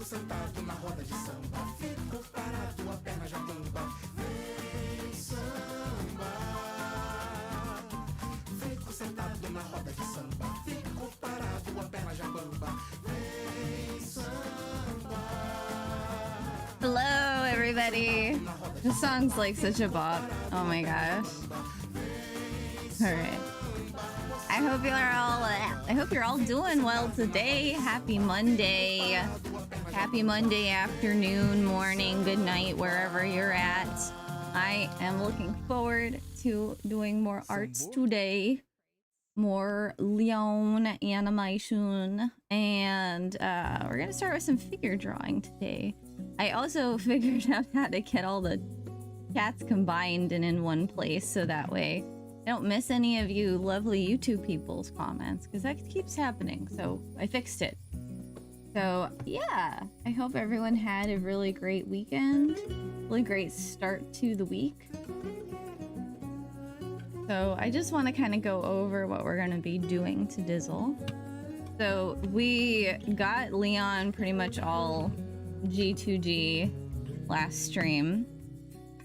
sentado na roda de samba, fico parado, a perna já bamba. Vem samba. Fico sentado na roda de samba, fico parado, a perna já bamba. Vem samba. Hello, everybody. This song's like such a bop. Oh my gosh. All right. I hope you're all doing well today. Happy Monday. Happy Monday afternoon, morning, good night, wherever you're at. I am looking forward to doing more arts today. More Leon animation. And we're going to start with some figure drawing today. I also figured out how to get all the cats combined and in one place so that way I don't miss any of you lovely YouTube people's comments, because that keeps happening. So I fixed it. So yeah, I hope everyone had a really great weekend. Really great start to the week. So I just want to kind of go over what we're going to be doing to Dizzle. So we got Leon pretty much all G2G last stream.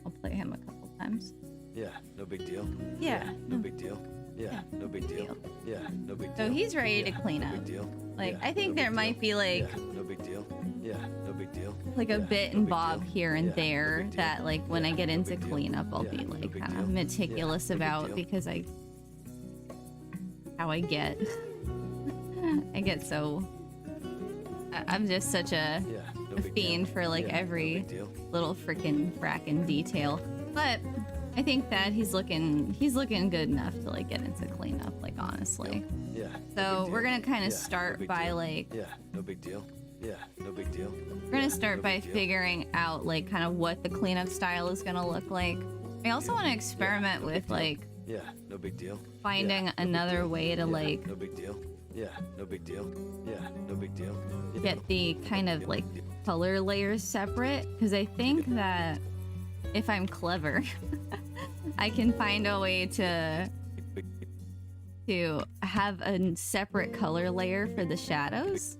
I'll play him a couple times. Yeah, no big deal. Yeah, no big deal. Yeah, no big deal. Yeah, no big deal. So he's ready to clean up. Like, I think there might be like no big deal. Yeah, no big deal. Like a bit and bob here and there that like when I get into cleanup I'll be like kind of meticulous about, because how I get so I'm just such a fiend for like every little freaking frackin' detail. But I think that he's looking good enough to like get into cleanup, like honestly. Yeah. So we're gonna kind of start by like no big deal. Yeah, no big deal. We're gonna start by figuring out like kind of what the cleanup style is gonna look like. I also want to experiment with like no big deal. Finding another way to like no big deal. Yeah, no big deal. Yeah, no big deal. Get the kind of like color layers separate, because I think that if I'm clever, I can find a way to have a separate color layer for the shadows.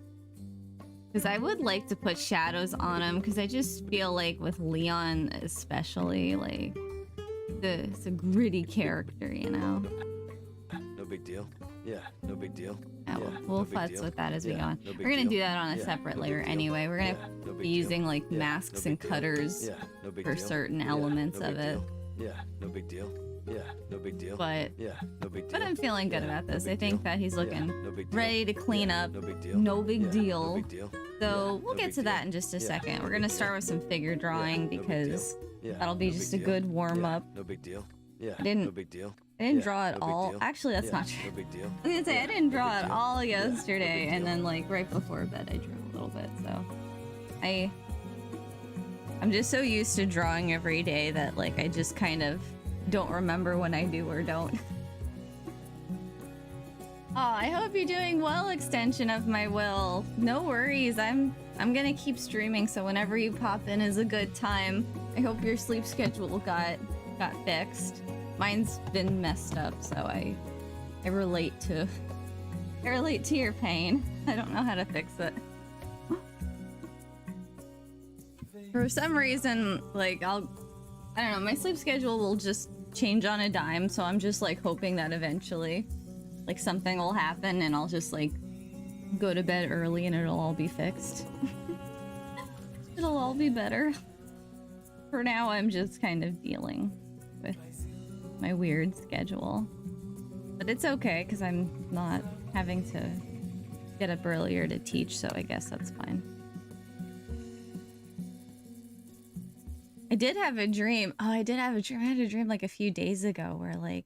Because I would like to put shadows on him, because I just feel like with Leon especially, like, it's a gritty character, you know? No big deal. Yeah, no big deal. Yeah, we'll futz with that as we go on. We're gonna do that on a separate layer anyway. We're gonna be using like masks and cutters for certain elements of it. Yeah, no big deal. Yeah, no big deal. But no big deal. I'm feeling good about this. I think that he's looking ready to clean up. No big deal. So we'll get to that in just a second. We're gonna start with some figure drawing, because that'll be just a good warm up. No big deal. Yeah, I didn't draw it no big all. deal. Actually, that's not true. No big deal. I was gonna say I didn't draw it all yesterday, and then like right before bed I drew a little bit. So I'm just so used to drawing every day that like I just kind of don't remember when I do or don't. Oh, I hope you're doing well, extension of my will. No worries. I'm gonna keep streaming, so whenever you pop in is a good time. I hope your sleep schedule got fixed. Mine's been messed up, so I relate to your pain. I don't know how to fix it. For some reason, like I don't know, my sleep schedule will just change on a dime, so I'm just like hoping that eventually like something will happen and I'll just like go to bed early and it'll all be fixed. It'll all be better. For now, I'm just kind of dealing with my weird schedule. But it's okay, because I'm not having to get up earlier to teach, so I guess that's fine. I did have a dream. Oh, I did have a dream. I had a dream like a few days ago where like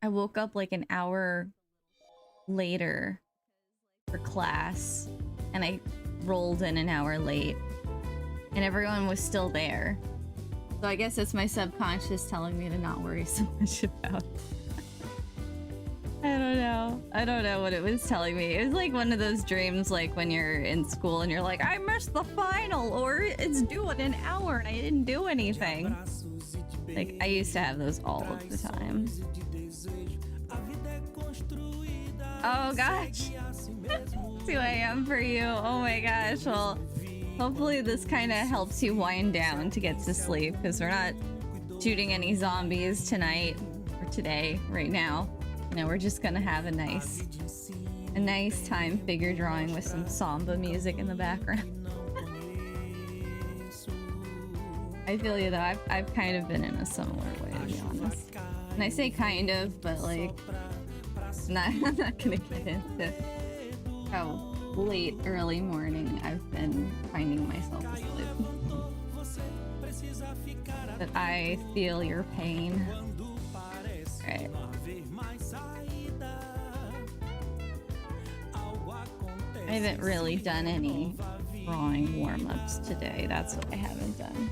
I woke up like an hour later for class and I rolled in an hour late and everyone was still there. So I guess it's my subconscious telling me to not worry so much about it. I don't know what it was telling me. It was like one of those dreams like when you're in school and you're like, I missed the final, or it's due in an hour and I didn't do anything. Like, I used to have those all of the time. Oh gosh. 2 a.m. for you. Oh my gosh. Well, Hopefully this kind of helps you wind down to get to sleep, because we're not shooting any zombies tonight or today, right now. You know, we're just gonna have a nice time figure drawing with some samba music in the background. I feel you though, I've kind of been in a similar way, to be honest. And I say kind of, but like, I'm not gonna get into how late early morning I've been finding myself asleep. But I feel your pain. Right. I haven't really done any drawing warm-ups today. That's what I haven't done.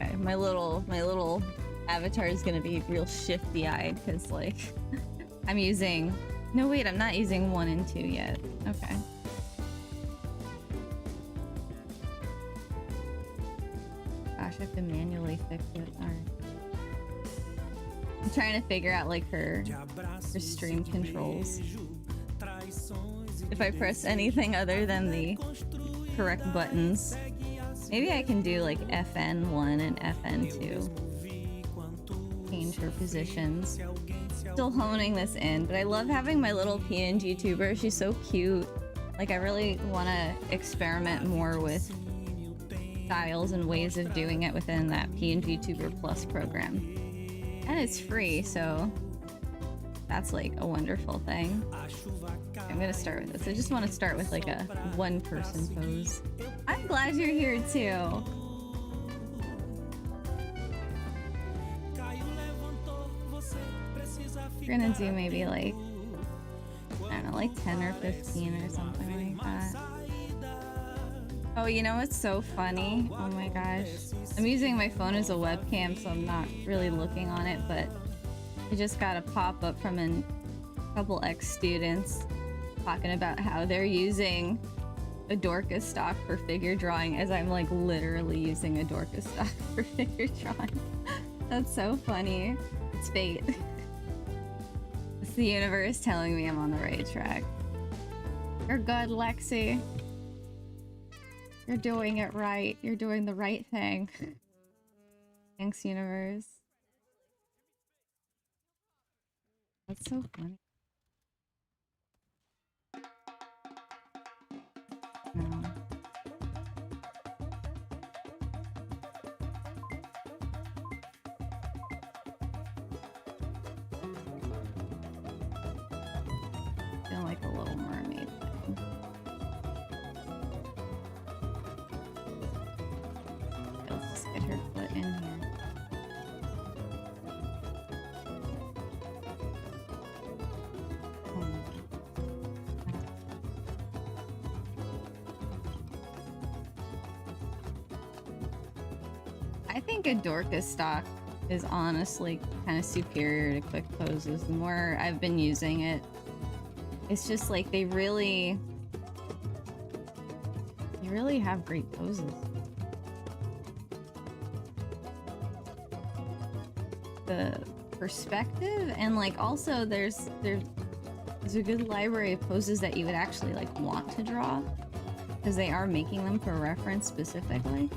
Okay, my little avatar is gonna be real shifty-eyed because like I'm using. No, wait, I'm not using 1 and 2 yet. Okay. Gosh, I have to manually fix it. Alright. I'm trying to figure out like her stream controls. If I press anything other than the correct buttons. Maybe I can do like FN1 and FN2. Change her positions. Still honing this in, but I love having my little PNG tuber. She's so cute. Like I really want to experiment more with styles and ways of doing it within that PNG Tuber Plus program. And it's free, so that's like a wonderful thing. Okay, I'm gonna start with this. I just want to start with like a one-person pose. I'm glad you're here too. We're gonna do maybe like, I don't know, like 10 or 15 or something like that. Oh, you know what's so funny? Oh my gosh. I'm using my phone as a webcam, so I'm not really looking on it, but I just got a pop-up from a couple ex-students talking about how they're using a Dorcas stock for figure drawing as I'm like literally using a Dorcas stock for figure drawing. That's so funny. It's fate. It's the universe telling me I'm on the right track. You're good, Lexi. You're doing it right. You're doing the right thing. Thanks, universe. That's so funny. No. Feel like a Little Mermaid thing. Let's just get her foot in here. I think a Dorcas stock is honestly kind of superior to quick poses. The more I've been using it, it's just like they really have great poses. The perspective and like also there's a good library of poses that you would actually like want to draw because they are making them for reference specifically.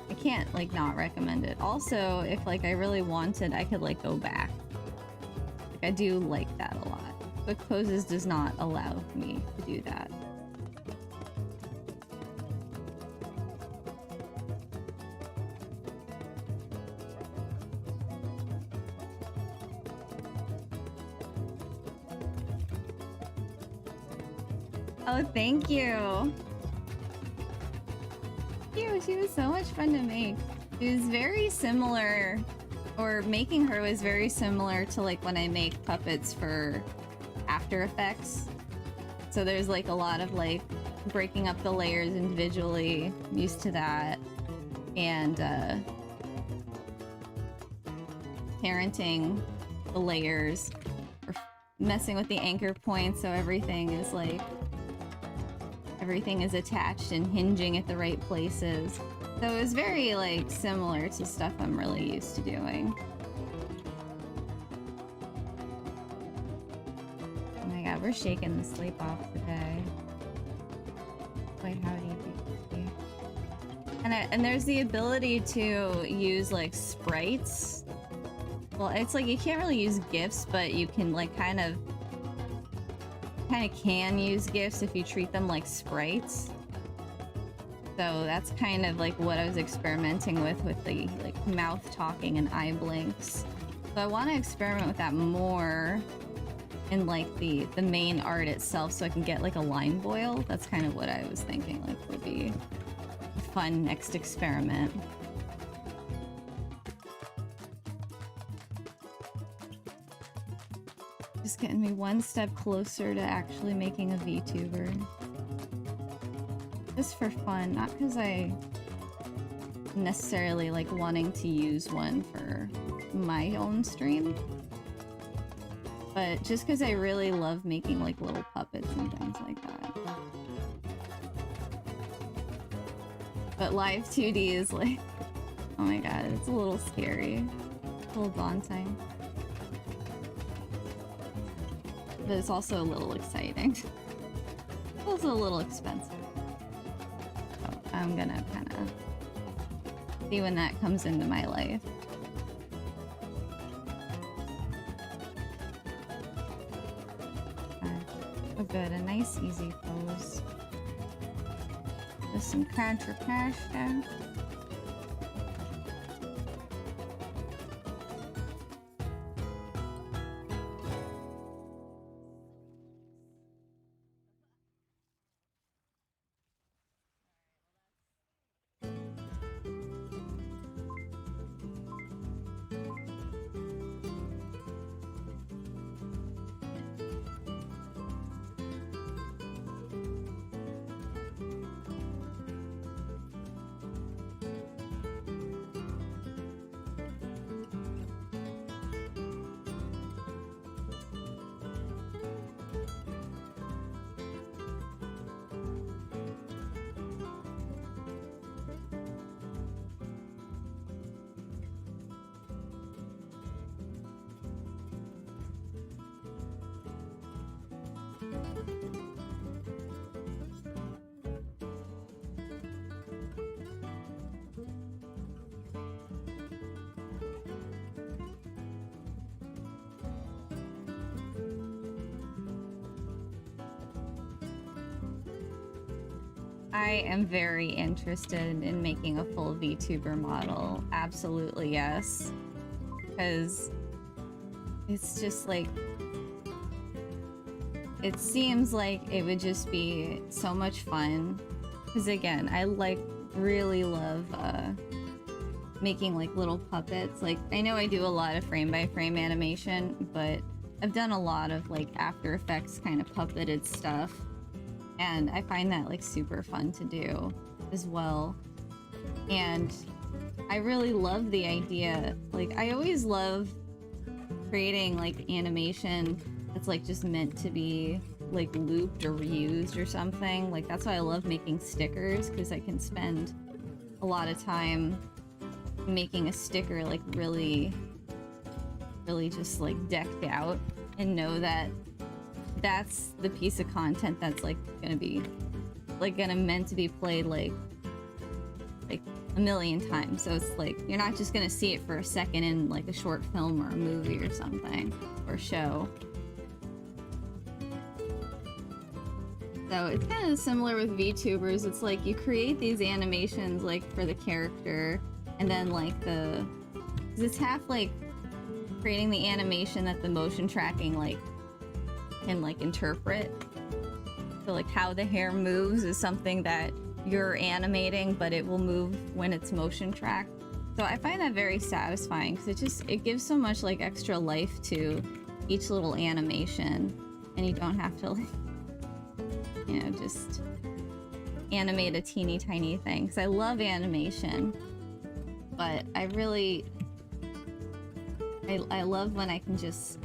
I can't like not recommend it. Also, if like I really wanted, I could like go back. Like I do like that a lot. Quick poses does not allow me to do that. Oh, thank you. She was so much fun to make. She was very similar, or making her was very similar to like when I make puppets for After Effects. So there's like a lot of like breaking up the layers individually, I'm used to that, and parenting the layers, or messing with the anchor points so everything is like attached and hinging at the right places. So it was very like similar to stuff I'm really used to doing. Oh my god, we're shaking the sleep off today. Wait, how do you do? And there's the ability to use like sprites. Well, it's like you can't really use GIFs, but you can like kind of can use GIFs if you treat them like sprites. So that's kind of like what I was experimenting with the like mouth talking and eye blinks. So I want to experiment with that more in like the main art itself, so I can get like a line boil. That's kind of what I was thinking like would be a fun next experiment. Just getting me one step closer to actually making a VTuber. Just for fun, not because I necessarily like wanting to use one for my own stream, but just because I really love making like little puppets and things like that. But live 2D is like, oh my god, it's a little scary, a little daunting. But it's also a little exciting. It's also a little expensive. So I'm gonna kind of see when that comes into my life. Oh good, a nice easy pose. With some contra pasta. I am very interested in making a full VTuber model. Absolutely, yes. Because it's just like, it seems like it would just be so much fun. Because again, I like really love making like little puppets. Like, I know I do a lot of frame by frame animation, but I've done a lot of like After Effects kind of puppeted stuff. And I find that like super fun to do as well. And I really love the idea. Like, I always love creating like animation that's like just meant to be like looped or reused or something. Like, that's why I love making stickers, because I can spend a lot of time making a sticker like really just like decked out, and know that that's the piece of content that's like gonna be like meant to be played like a million times. So it's like you're not just gonna see it for a second in like a short film or a movie or something, or show. So it's kind of similar with VTubers. It's like you create these animations like for the character, and then like it's half like creating the animation that the motion tracking like can like interpret. So like how the hair moves is something that you're animating, but it will move when it's motion tracked. So I find that very satisfying, because it gives so much like extra life to each little animation, and you don't have to like, you know, just animate a teeny tiny thing. Because I love animation, but I love when I can just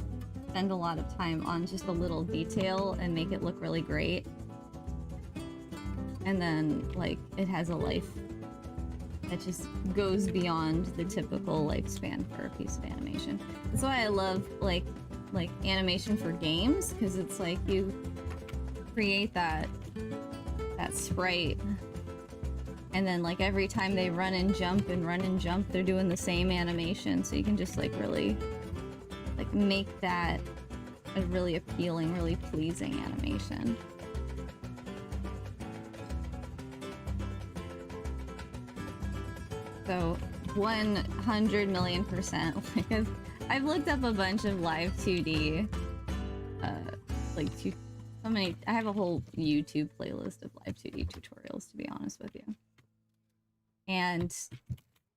spend a lot of time on just a little detail and make it look really great. And then like it has a life that just goes beyond the typical lifespan for a piece of animation. That's why I love like animation for games, because it's like you create that that sprite. And then like every time they run and jump, they're doing the same animation. So you can just like really like make that a really appealing, really pleasing animation. So 100 million %. Like I've looked up a bunch of live 2D, I have a whole YouTube playlist of live 2D tutorials, to be honest with you. And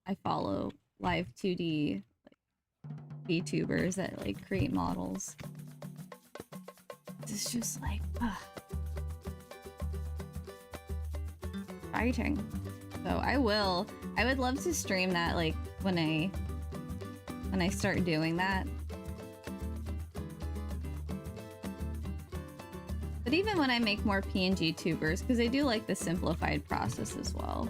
I follow live 2D VTubers that like create models. It's just like, fighting. So I would love to stream that like when I start doing that. But even when I make more PNG tubers, because I do like the simplified process as well.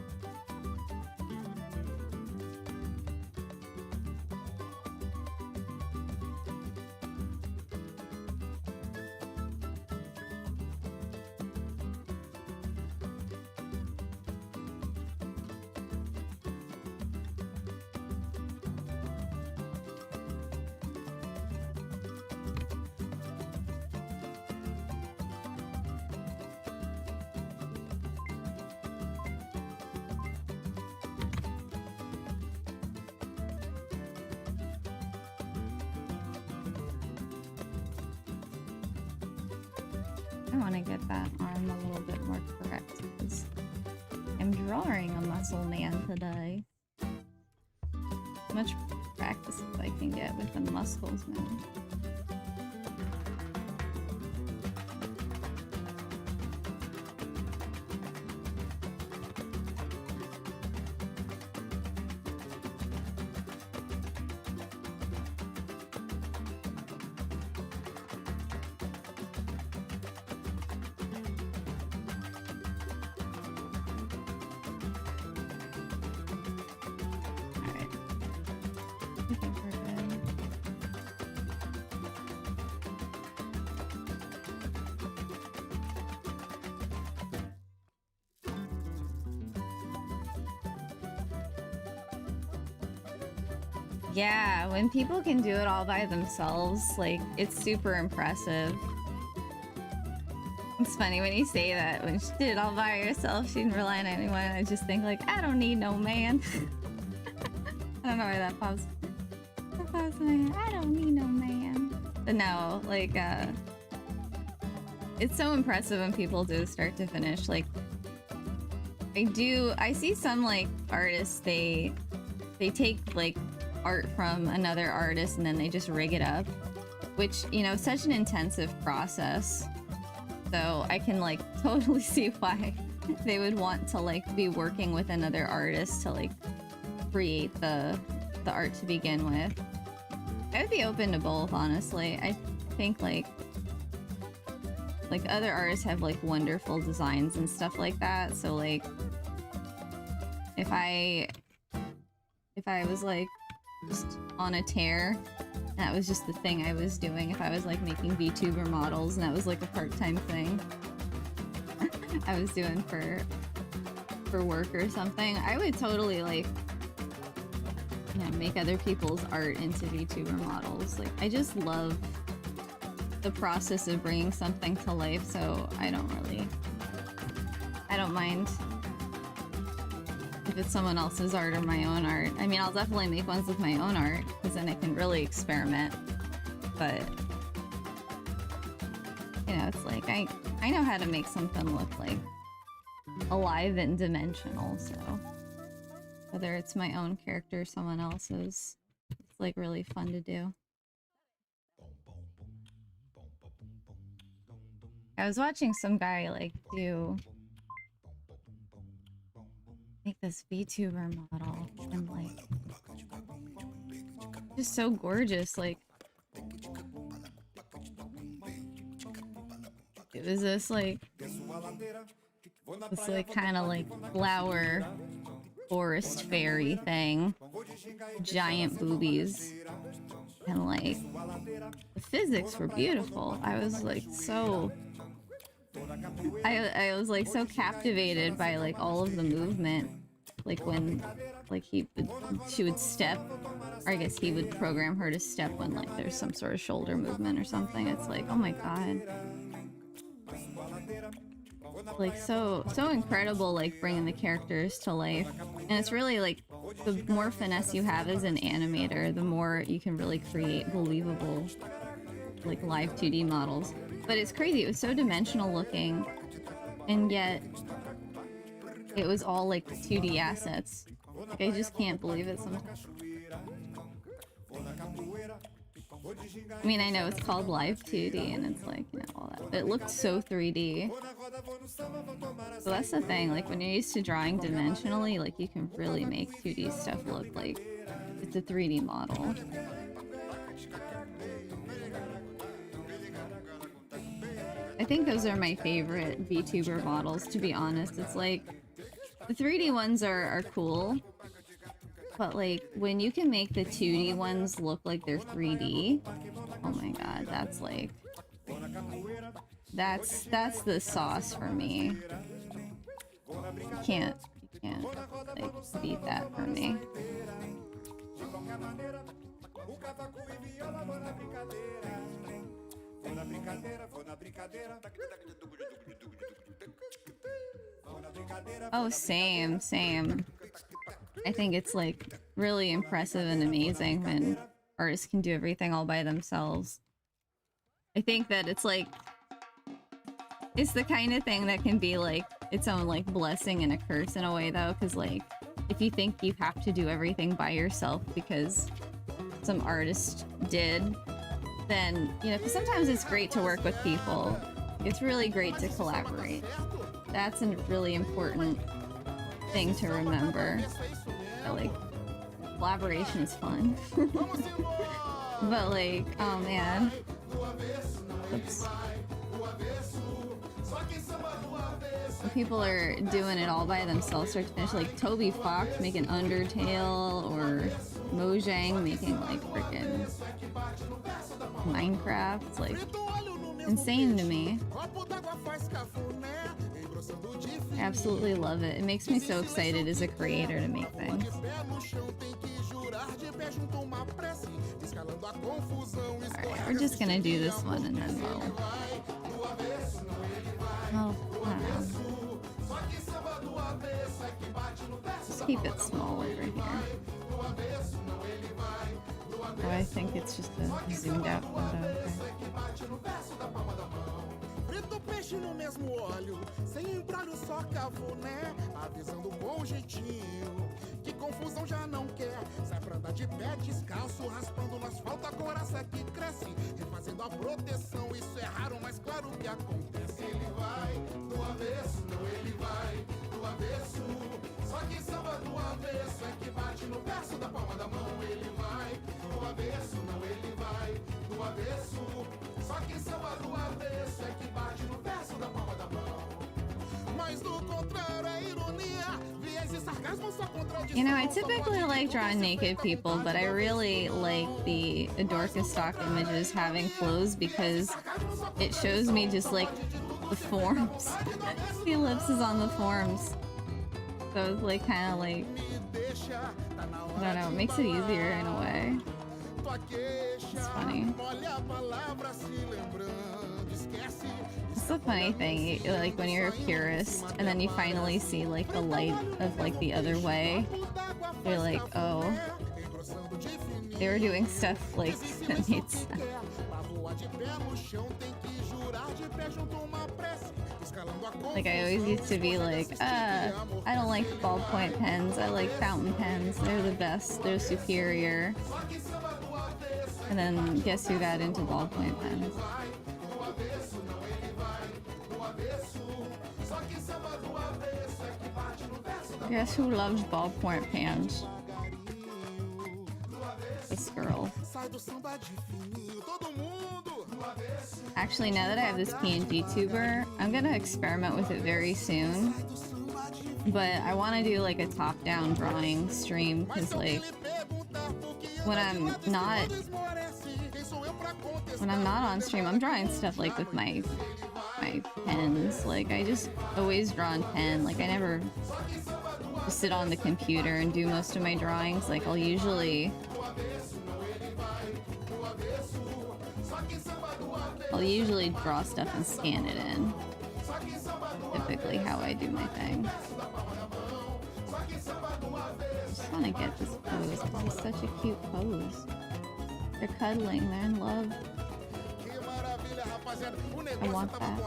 I want to get that arm a little bit more correct because I'm drawing a muscle man today. As much practice as I can get with the muscles, man. Yeah, when people can do it all by themselves, like, it's super impressive. It's funny when you say that, when she did it all by herself, she didn't rely on anyone. I just think, like, I don't need no man. I don't know why that pops. That pops in my head. I don't need no man. But no, like, it's so impressive when people do start to finish. Like, I see some, like, artists, they take, like, art from another artist and then they just rig it up, which, you know, such an intensive process. So I can like totally see why they would want to like be working with another artist to like create the art to begin with. I would be open to both, honestly. I think like other artists have like wonderful designs and stuff like that. So like if I was like just on a tear, that was just the thing I was doing. If I was like making VTuber models and that was like a part-time thing I was doing for work or something, I would totally like, you know, make other people's art into VTuber models. Like, I just love the process of bringing something to life, so I don't mind if it's someone else's art or my own art. I mean, I'll definitely make ones with my own art, because then I can really experiment. But, you know, it's like, I know how to make something look, like, alive and dimensional, so whether it's my own character or someone else's, it's, like, really fun to do. I was watching some guy, like, make this VTuber model, and like, just so gorgeous. Like, it was this like kind of like flower forest fairy thing, giant boobies, and like the physics were beautiful. I was like so I was like so captivated by like all of the movement, like when like she would step, or I guess he would program her to step when like there's some sort of shoulder movement or something. It's like, oh my god, like so incredible, like bringing the characters to life. And it's really like the more finesse you have as an animator, the more you can really create believable like live 2D models. But it's crazy, it was so dimensional looking, and yet it was all like 2D assets. Like I just can't believe it sometimes. I mean, I know it's called live 2D and it's like, you know, all that, but it looked so 3D. So that's the thing, like when you're used to drawing dimensionally, like you can really make 2D stuff look like it's a 3D model. I think those are my favorite VTuber models, to be honest. It's like, the 3D ones are cool, but like, when you can make the 2D ones look like they're 3D, oh my god, that's like, that's the sauce for me. You can't like beat that for me. Oh, same. I think it's like really impressive and amazing when artists can do everything all by themselves. I think that it's like, it's the kind of thing that can be like its own like blessing and a curse in a way though, because like if you think you have to do everything by yourself because some artist did, then, you know, because sometimes it's great to work with people. It's really great to collaborate. That's a really important thing to remember. But, like, collaboration is fun. But like, oh man. Oops. When people are doing it all by themselves, start to finish, like Toby Fox making Undertale, or Mojang making like frickin' Minecraft. It's like insane to me. I absolutely love it. It makes me so excited as a creator to make things. Alright, we're just gonna do this one and then we'll... Oh, I don't know. Just keep it small over here. Oh, I think it's just a zoomed out photo. Frito peixe no mesmo óleo, sem embrulho só cafuné, avisando com jeitinho, que confusão já não quer. Sai pra andar de pé descalço, raspando no asfalto a coraça que cresce, refazendo a proteção, isso é raro, mas claro que acontece. Ele vai do avesso, não ele vai do avesso, só que samba do avesso é que bate no verso da palma da mão. Ele vai do avesso, não ele vai do avesso, só que samba do avesso é que bate no verso da palma da mão. Mas do contrário é ironia, viés e sarcasmo só contradição. You know, I typically like drawing naked people, but I really like the Adorka stock images having clothes because it shows me just like the forms. The ellipses on the forms. So it's like kind of like, I don't know, it makes it easier in a way. It's funny. It's the funny thing, like when you're a purist and then you finally see like the light of like the other way, you're like, oh, they were doing stuff like that made sense. Like I always used to be like, I don't like ballpoint pens, I like fountain pens, they're the best, they're superior. And then guess who got into ballpoint pens? Guess who loves ballpoint pens? This girl. Actually, now that I have this PNG tuber, I'm gonna experiment with it very soon. But I want to do like a top-down drawing stream, because like when I'm not on stream, I'm drawing stuff like with my my pens. Like, I just always draw in pen. Like, I never just sit on the computer and do most of my drawings. Like, I'll usually draw stuff and scan it in. Typically how I do my thing. I just want to get this pose because it's such a cute pose. They're cuddling, they're in love. I want that.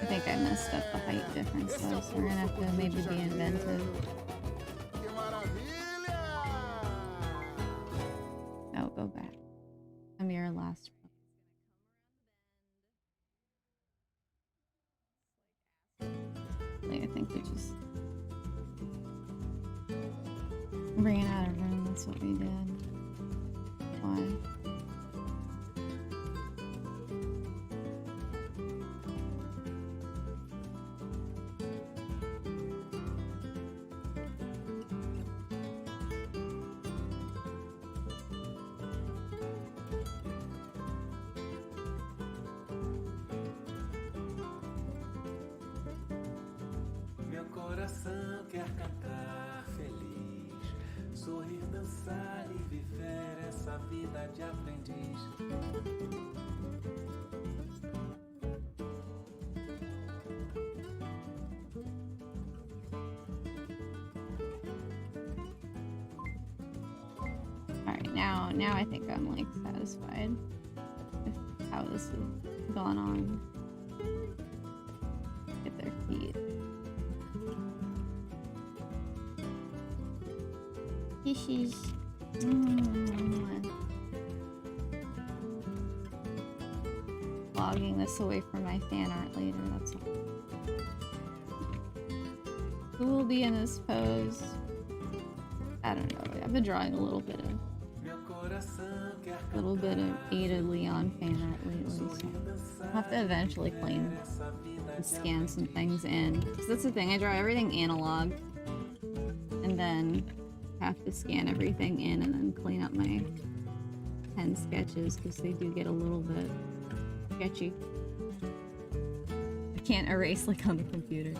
I think I messed up the height difference though, so we're gonna have to maybe be inventive. Oh, go back. Come your last. I think we just bring it out of room. That's what we did. Why? Coração quer cantar feliz, sorrir, dançar e viver essa vida de aprendiz. Alright, now I think I'm like satisfied with how this has gone on. Get their feet. Fishies. Logging this away from my fan art later, that's all. Who will be in this pose? I don't know. I've been drawing a little bit of Ada Leon fan art lately, so I'll have to eventually clean and scan some things in. Because that's the thing, I draw everything analog and then have to scan everything in and then clean up my pen sketches because they do get a little bit sketchy. I can't erase like on the computer.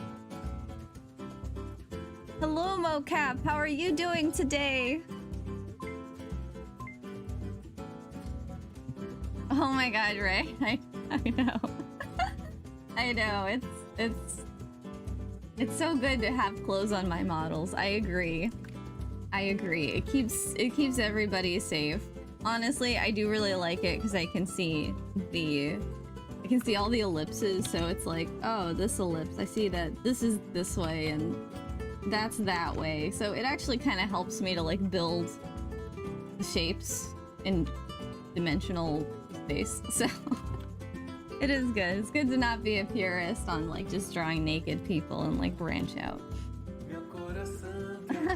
Hello Mocap, how are you doing today? Oh my god, Ray. I know. I know, it's so good to have clothes on my models. I agree. It keeps everybody safe. Honestly, I do really like it because I can see all the ellipses, so it's like, oh, this ellipse, I see that this is this way and that's that way. So it actually kind of helps me to like build the shapes in dimensional space. So it is good. It's good to not be a purist on like just drawing naked people and like branch out.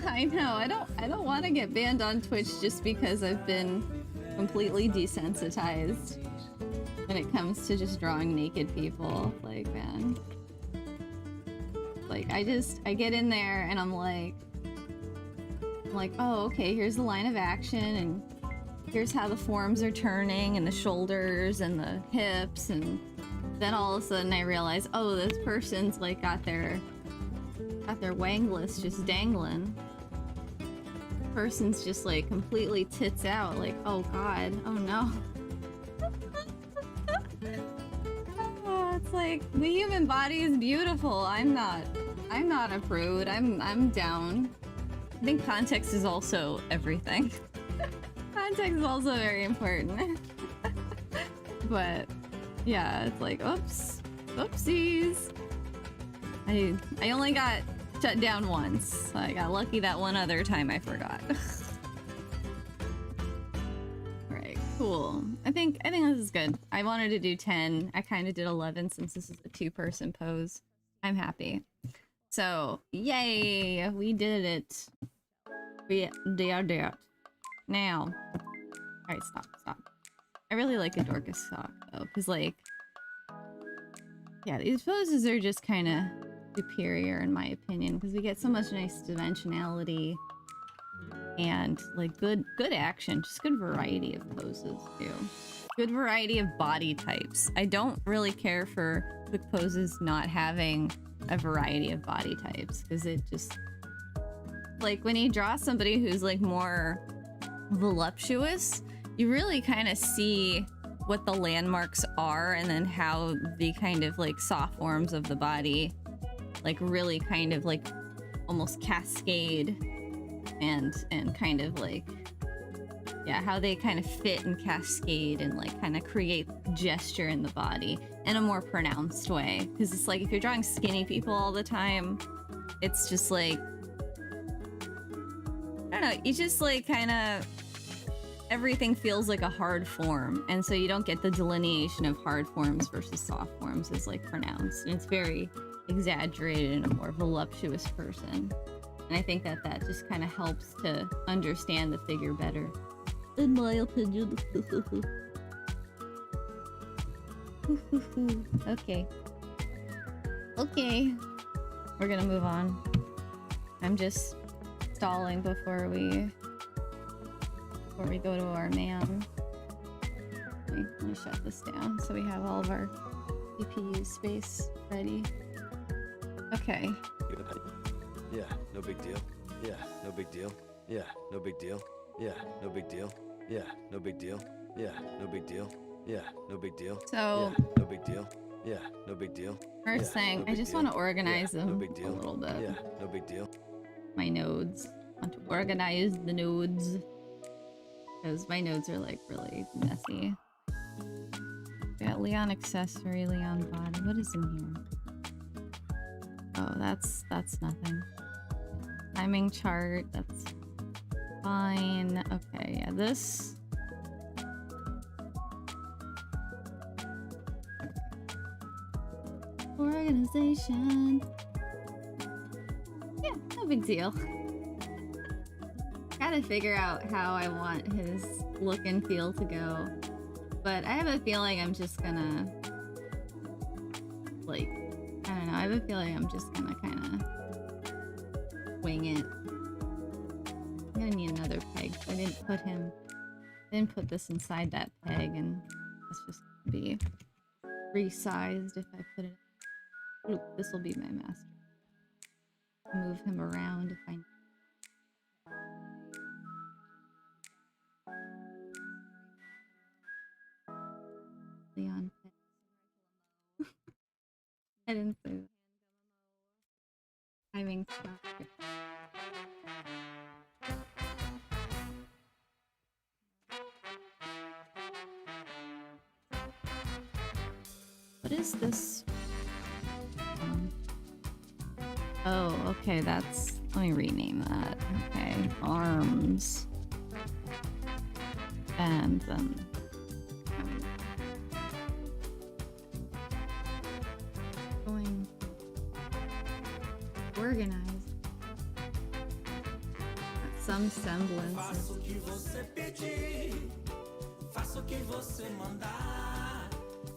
I know, I don't want to get banned on Twitch just because I've been completely desensitized when it comes to just drawing naked people. Like, man. Like, I get in there and I'm like, oh, okay, here's the line of action and here's how the forms are turning and the shoulders and the hips, and then all of a sudden I realize, oh, this person's like got their wangless just dangling. Person's just like completely tits out, like, oh god, oh no. Oh, it's like the human body is beautiful. I'm not a prude. I'm down. I think context is also everything. Context is also very important. But yeah, it's like, oops, oopsies. I only got shut down once. I got lucky that one other time I forgot. Alright, cool. I think this is good. I wanted to do 10. I kind of did 11 since this is a two-person pose. I'm happy. So, yay! We did it. We did it. Now. Alright, stop. I really like a Dorcas sock, though, because, like, yeah, these poses are just kind of superior, in my opinion, because we get so much nice dimensionality and, like, good action, just good variety of poses, too. good variety of body types. I don't really care for quick poses not having a variety of body types because it just, like, when you draw somebody who's like more voluptuous, you really kind of see what the landmarks are and then how the kind of like soft forms of the body like really kind of like almost cascade and kind of like, yeah, how they kind of fit and cascade and like kind of create gesture in the body in a more pronounced way. Because it's like if you're drawing skinny people all the time, it's just like, I don't know, you just like kind of, everything feels like a hard form. And so you don't get the delineation of hard forms versus soft forms as like pronounced. And it's very exaggerated in a more voluptuous person. And I think that that just kind of helps to understand the figure better. In my opinion. Okay. Okay. We're gonna move on. I'm just stalling before we go to our man. Let me shut this down so we have all of our CPU space ready. Okay. Yeah, no big deal. Yeah, no big deal. Yeah, no big deal. Yeah, no big deal. Yeah, no big deal. Yeah, no big deal. Yeah, no big deal. So, yeah, no big deal. Yeah, no big deal. First thing, I just want to organize them no big deal. a little bit. Yeah, no big deal. My nodes. I want to organize the nodes. Because my nodes are like really messy. We got Leon accessory, Leon body. What is in here? Oh, that's nothing. Timing chart, that's fine. Okay, yeah, this. Organization. Yeah, no big deal. Gotta figure out how I want his look and feel to go. But I have a feeling I'm just gonna, like, I don't know, I have a feeling I'm just gonna kind of wing it. I'm gonna need another peg. I didn't put this inside that peg, and it's just gonna be resized if I put it. Ooh, this will be my master. Move him around if I. Leon. I didn't say that. Timing stop. What is this? Oh, okay, that's... Let me rename that. Okay, arms. And then... going organized. Some semblance.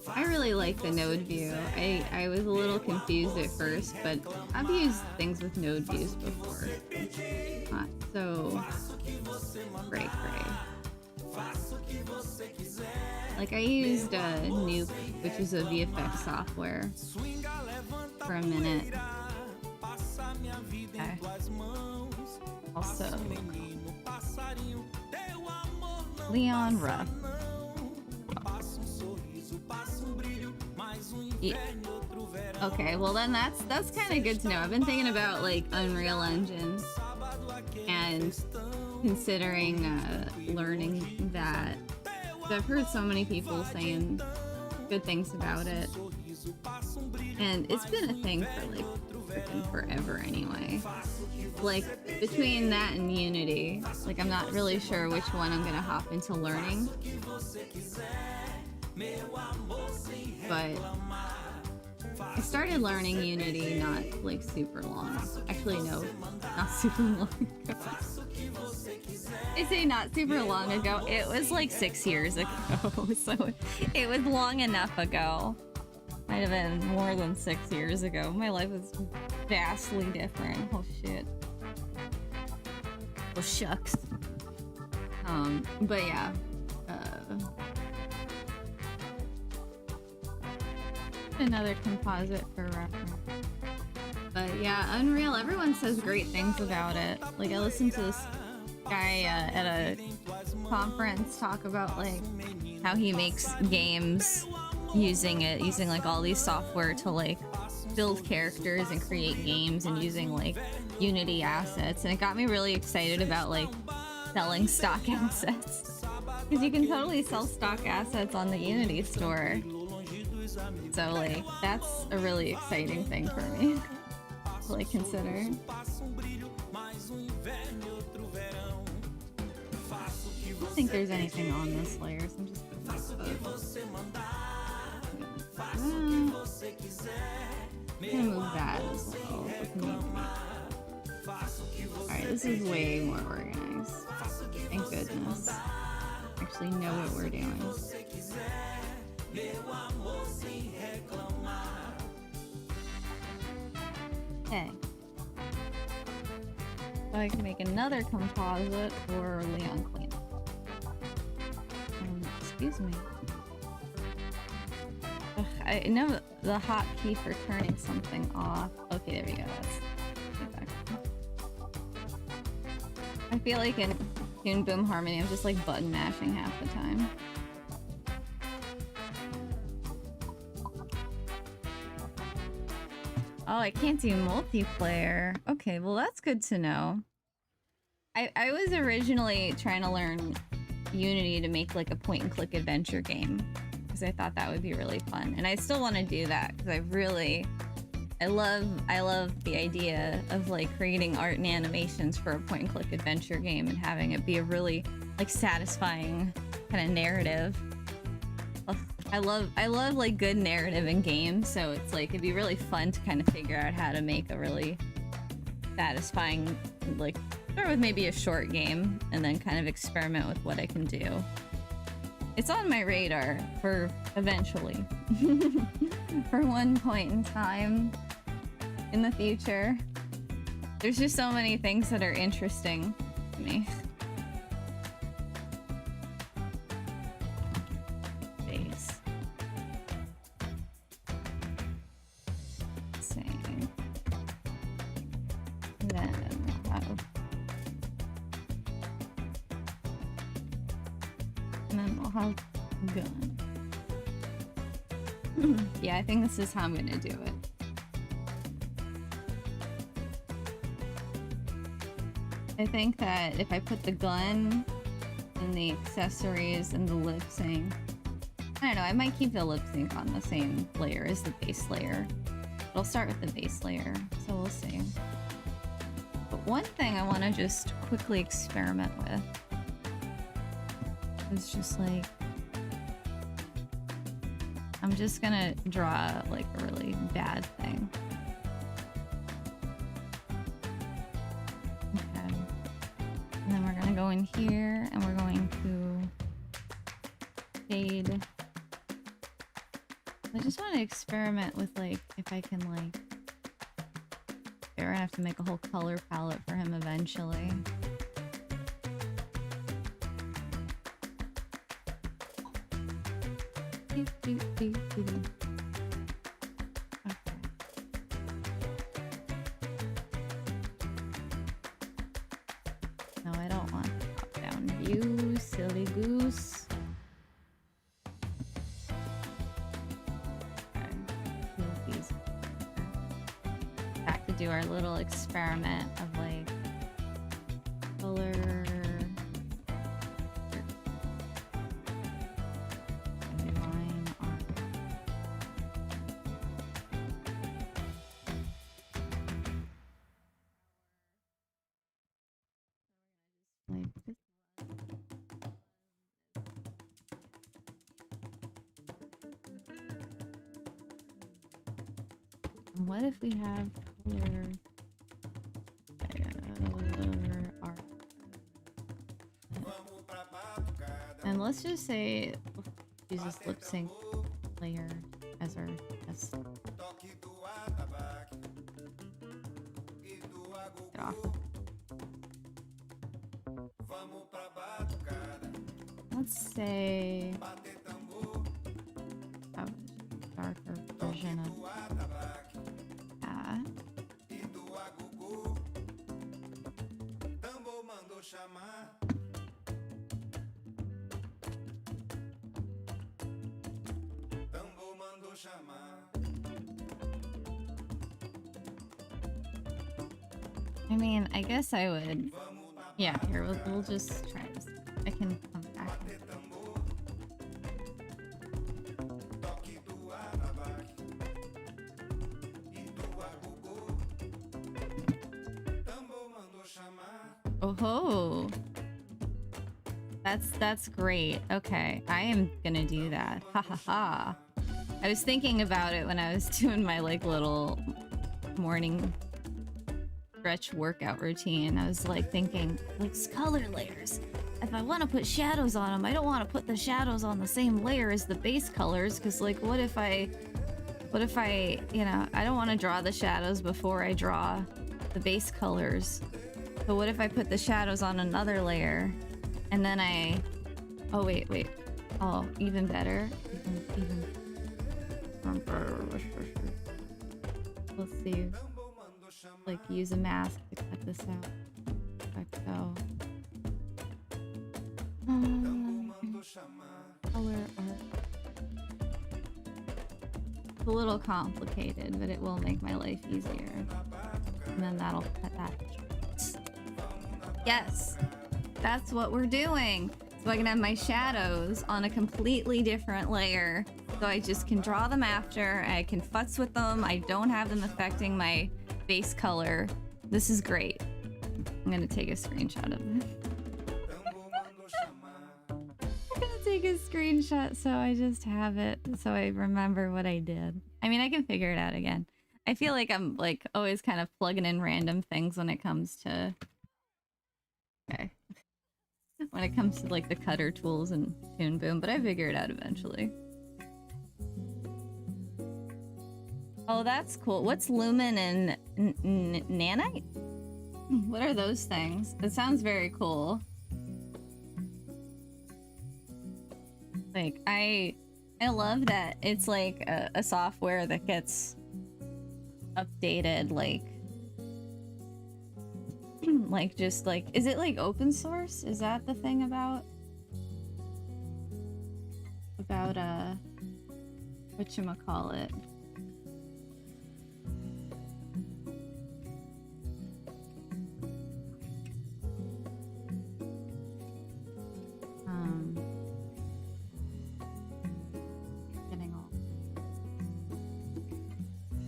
I really like the node view. I was a little confused at first, but I've used things with node views before. Not so cray. Like I used Nuke, which is a VFX software, for a minute. Okay. Also, Leon Ruff. Yeah. Okay, well then that's kind of good to know. I've been thinking about like Unreal Engine and considering learning that. I've heard so many people saying good things about it, and it's been a thing for like freaking forever anyway. Like between that and Unity, like I'm not really sure which one I'm gonna hop into learning, but I started learning Unity not like super long. Actually, no, not super long ago. I say not super long ago. It was like 6 years ago, so it was long enough ago. Might have been more than 6 years ago. My life was vastly different. Oh shit. Oh shucks. But yeah. Another composite for reference. But yeah, Unreal, everyone says great things about it. Like, I listened to this guy at a conference talk about like how he makes games using like all these software to like build characters and create games and using like Unity assets, and it got me really excited about like selling stock assets, because you can totally sell stock assets on the Unity store. So like that's a really exciting thing for me to like consider. I don't think there's anything on this layer, so I'm just gonna move that as well. Alright, this is way more organized. Thank goodness. Actually know what we're doing. Okay. So I can make another composite for Leon Clean. Excuse me. Ugh, I know the hotkey for turning something off. Okay, there we go. I feel like in Toon Boom Harmony, I'm just like button mashing half the time. Oh, I can't do multiplayer. Okay, well that's good to know. I was originally trying to learn Unity to make like a point-and-click adventure game, because I thought that would be really fun, and I still want to do that because I love the idea of like creating art and animations for a point-and-click adventure game and having it be a really like satisfying kind of narrative. Ugh, I love like good narrative in games, so it's like it'd be really fun to kind of figure out how to make a really satisfying, like start with maybe a short game and then kind of experiment with what I can do. It's on my radar for eventually. For one point in time in the future. There's just so many things that are interesting to me. Base. Same. Then we'll have... And then we'll have gun. Yeah, I think this is how I'm gonna do it. I think that if I put the gun and the accessories and the lip sync, I don't know, I might keep the lip sync on the same layer as the base layer. I'll start with the base layer, so we'll see. But one thing I want to just quickly experiment with is just like, I'm just gonna draw like a really bad thing. Okay. And then we're gonna go in here and we're going to shade. I just want to experiment with like, if I can like, we're gonna have to make a whole color palette for him eventually. Okay. No, I don't want top-down view, silly goose. Okay. These. Back to do our little experiment of like color. What if we have color art? And let's just say use this lip sync layer as our test. Get off. Let's say a darker version I mean, I guess I would. Yeah, here, we'll just try this. I can come back. Oh-ho! That's great. Okay, I am gonna do that. Ha ha ha. I was thinking about it when I was doing my like little morning stretch workout routine. I was like thinking, like, color layers. If I want to put shadows on them, I don't want to put the shadows on the same layer as the base colors, because like, what if I, you know, I don't want to draw the shadows before I draw the base colors. But what if I put the shadows on another layer, and then oh wait. Oh, even better. Let's see. Like, use a mask to cut this out. Like so. Color art. It's a little complicated, but it will make my life easier. And then that'll cut that. Yes! That's what we're doing! So I can have my shadows on a completely different layer. So I just can draw them after, I can futz with them, I don't have them affecting my base color. This is great. I'm gonna take a screenshot of it. I'm gonna take a screenshot so I just have it, so I remember what I did. I mean, I can figure it out again. I feel like I'm like always kind of plugging in random things when it comes to... Okay. When it comes to like the cutter tools and Toon Boom, but I figure it out eventually. Oh, that's cool. What's lumen and nanite? What are those things? It sounds very cool. Like, I love that it's like a software that gets updated, like just like, is it like open source? Is that the thing about whatchamacallit? Getting all...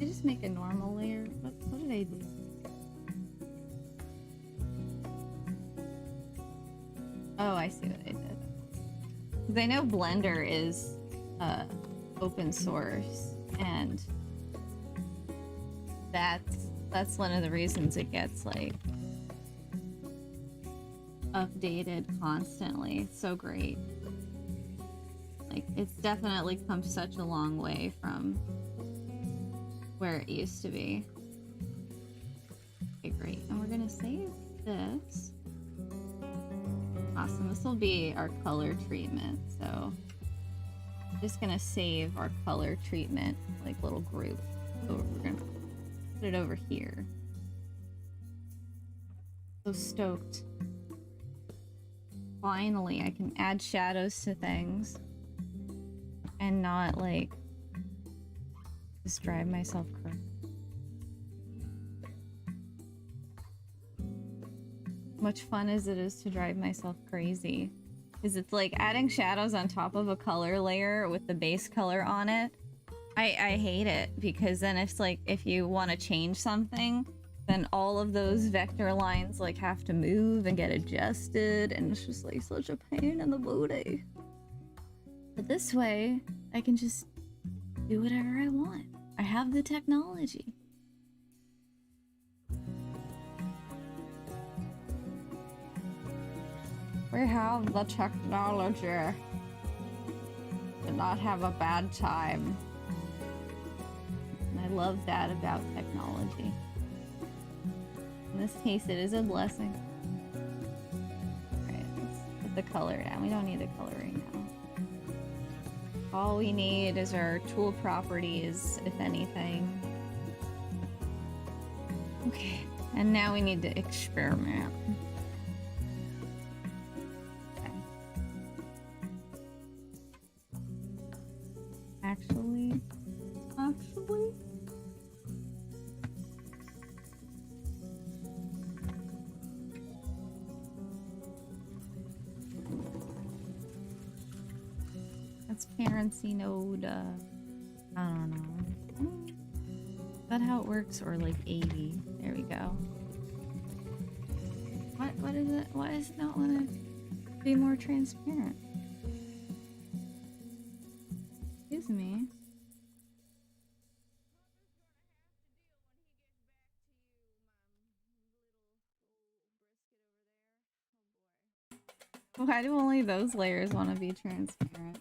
I just make a normal layer. What did I do? Oh, I see what I did. Because I know Blender is open source, and that's one of the reasons it gets like updated constantly. It's so great. Like, it's definitely come such a long way from where it used to be. Okay, great. And we're gonna save this. Awesome. This will be our color treatment. So I'm just gonna save our color treatment like little group. So we're gonna put it over here. So stoked. Finally, I can add shadows to things and not like just drive myself crazy. Much fun as it is to drive myself crazy, is it's like adding shadows on top of a color layer with the base color on it. I hate it, because then it's like, if you want to change something, then all of those vector lines like have to move and get adjusted, and it's just like such a pain in the booty. But this way, I can just do whatever I want. I have the technology. We have the technology to not have a bad time. And I love that about technology. In this case, it is a blessing. Alright, let's put the color down. We don't need the color right now. All we need is our tool properties, if anything. Okay, and now we need to experiment. transparency node. I don't know. Is that how it works? Or like 80? There we go. What is it? Why does it not want to be more transparent? Excuse me. Why do only those layers want to be transparent?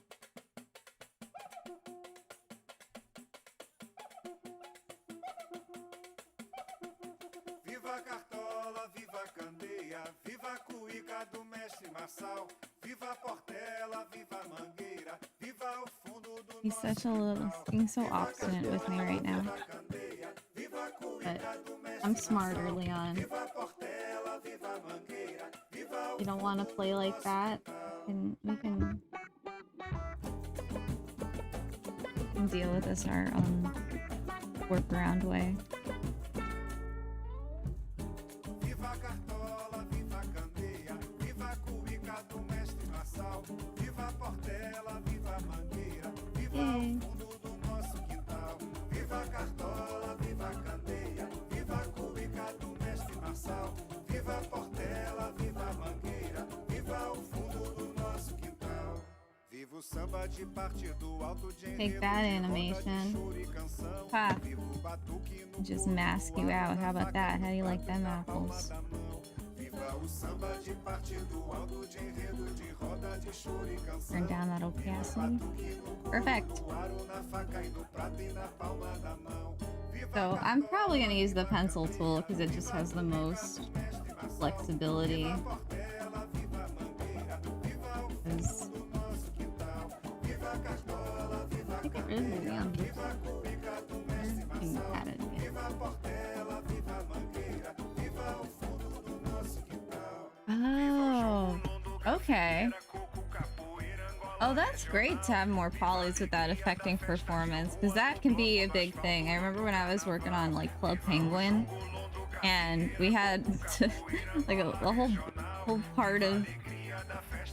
Viva Cartola, viva Candeia, viva a cuíca do mestre Marçal, viva a Portela, viva a Mangueira, viva o fundo do He's such a little, being so obstinate with me right now. But I'm smarter, Leon. You don't want to play like that, and we can deal with this our own workaround way. Viva Cartola, viva Candeia, viva a cuíca do mestre Marçal, viva a Portela, viva a Mangueira, viva o fundo do nosso quintal. Viva Cartola, viva Candeia, viva a cuíca do mestre Marçal, viva a Portela, viva a Mangueira, viva o fundo do nosso quintal. Viva o samba de partido alto de Take that animation. Ha. Just mask you out. How about that? How do you like them apples? Turn down that opacity. Perfect. So I'm probably going to use the pencil tool because it just has the most flexibility. Get rid of the Leon. Added again. Oh, okay. Oh, that's great to have more polys without affecting performance, because that can be a big thing. I remember when I was working on like Club Penguin, and we had to, like a whole part of,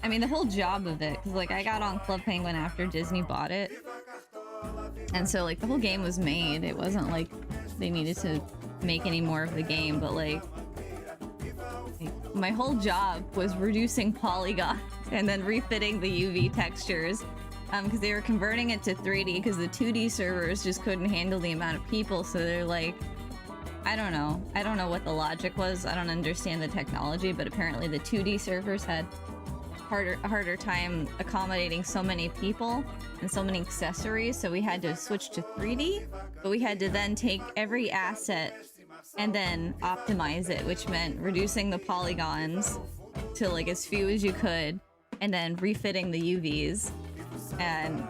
I mean the whole job of it, because like I got on Club Penguin after Disney bought it, and so like the whole game was made. It wasn't like they needed to make any more of the game, but like my whole job was reducing polygons and then refitting the UV textures, because they were converting it to 3D because the 2D servers just couldn't handle the amount of people. So they're like, I don't know what the logic was. I don't understand the technology, but apparently the 2D servers had a harder time accommodating so many people and so many accessories, so we had to switch to 3D, but we had to then take every asset and then optimize it, which meant reducing the polygons to like as few as you could and then refitting the UVs. And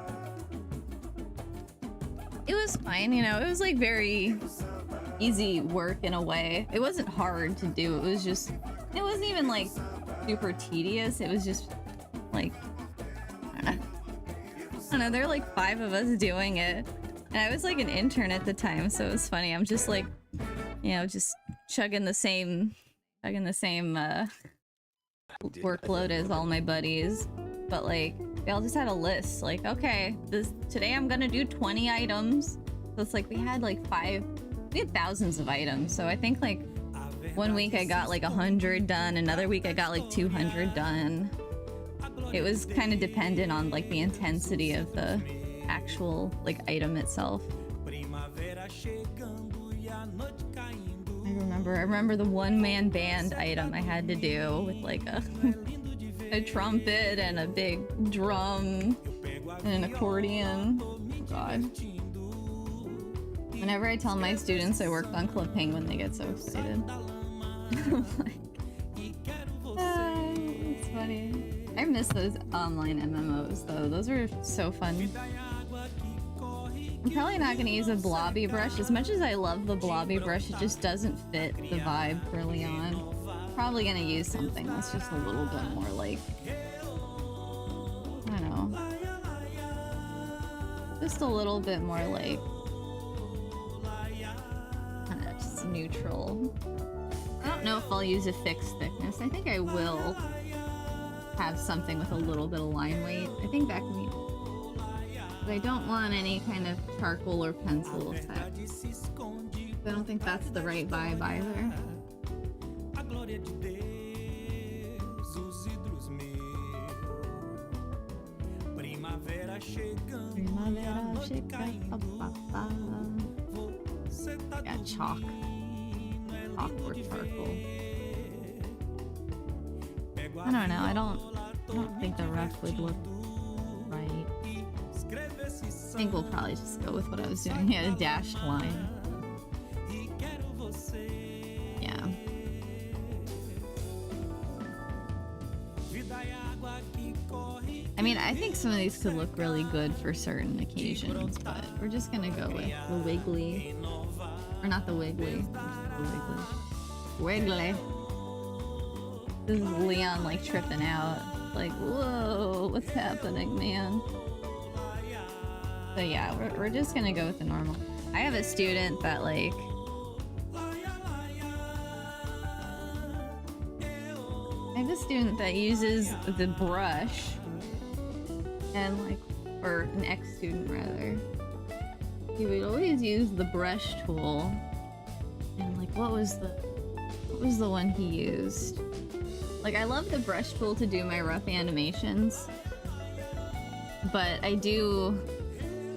it was fine, you know, it was like very easy work in a way. It wasn't hard to do, it wasn't even like super tedious. It was just like, I don't know, there were like 5 of us doing it, and I was like an intern at the time, so it was funny. I'm just like, you know, just chugging the same workload as all my buddies, but like we all just had a list, like, okay, today I'm gonna do 20 items. So it's like we had thousands of items, so I think like one week I got like 100 done, another week I got like 200 done. It was kind of dependent on like the intensity of the actual like item itself. I remember the one-man band item I had to do with like a trumpet and a big drum and an accordion. Oh god. Whenever I tell my students I worked on Club Penguin, they get so excited. It's funny. I miss those online MMOs though. Those were so fun. I'm probably not going to use a blobby brush. As much as I love the blobby brush, it just doesn't fit the vibe for Leon. Probably going to use something that's just a little bit more like, I don't know, just a little bit more like, I don't know, just neutral. I don't know if I'll use a fixed thickness. I think I will have something with a little bit of line weight. I think that can be I don't want any kind of charcoal or pencil effect. I don't think that's the right vibe either. A glória de Deus, os ídolos meus. Primavera chegando, Primavera chega, você tá yeah, chalk. Chalk or charcoal. I don't know. I don't think the rough would look right. I think we'll probably just go with what I was doing. He had a dashed line. Yeah. I mean, I think some of these could look really good for certain occasions, but we're just gonna go with the wiggly. Or not the wiggly. The wiggly. Wiggly. This is Leon like tripping out. Like, whoa, what's happening, man? So yeah, we're just gonna go with the normal. I have a student that like uses the brush and like, or an ex-student rather. He would always use the brush tool and like what was the one he used? Like I love the brush tool to do my rough animations, but I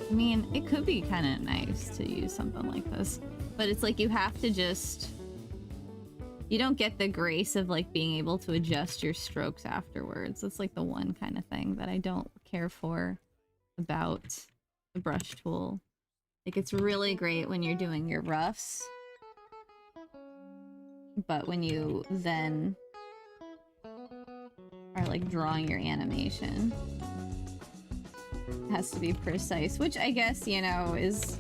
mean, it could be kind of nice to use something like this, but it's like you have to just, you don't get the grace of like being able to adjust your strokes afterwards. That's like the one kind of thing that I don't care for about the brush tool. Like it's really great when you're doing your roughs, but when you then are like drawing your animation, it has to be precise, which I guess, you know, is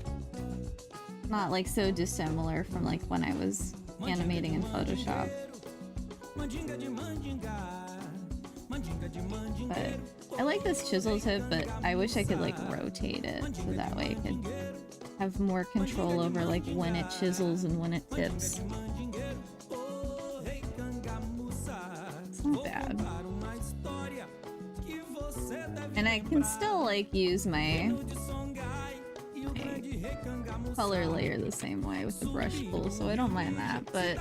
not like so dissimilar from like when I was animating in Photoshop. But I like this chisel tip, but I wish I could like rotate it so that way I could have more control over like when it chisels and when it tips. It's not bad. And I can still like use my color layer the same way with the brush tool, so I don't mind that, but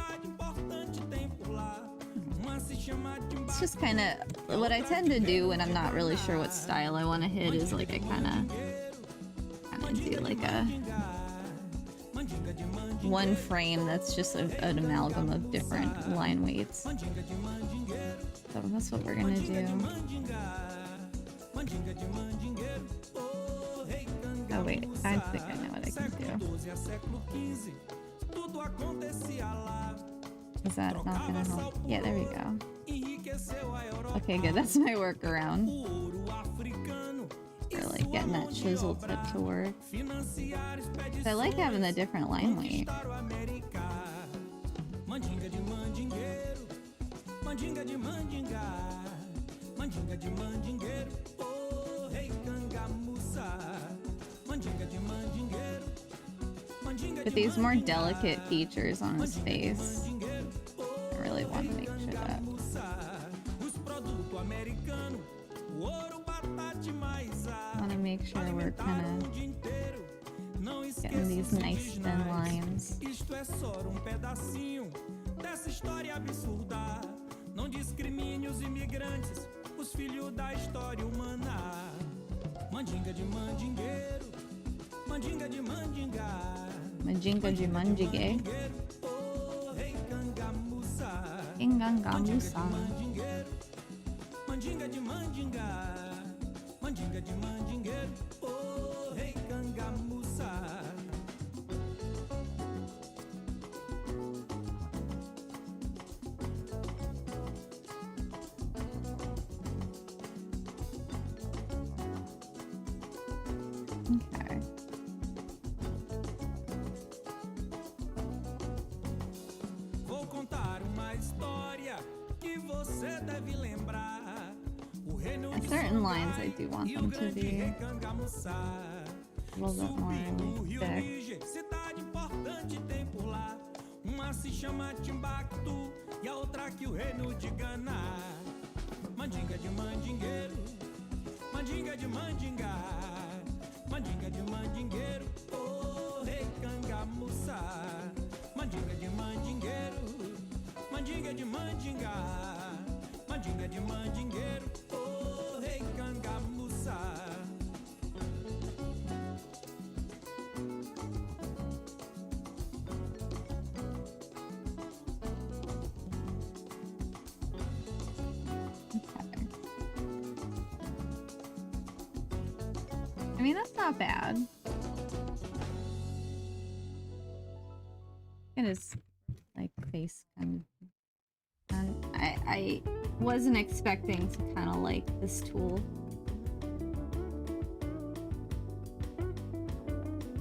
it's just kind of what I tend to do when I'm not really sure what style I want to hit is like I kind of do like a one frame that's just an amalgam of different line weights. So that's what we're gonna do. Oh wait, I think I know what I can do. Is that not gonna help? Yeah, there we go. Okay, good, that's my workaround. For like getting that chisel tip to work. So I like having the different line weight. But these more delicate features on his face, I really want to make sure that. I want to make sure we're kind of getting these nice thin lines. Dessa história absurda, não discrimine os imigrantes, os filhos da história humana. Mandinga de mandingueiro, mandinga de mandinga. Mandinga de mandingue. Oh, rei cangamuça. Cangamuça. Mandinga de mandinga. Mandinga de mandingueiro. Oh, rei cangamuça. Okay. Vou contar uma história que você deve lembrar. O reino de certain lines I do want them to be a little bit more thick. Cidade importante tem por lá. Uma se chama Timbuktu e a outra que o reino de Gana. Mandinga de mandingueiro, mandinga de mandinga. Mandinga de mandingueiro, oh, recangamuça. Mandinga de mandingueiro, mandinga de mandinga. Mandinga de mandingueiro, oh, recangamuça. I mean, that's not bad. It is like face kind of. And I wasn't expecting to kind of like this tool.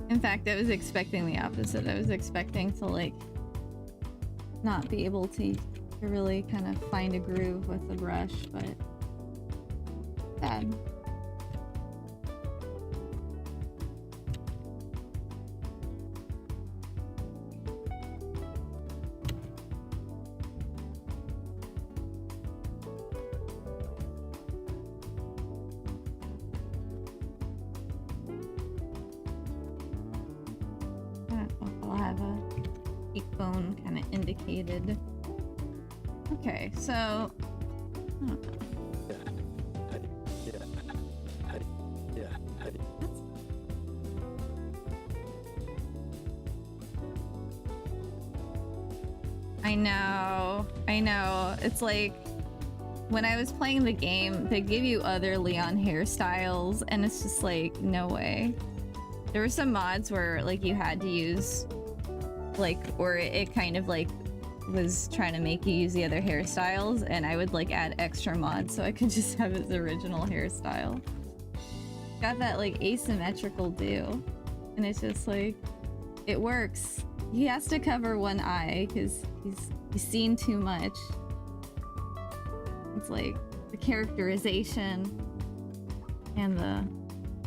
In fact, I was expecting the opposite. I was expecting to like not be able to really kind of find a groove with the brush, but bad. I'll have a cheekbone kind of indicated. Okay, so I don't know. I know. It's like when I was playing the game, they give you other Leon hairstyles, and it's just like, no way. There were some mods where like you had to use like, or it kind of like was trying to make you use the other hairstyles, and I would like add extra mods so I could just have his original hairstyle. Got that like asymmetrical do, and it's just like, it works. He has to cover one eye because he's seen too much. It's like the characterization and the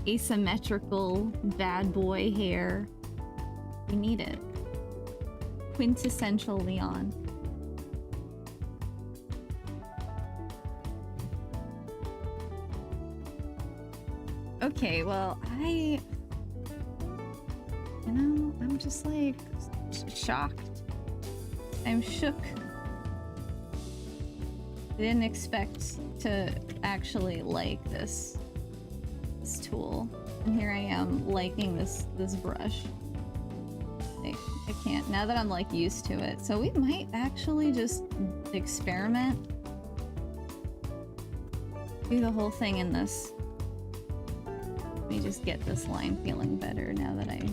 asymmetrical bad boy hair. We need it. Quintessential Leon. Okay, well, I'm just like shocked. I'm shook. I didn't expect to actually like this tool, and here I am liking this brush. I can't, now that I'm like used to it. So we might actually just experiment. Do the whole thing in this. Let me just get this line feeling better now that I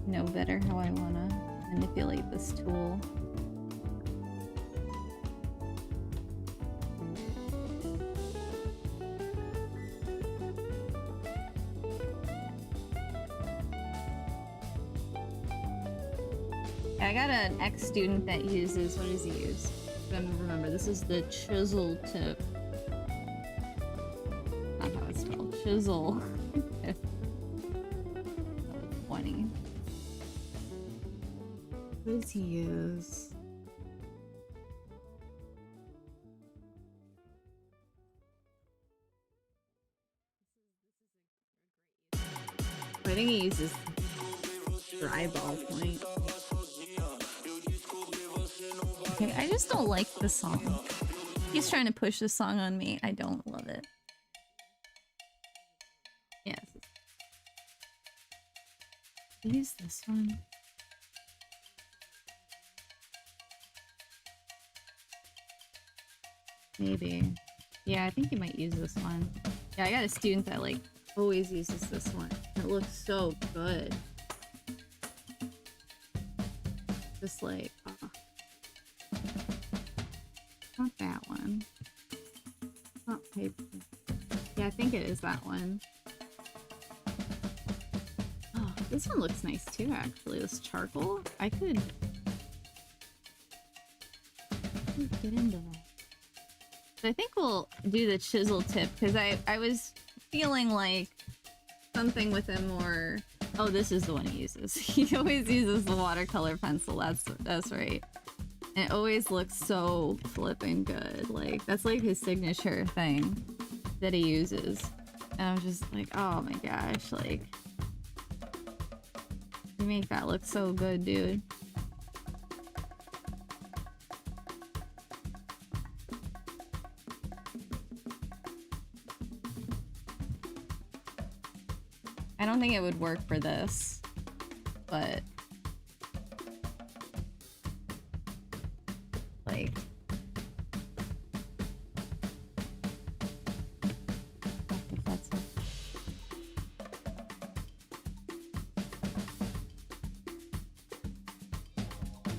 know better how I want to manipulate this tool. I got an ex-student that uses, what does he use? I don't remember. This is the chisel tip. Not how it's spelled. Chisel tip. 20. What does he use? I think he uses dry ballpoint. Okay, I just don't like the song. He's trying to push the song on me. I don't love it. Yes. Use this one. Maybe. Yeah, I think you might use this one. Yeah, I got a student that like always uses this one. It looks so good. Just like, not that one. Not paper. Yeah, I think it is that one. Oh, this one looks nice too, actually. This charcoal. I could get into that. So I think we'll do the chisel tip because I was feeling like something with a more. Oh, this is the one he uses. He always uses the watercolor pencil. That's right. And it always looks so flipping good. Like that's like his signature thing that he uses. And I'm just like, oh my gosh, like, you make that look so good, dude. I don't think it would work for this, but like, I think that's it.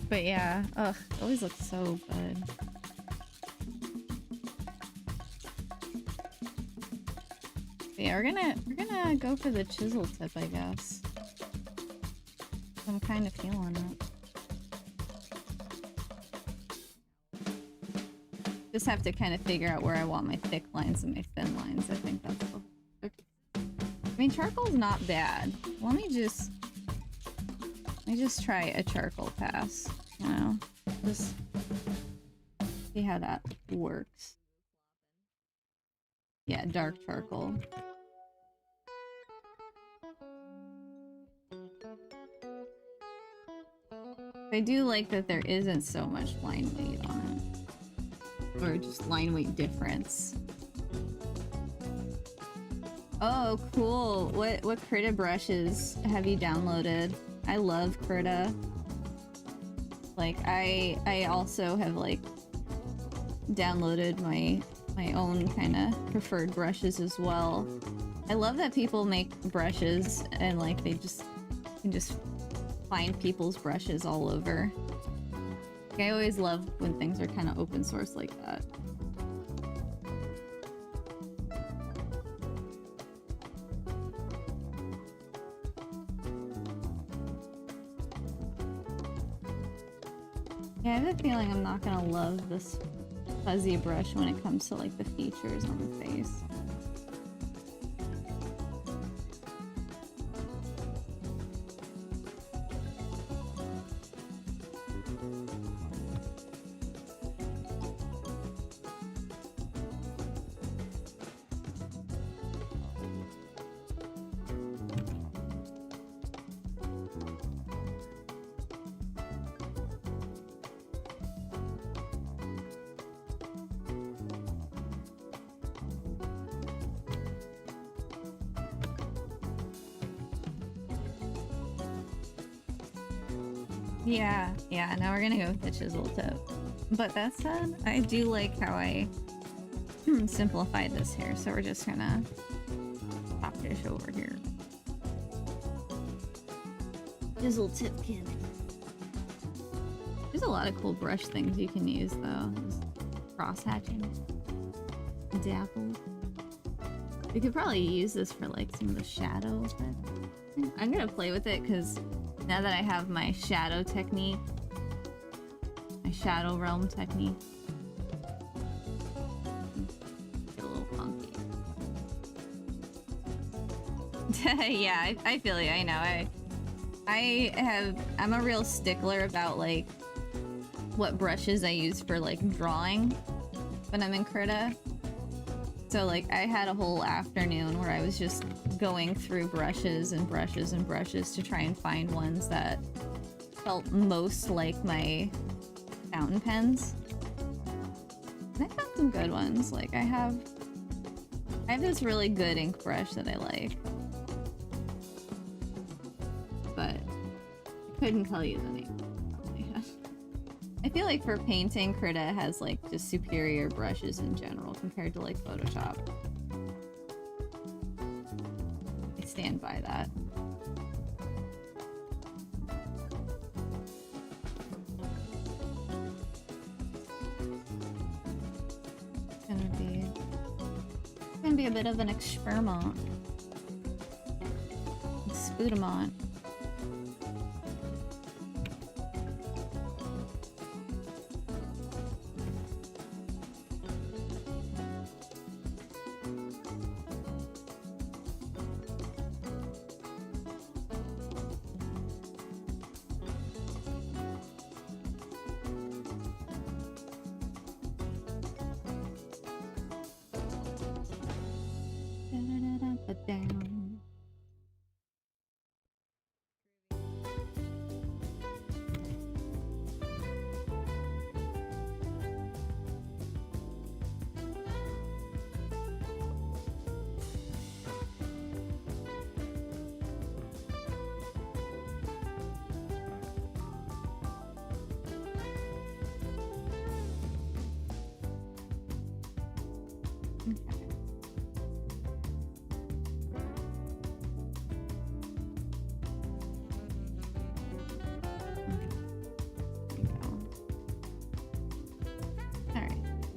But yeah, ugh, it always looks so good. But yeah, we're gonna go for the chisel tip, I guess. I'm kind of feeling it. Just have to kind of figure out where I want my thick lines and my thin lines. I think that's the... I mean, charcoal's not bad. Let me just try a charcoal pass, you know? Just see how that works. Yeah, dark charcoal. I do like that there isn't so much line weight on it. Or just line weight difference. Oh, cool. What Krita brushes have you downloaded? I love Krita. Like, I also have, like, downloaded my own kind of preferred brushes as well. I love that people make brushes and, like, they can just find people's brushes all over. Like, I always love when things are kind of open source like that. Yeah, I have a feeling I'm not gonna love this fuzzy brush when it comes to like the features on the face. Yeah, now we're gonna go with the chisel tip. But that said, I do like how I simplified this here, so we're just gonna pop dish over here. Chisel tip kit. There's a lot of cool brush things you can use though. Cross hatching. Dapple. You could probably use this for like some of the shadow effects. I'm gonna play with it because now that I have my shadow technique, my shadow realm technique, get a little funky. Yeah, I feel you. I know. I'm a real stickler about like what brushes I use for like drawing when I'm in Krita. So like I had a whole afternoon where I was just going through brushes and brushes and brushes to try and find ones that felt most like my fountain pens. And I found some good ones. Like I have this really good ink brush that I like. But I couldn't tell you the name. I feel like for painting, Krita has like just superior brushes in general compared to like Photoshop. I stand by that. It's gonna be a bit of an experiment. Experiment. down.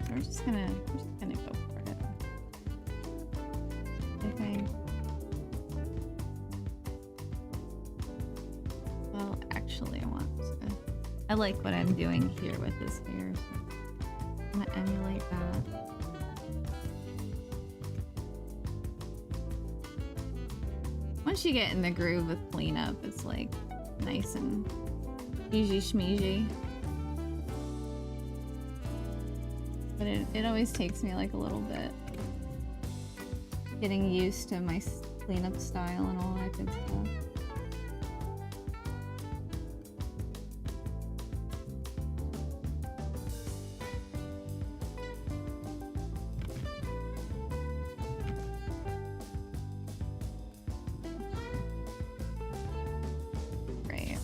We're just gonna go for it. Okay. Well, actually, I like what I'm doing here with this hair, so I'm gonna emulate that. Once you get in the groove with cleanup, it's like nice and easy schmeezy. But it always takes me like a little bit getting used to my cleanup style and all that good stuff. Great.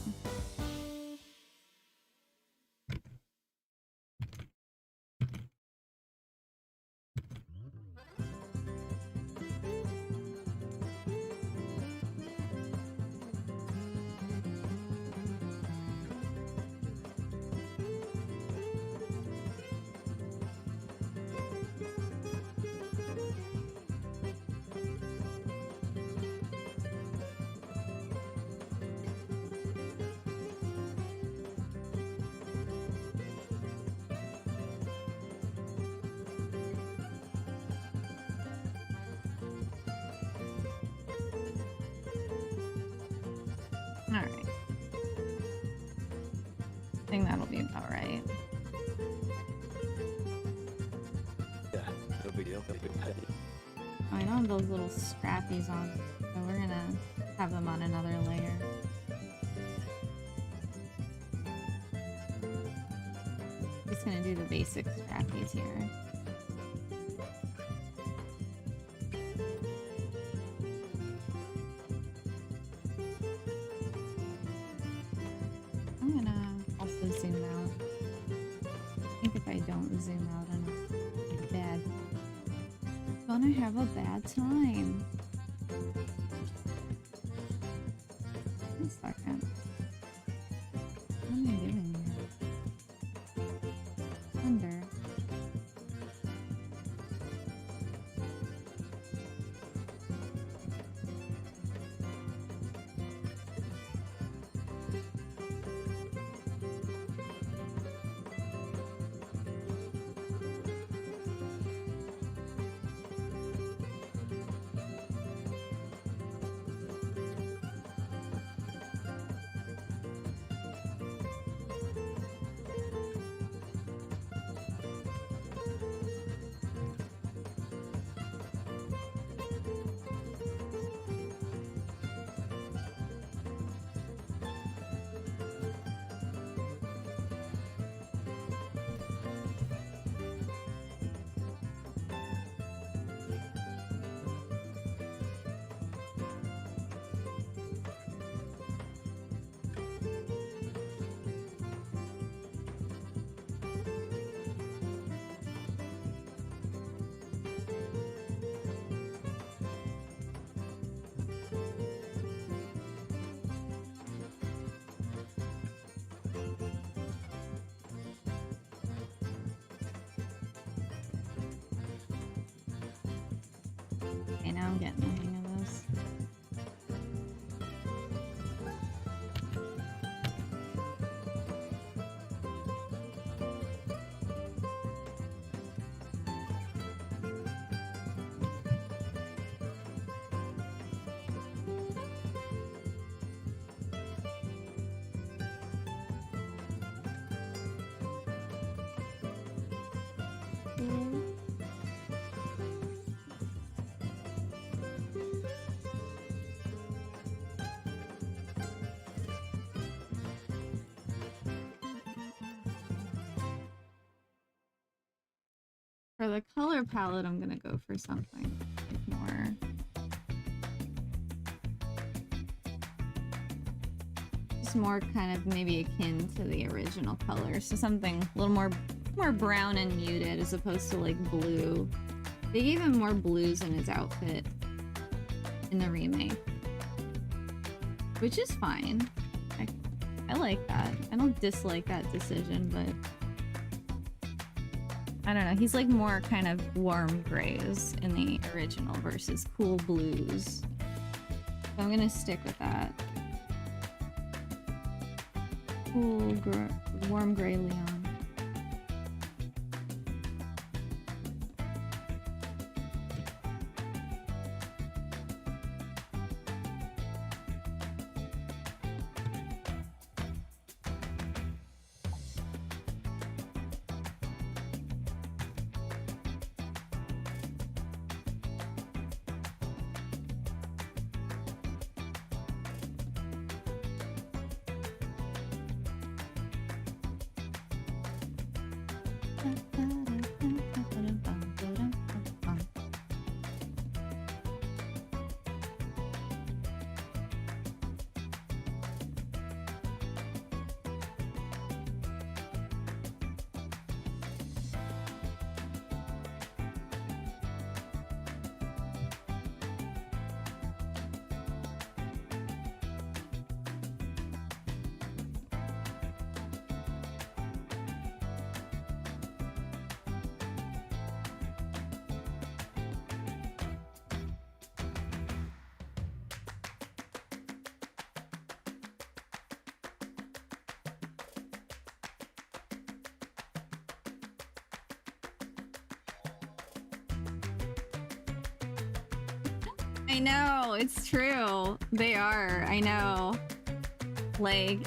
Alright. I think that'll be about right. Yeah, no big deal. I don't have those little scrappies on, so we're gonna have them on another layer. Just gonna do the basic scrappies here. I'm gonna also zoom out. I think if I don't zoom out enough, bad. Gonna have a bad time. Wait a second. What am I doing here? Under. Okay, now I'm getting the hang of this. for the color palette, I'm gonna go for something like more. Just more kind of maybe akin to the original color. So something a little more brown and muted as opposed to like blue. They gave him more blues in his outfit in the remake, which is fine. I like that. I don't dislike that decision, but I don't know. He's like more kind of warm grays in the original versus cool blues. So I'm gonna stick with that. Cool, warm gray Leon. I know, it's true. They are, I know. Like,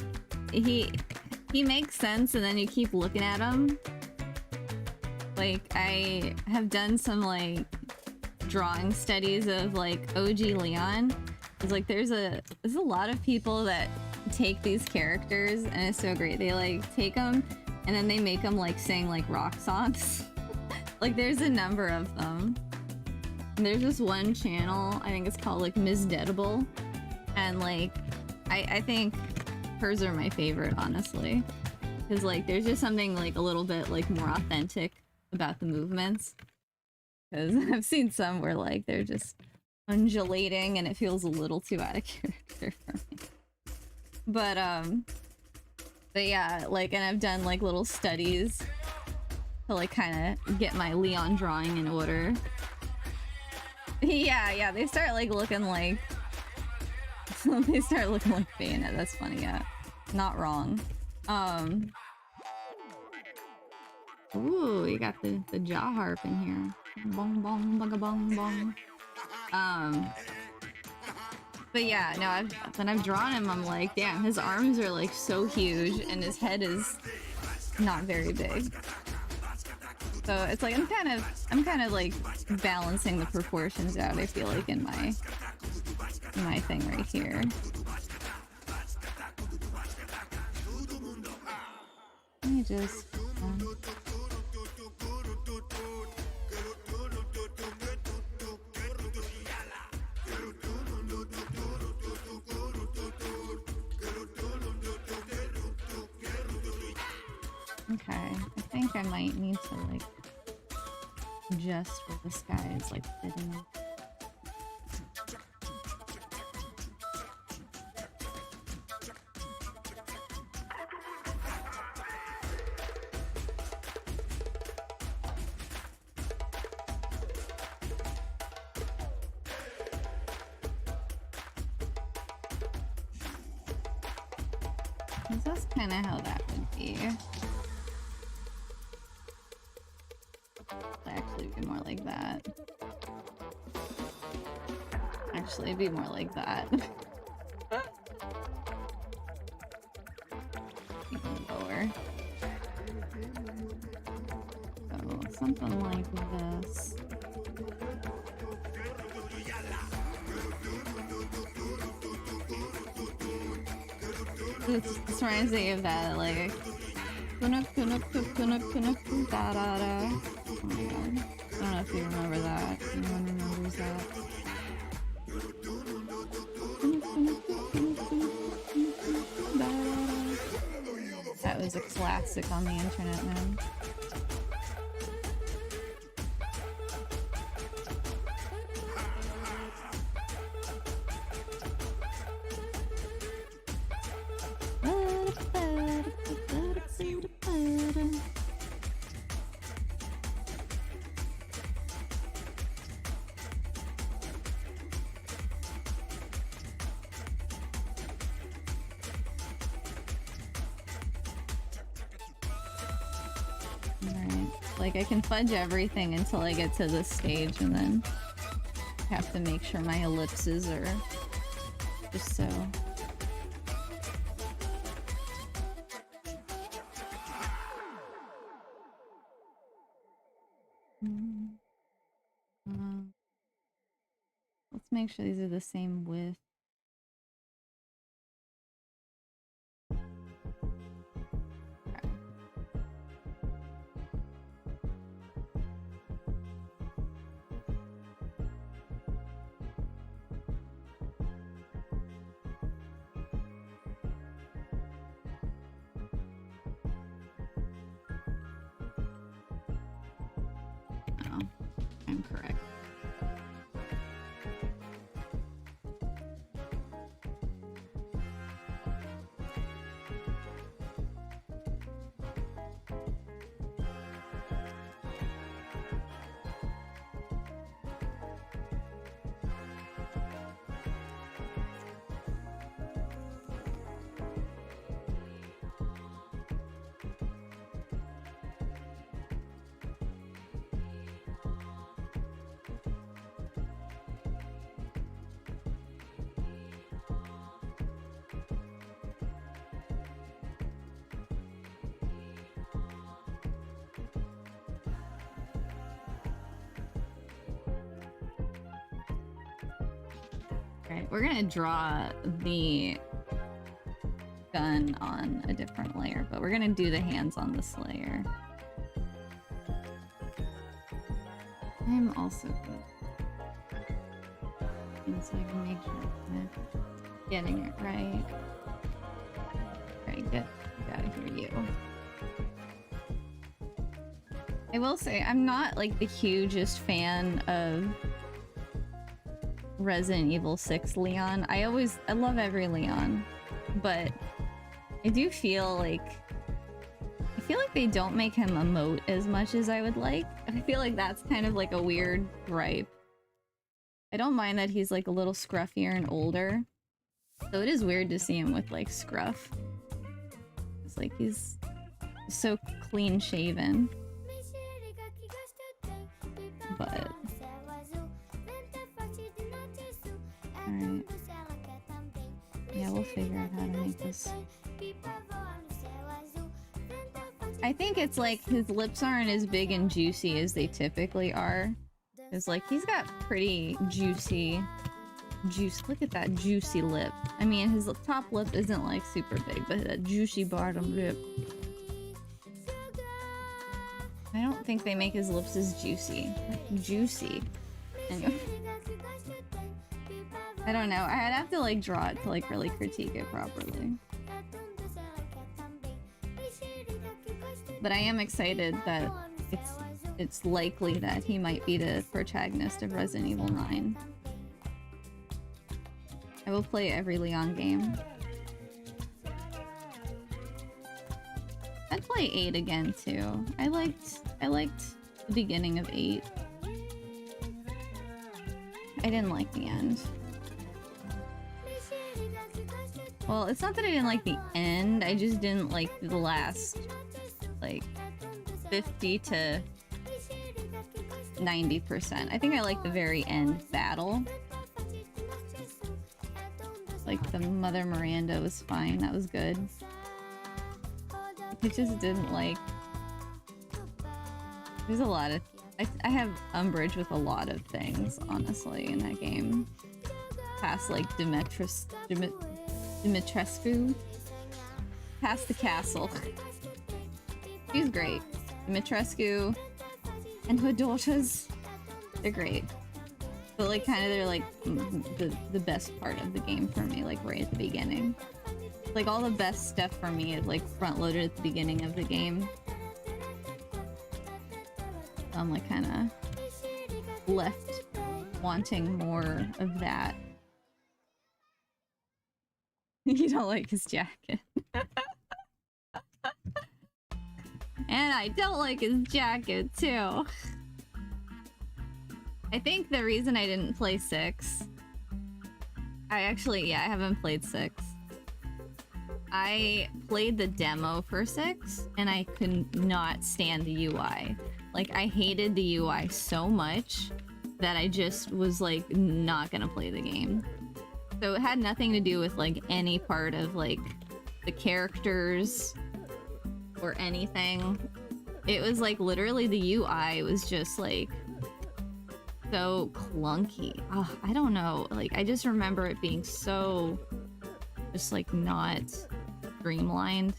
he makes sense and then you keep looking at him. Like, I have done some, like, drawing studies of, like, OG Leon. It's like, there's a lot of people that take these characters and it's so great. They, like, take them and then they make them, like, sing, like, rock songs. Like, there's a number of them. And there's this one channel, I think it's called like Ms. Deadable, and like I think hers are my favorite, honestly, because like there's just something like a little bit like more authentic about the movements, because I've seen some where like they're just undulating and it feels a little too out of character for me. But yeah, like, and I've done like little studies to like kind of get my Leon drawing in order. Yeah, they start like looking like they start looking like Bayonet. That's funny. Yeah, not wrong. Ooh, you got the jaw harp in here. Bong bong bugga bong bong. But yeah, no, when I've drawn him, I'm like, damn, his arms are like so huge and his head is not very big. So it's like I'm kind of like balancing the proportions out, I feel like, in my thing right here. Let me just okay, I think I might need to like adjust where the sky is like fitting. That's kind of how that would be. Actually, it'd be more like that. Actually, it'd be more like that. Even lower. So, something like this. This reminds me of that, like, Da-da-da. Oh my god. I don't know if you remember that. Anyone remembers that? That was a classic on the internet, man. Like, I can fudge everything until I get to this stage, and then I have to make sure my ellipses are just so. Let's make sure these are the same width. I'm correct. We're gonna draw the gun on a different layer, but we're gonna do the hands on this layer. I'm also good. And so I can make sure I'm getting it right. Alright, get out of here, you. I will say, I'm not like the hugest fan of Resident Evil 6 Leon. I love every Leon, but I do feel like they don't make him emote as much as I would like. I feel like that's kind of like a weird gripe. I don't mind that he's like a little scruffier and older, so it is weird to see him with like scruff. It's like he's so clean shaven, but alright. Yeah, we'll figure out how to make this. I think it's like his lips aren't as big and juicy as they typically are. It's like he's got pretty juicy juice. Look at that juicy lip. I mean, his top lip isn't like super big, but that juicy bottom lip. I don't think they make his lips as juicy. Like, juicy. Anyway. I don't know. I'd have to like draw it to like really critique it properly. But I am excited that it's likely that he might be the protagonist of Resident Evil 9. I will play every Leon game. I'd play 8 again too. I liked the beginning of 8. I didn't like the end. Well, it's not that I didn't like the end, I just didn't like the last, like, 50 to 90%. I think I like the very end battle. Like, the Mother Miranda was fine, that was good. I just didn't like... There's a lot of... I have umbrage with a lot of things, honestly, in that game. Past, like, Dimitrescu. Past the castle. She's great. Dimitrescu and her daughters, they're great. But like kind of they're like the best part of the game for me, like right at the beginning. Like all the best stuff for me is like front loaded at the beginning of the game. So I'm like kind of left wanting more of that. You don't like his jacket. And I don't like his jacket too. I think the reason I didn't play 6... I haven't played 6. I played the demo for 6, and I could not stand the UI. Like, I hated the UI so much that I just was, like, not gonna play the game. So it had nothing to do with, like, any part of, like, the characters or anything. It was, like, literally the UI was just, like, so clunky. Oh, I don't know. Like, I just remember it being so just, like, not streamlined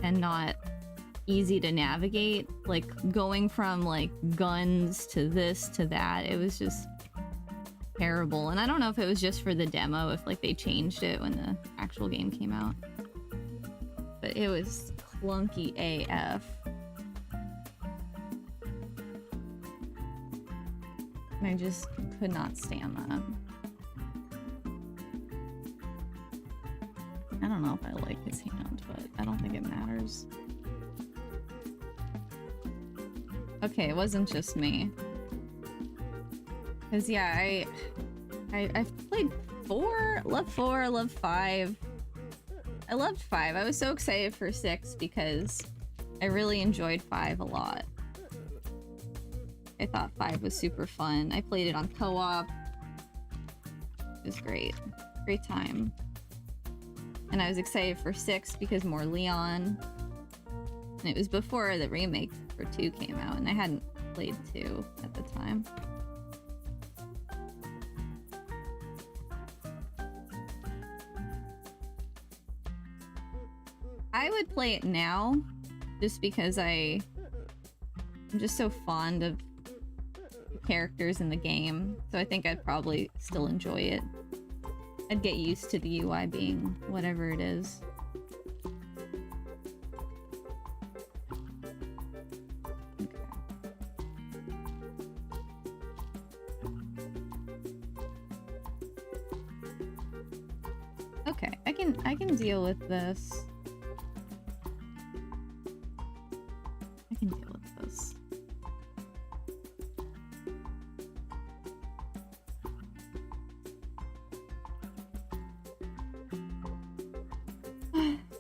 and not easy to navigate. Like, going from, like, guns to this to that, it was just terrible. And I don't know if it was just for the demo, if, like, they changed it when the actual game came out. But it was clunky AF. And I just could not stand that. I don't know if I like his hand, but I don't think it matters. Okay, it wasn't just me. Cause yeah, I've played 4, loved 5. I loved 5. I was so excited for 6 because I really enjoyed 5 a lot. I thought 5 was super fun. I played it on co-op. It was great. Great time. And I was excited for 6 because more Leon. And it was before the remake for 2 came out, and I hadn't played 2 at the time. I would play it now, just because I'm just so fond of the characters in the game, so I think I'd probably still enjoy it. I'd get used to the UI being whatever it is. Okay, I can deal with this. I can deal with this.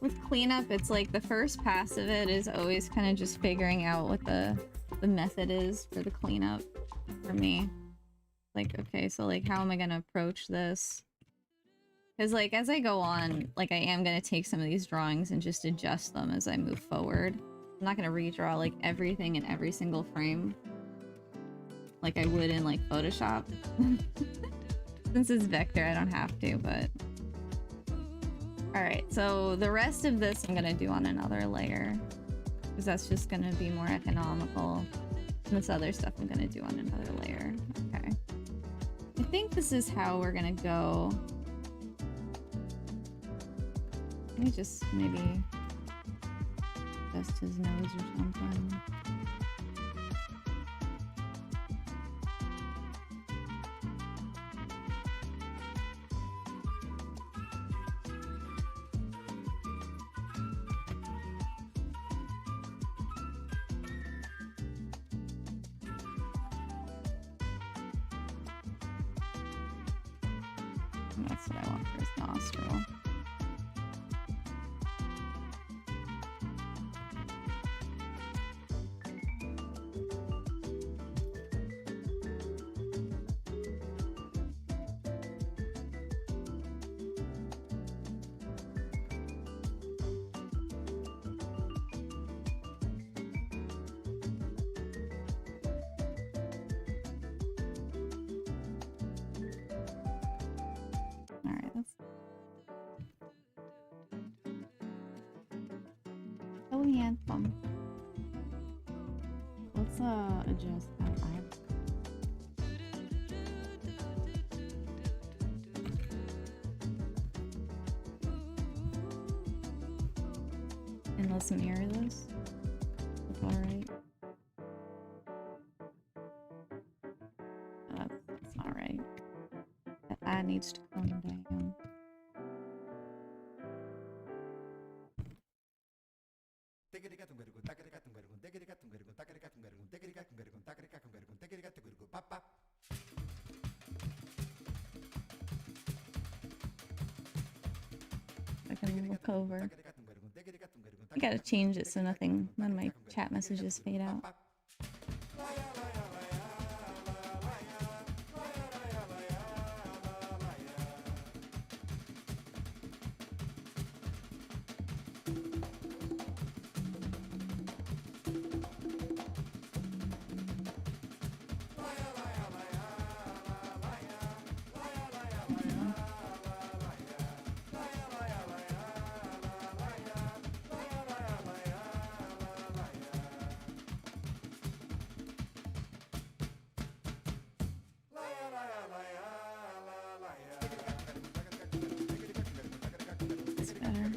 With cleanup, it's like the first pass of it is always kind of just figuring out what the method is for the cleanup for me. Like, okay, so like how am I gonna approach this? Because like as I go on, like I am gonna take some of these drawings and just adjust them as I move forward. I'm not gonna redraw like everything in every single frame like I would in like Photoshop. Since it's vector, I don't have to, but... Alright, so the rest of this I'm gonna do on another layer. Because that's just gonna be more economical. And this other stuff I'm gonna do on another layer. Okay. I think this is how we're gonna go. Let me just maybe adjust his nose or something. And that's what I want for his nostril. handsome. Let's adjust that eye. And let's mirror this. That's alright. That's not right. That eye needs to come down. I can look over. I gotta change it so none of my chat messages fade out. It's better.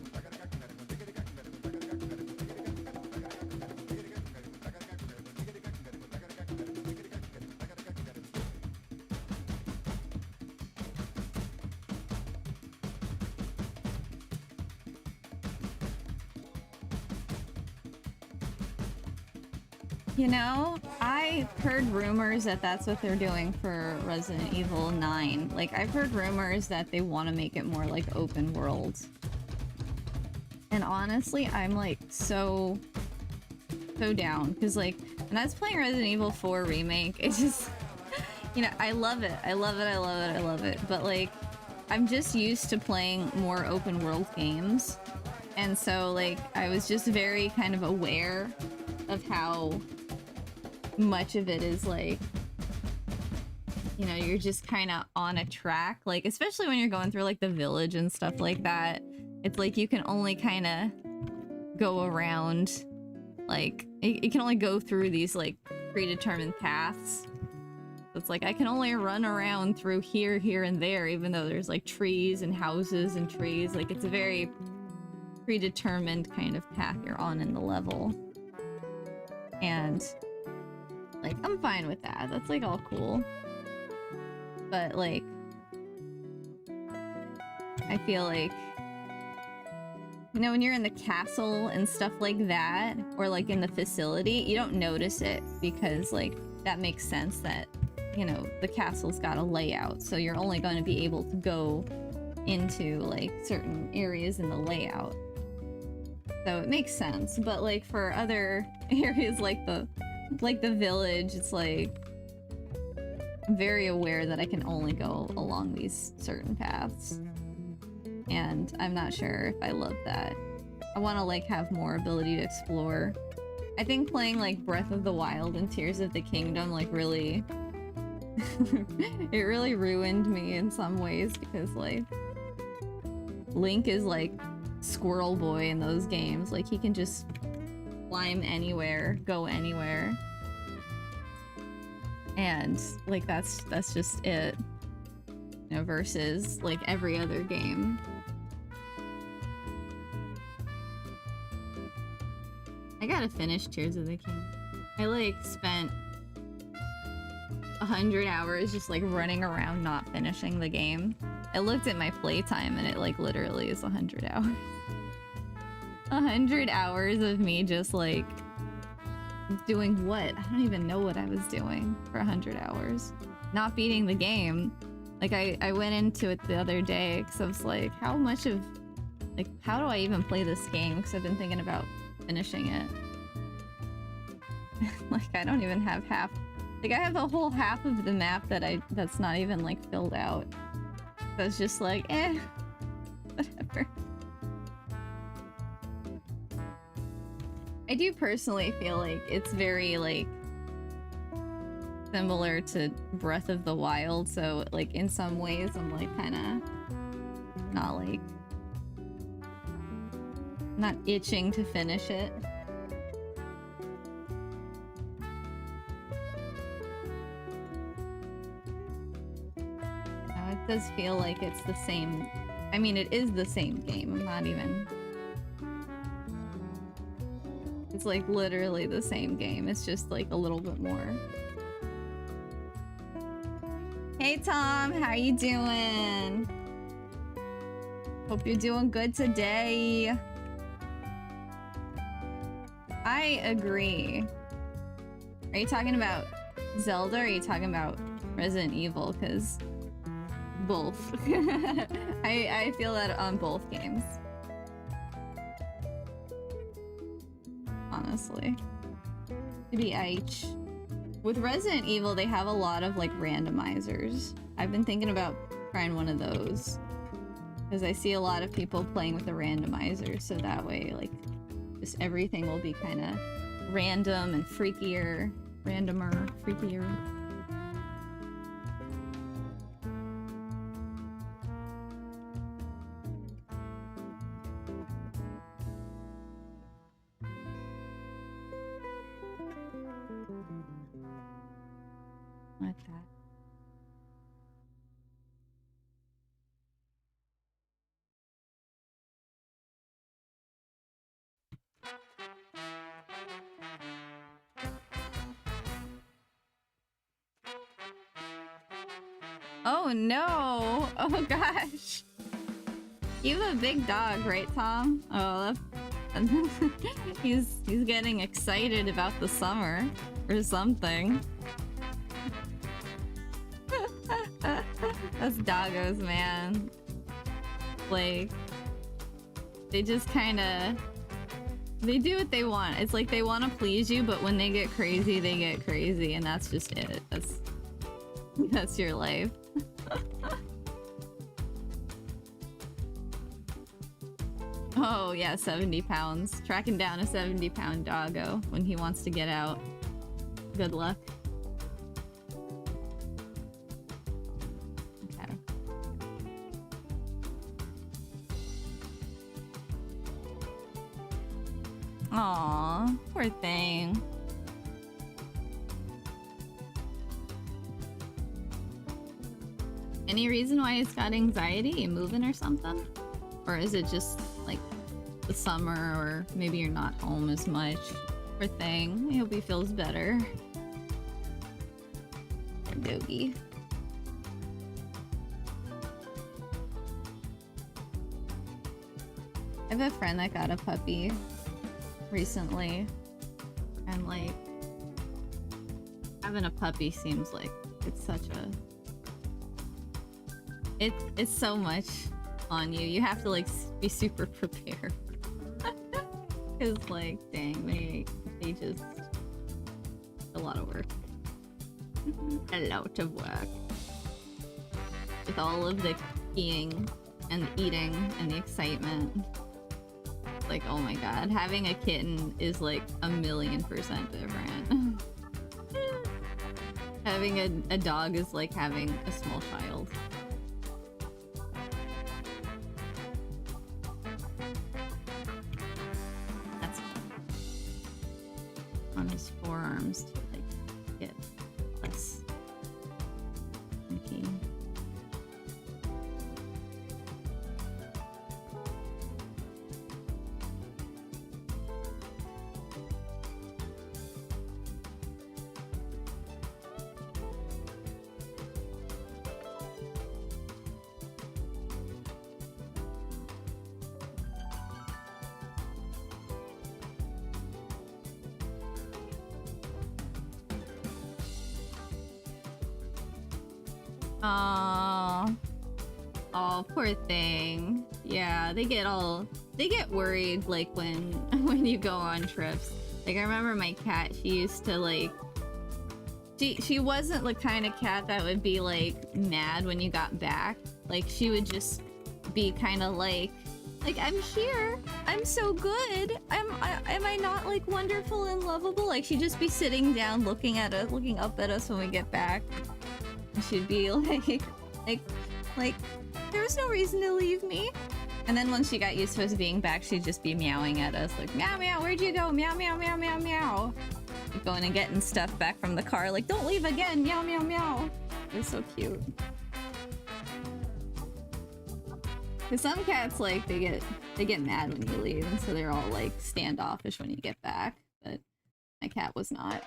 You know, I heard rumors that that's what they're doing for Resident Evil 9. Like, I've heard rumors that they want to make it more like open world. And honestly, I'm like so down. Because like, when I was playing Resident Evil 4 Remake, it just, you know, I love it. I love it, I love it, I love it. But like, I'm just used to playing more open world games. And so like, I was just very kind of aware of how much of it is like, you know, you're just kind of on a track, like especially when you're going through like the village and stuff like that. It's like you can only kind of go around, like it can only go through these like predetermined paths. It's like I can only run around through here, and there, even though there's like trees and houses and trees. Like it's a very predetermined kind of path you're on in the level. And like, I'm fine with that. That's like all cool. But like, I feel like, you know, when you're in the castle and stuff like that, or like in the facility, you don't notice it because like, that makes sense that, you know, the castle's got a layout. So you're only going to be able to go into like certain areas in the layout. So it makes sense. But like for other areas like the village, it's like I'm very aware that I can only go along these certain paths. And I'm not sure if I love that. I want to like have more ability to explore. I think playing like Breath of the Wild and Tears of the Kingdom like really it really ruined me in some ways, because like Link is like Squirrel Boy in those games. Like he can just climb anywhere, go anywhere. And like that's just it. You know, versus like every other game. I gotta finish Tears of the Kingdom. I like spent 100 hours just like running around not finishing the game. I looked at my playtime and it like literally is 100 hours. 100 hours of me just like doing what? I don't even know what I was doing for 100 hours. Not beating the game. Like I went into it the other day because I was like, how much of, like, how do I even play this game? Because I've been thinking about finishing it. Like I don't even have half, like I have a whole half of the map that's not even like filled out. So it's just like, whatever. I do personally feel like it's very like similar to Breath of the Wild, so like in some ways I'm like kind of not itching to finish it. does feel like it's the same. I mean, it is the same game. I'm not even. It's like literally the same game. It's just like a little bit more. Hey Tom, how you doing? Hope you're doing good today. I agree. Are you talking about Zelda or are you talking about Resident Evil? Because both. I feel that on both games. Honestly. TBH. With Resident Evil, they have a lot of like randomizers. I've been thinking about trying one of those. Because I see a lot of people playing with the randomizer, so that way, like, just everything will be kind of random and freakier. Randomer, freakier. Like that. Oh no! Oh gosh! You have a big dog, right, Tom? Oh, that's... he's getting excited about the summer or something. That's doggos, man. Like, they just kind of... They do what they want. It's like they want to please you, but when they get crazy, they get crazy, and that's just it. That's your life. Oh yeah, 70 pounds. Tracking down a 70-pound doggo when he wants to get out. Good luck. Okay. Aww, poor thing. Any reason why it's got anxiety? You moving or something? Or is it just like the summer, or maybe you're not home as much? Poor thing. I hope he feels better. Poor doggy. I have a friend that got a puppy recently, and like having a puppy seems like it's such a it's so much on you. You have to like be super prepared. Cause like dang, they just a lot of work. A lot of work. With all of the peeing and the eating and the excitement. Like, oh my god, having a kitten is like 1,000,000% different. Having a dog is like having a small child. That's on his forearms to like get less funky. Aww. Oh, poor thing. Yeah, they get worried like when you go on trips. Like I remember my cat, she used to like she wasn't the kind of cat that would be like mad when you got back. Like she would just be kind of like I'm here. I'm so good. Am I not like wonderful and lovable? Like she'd just be sitting down looking up at us when we get back. She'd be like, there's no reason to leave me. And then once she got used to us being back, she'd just be meowing at us like, meow, meow, where'd you go? Meow, meow, meow, meow, meow. Like going and getting stuff back from the car, like, don't leave again, meow, meow, meow. It was so cute. Cause some cats like they get mad when you leave, and so they're all like standoffish when you get back. But my cat was not.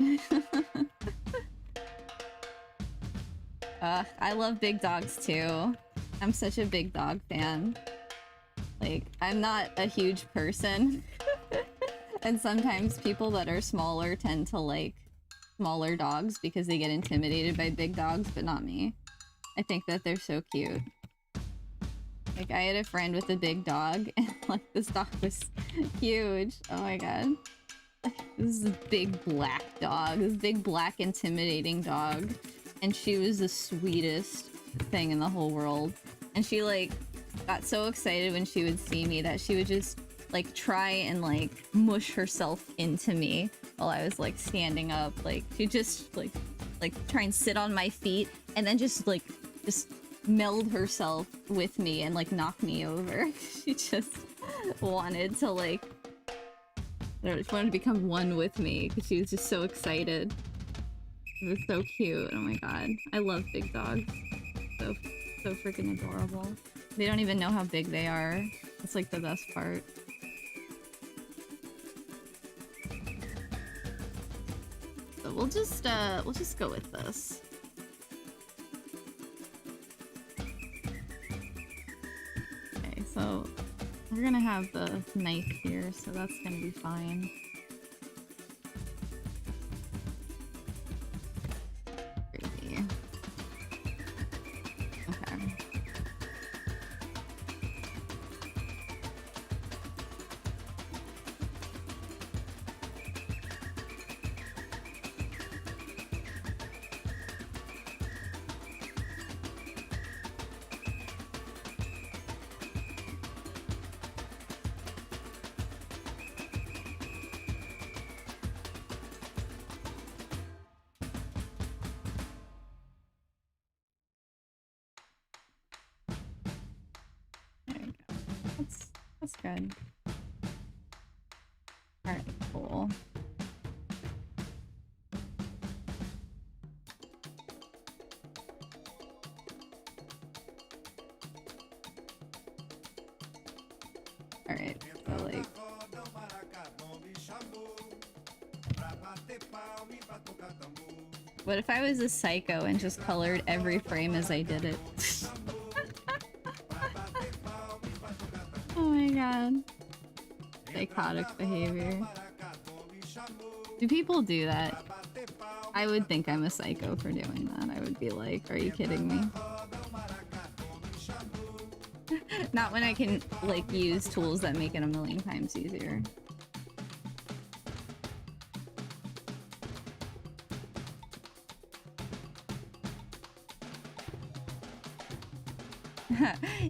I love big dogs too. I'm such a big dog fan. Like, I'm not a huge person. And sometimes people that are smaller tend to like smaller dogs because they get intimidated by big dogs, but not me. I think that they're so cute. Like, I had a friend with a big dog, and like, this dog was huge. Oh my god. This is a big black dog. This big black intimidating dog. And she was the sweetest thing in the whole world. And she like got so excited when she would see me that she would just like try and like mush herself into me while I was like standing up. Like she'd just like try and sit on my feet and then just meld herself with me and like knock me over. She just wanted to like, I don't know, she wanted to become one with me because she was just so excited. It was so cute. Oh my god. I love big dogs. So freaking adorable. They don't even know how big they are. It's like the best part. So we'll just go with this. Okay, so we're gonna have the knife here, so that's gonna be fine. Crazy. Okay. There we go. That's good. Alright, cool. Alright, so like... What if I was a psycho and just colored every frame as I did it? Oh my god. Psychotic behavior. Do people do that? I would think I'm a psycho for doing that. I would be like, are you kidding me? Not when I can, like, use tools that make it a million times easier.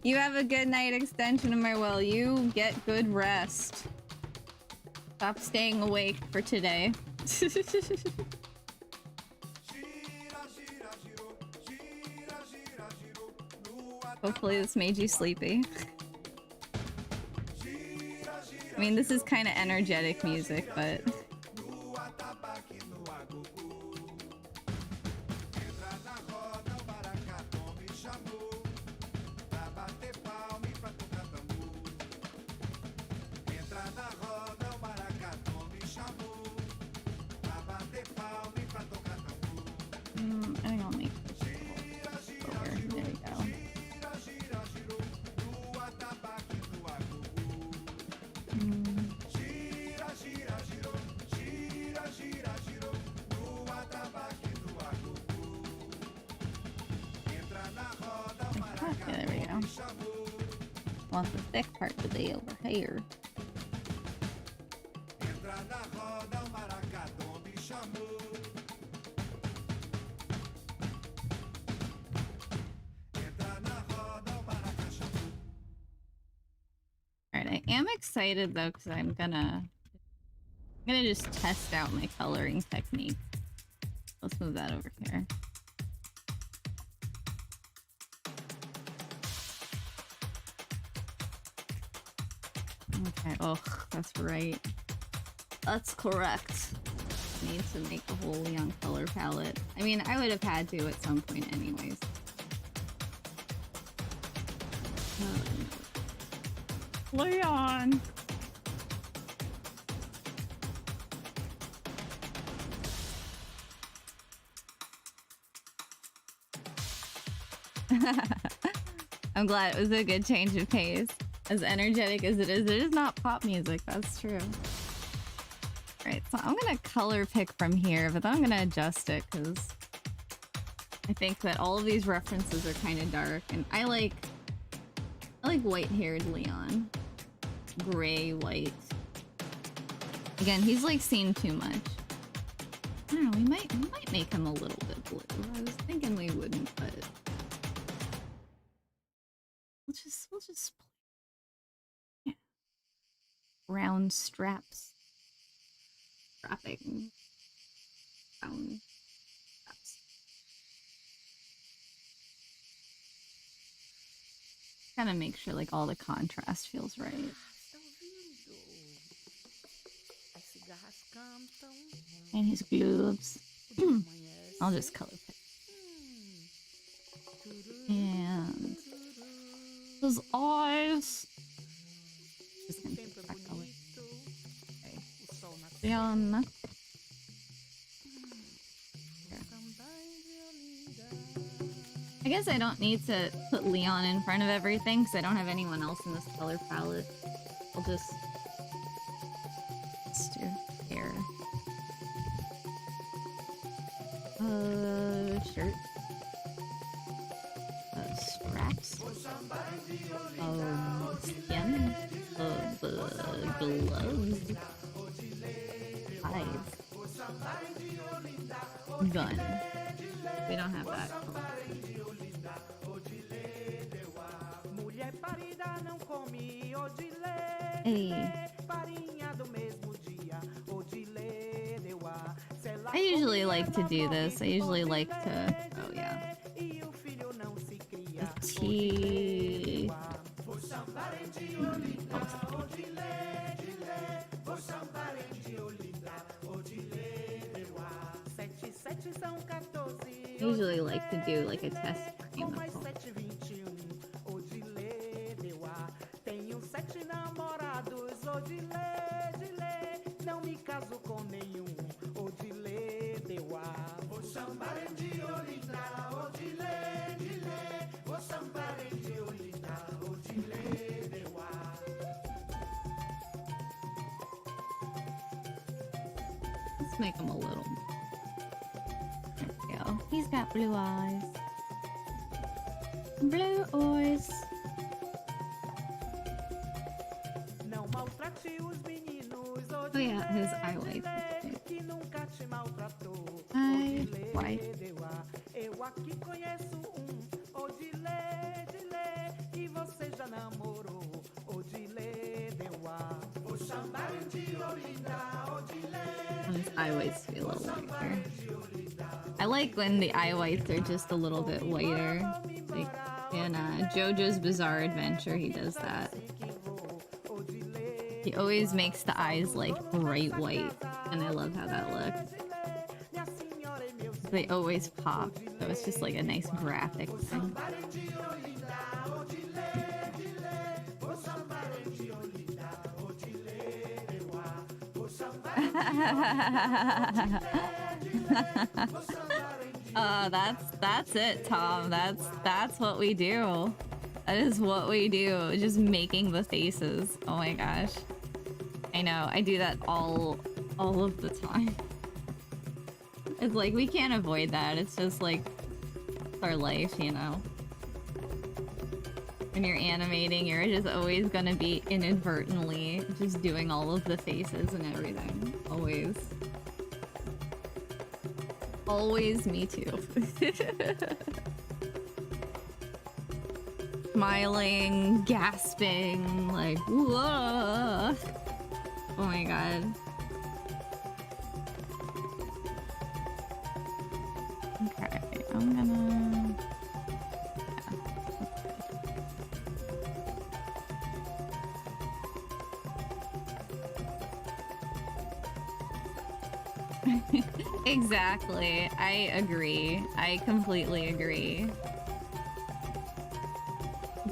You have a good night extension of my will. You get good rest. Stop staying awake for today. Hopefully this made you sleepy. I mean, this is kind of energetic music, but... I think I'll make this over. There we go. Okay, there we go. Want the thick part to be over here. Alright, I am excited though because I'm gonna just test out my coloring technique. Let's move that over here. Okay, oh, that's right. That's correct. Need to make a whole young color palette. I mean, I would have had to at some point anyways. Leon. I'm glad it was a good change of pace. As energetic as it is not pop music, that's true. Alright, so I'm gonna color pick from here, but then I'm gonna adjust it because I think that all of these references are kind of dark, and I like white-haired Leon. Gray, white. Again, he's like seen too much. I don't know, we might make him a little bit blue. I was thinking we wouldn't, but we'll just yeah. Round straps. Strapping. Round straps. Gotta make sure like all the contrast feels right. And his gloves. I'll just color pick. And his eyes. Just gonna pick that color. Okay. Leon. I guess I don't need to put Leon in front of everything because I don't have anyone else in this color palette. I'll just do hair. Shirt. Straps. Skin. Gloves. Eyes. Gun. We don't have that. Hey. I usually like to do this. I usually like to... Oh, yeah. The T... I usually like to do like a test cream. Let's make him a little. There we go. He's got blue eyes. Blue eyes. Oh yeah, his eye white. Eye white. His eye whites to be a little whiter. I like when the eye whites are just a little bit whiter. Like in JoJo's Bizarre Adventure, he does that. He always makes the eyes like bright white, and I love how that looks. They always pop, so it's just like a nice graphic thing. That's it, Tom. That's what we do. That is what we do. Just making the faces. Oh my gosh. I know. I do that all of the time. It's like we can't avoid that. It's just like our life, you know. When you're animating, you're just always gonna be inadvertently just doing all of the faces and everything. Always. Always me too. Smiling, gasping, like, whoa. Oh my god. Okay, I'm gonna... Yeah. Exactly. I agree. I completely agree.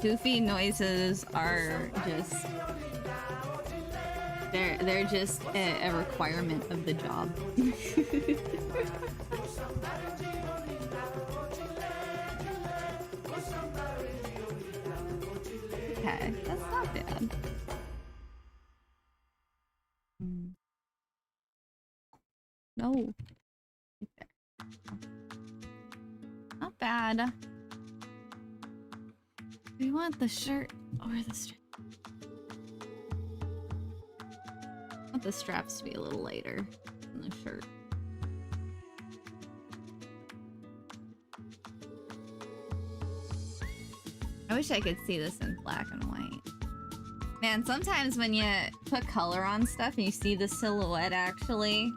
Goofy noises are just they're just a requirement of the job. Okay, that's not bad. No. Okay. Not bad. Do you want the shirt or the strap? I want the straps to be a little lighter than the shirt. I wish I could see this in black and white. Man, sometimes when you put color on stuff and you see the silhouette actually,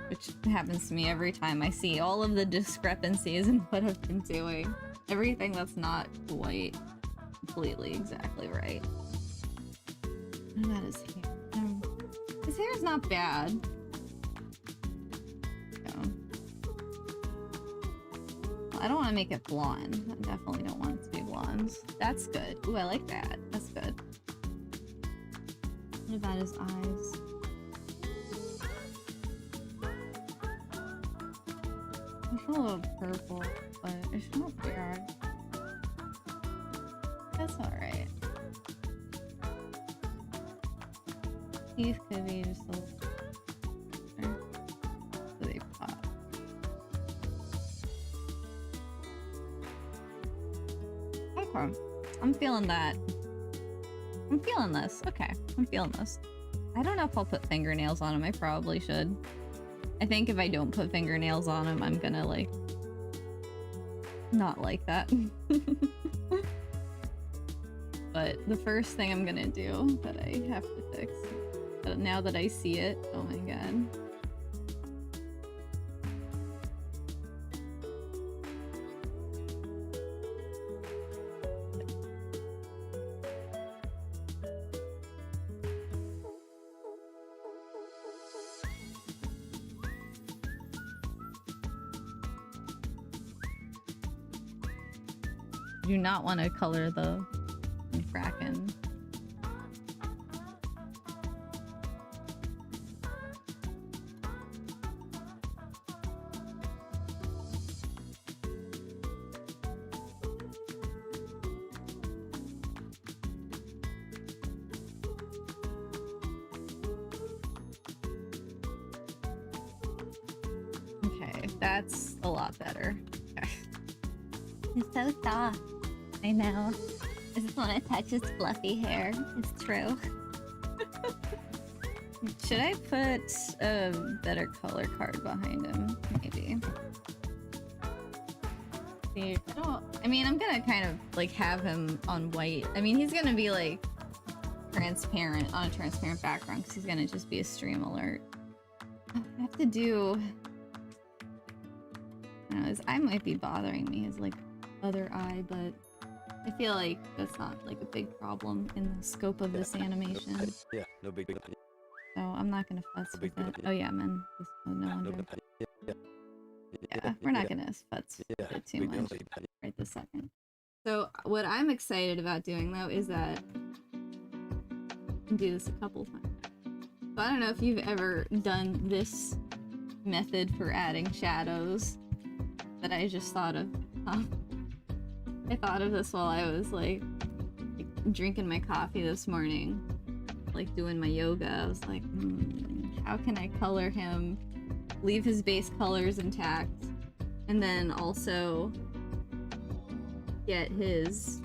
which happens to me every time I see all of the discrepancies in what I've been doing. Everything that's not quite completely exactly right. What about his hair? His hair's not bad. No. I don't want to make it blonde. I definitely don't want it to be blonde. That's good. Ooh, I like that. That's good. What about his eyes? It's a little purple, but it's not bad. That's alright. Teeth could be just a little... So they pop. Okay. I'm feeling that. I'm feeling this. Okay. I'm feeling this. I don't know if I'll put fingernails on him. I probably should. I think if I don't put fingernails on him, I'm gonna, like, not like that. But the first thing I'm gonna do that I have to fix, but now that I see it, oh my god. Do not want to color the Kraken. Okay, that's a lot better. Okay. It's so soft. I know. I just want to touch his fluffy hair. It's true. Should I put a better color card behind him? Maybe. See, I mean, I'm gonna kind of like have him on white. I mean, he's gonna be like transparent on a transparent background because he's gonna just be a stream alert. I have to do. I don't know, his eye might be bothering me. His like other eye, but. I feel like that's not like a big problem in the scope of this animation. Yeah, no big deal. So I'm not gonna fuss with it. Oh yeah, man. No wonder. Yeah, we're not gonna fuss with it too much right this second. So what I'm excited about doing though is that I can do this a couple times. So I don't know if you've ever done this method for adding shadows that I just thought of. I thought of this while I was like drinking my coffee this morning, like doing my yoga. I was like, how can I color him, leave his base colors intact, and then also get his...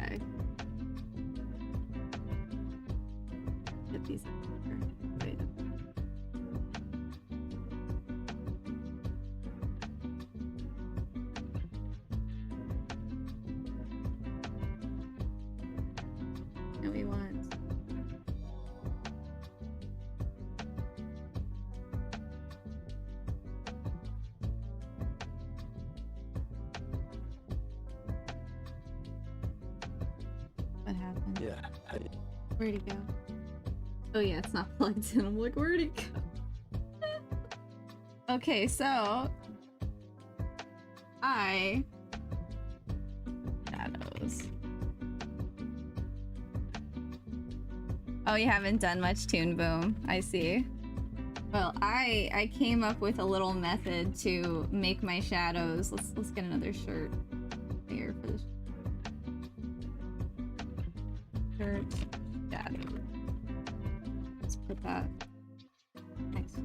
Okay. Get these... Wait. We want. What happened? Yeah. Where'd he go? Oh yeah, it's not plugged in. I'm like, where'd he go? Okay, so I shadows. Oh, you haven't done much Toon Boom. I see. Well, I came up with a little method to make my shadows. Let's get another shirt here for this shirt shadow. Let's put that next.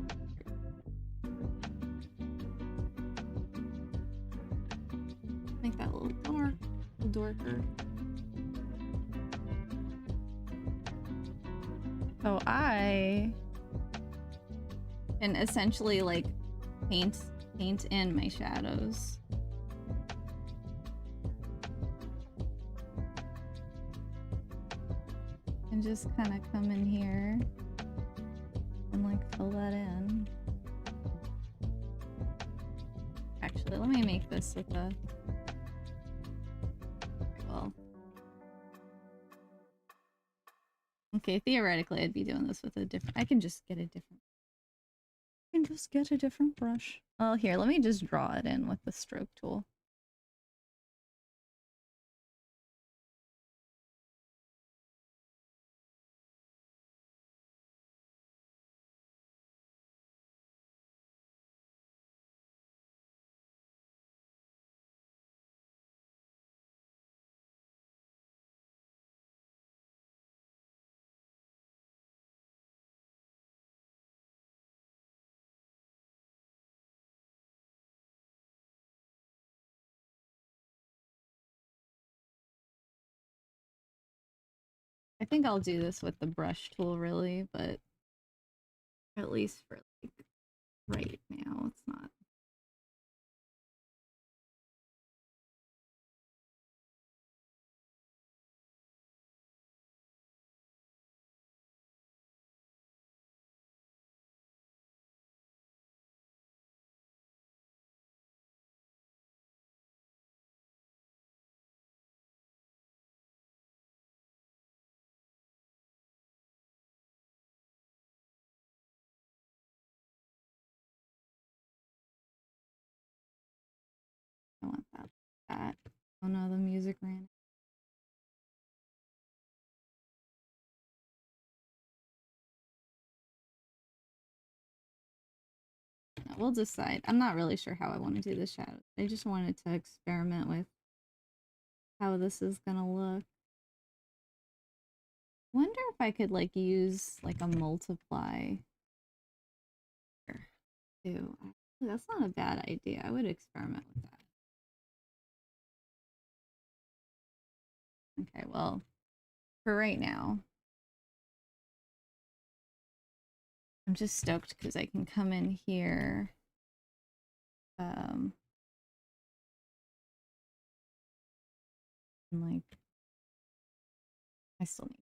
Make that a little dark, a little darker. So I can essentially like paint in my shadows. And just kind of come in here and like fill that in. Actually, let me make this with a well. Okay, theoretically I'd be doing this with a different I can just get a different brush. Oh, here, let me just draw it in with the stroke tool. I think I'll do this with the brush tool really, but at least for like right now, it's not. I want that. Oh no, the music ran. No, we'll decide. I'm not really sure how I want to do the shadows. I just wanted to experiment with how this is gonna look. Wonder if I could like use like a multiply here too. That's not a bad idea. I would experiment with that. Okay, well, for right now, I'm just stoked because I can come in here. And like, I still need.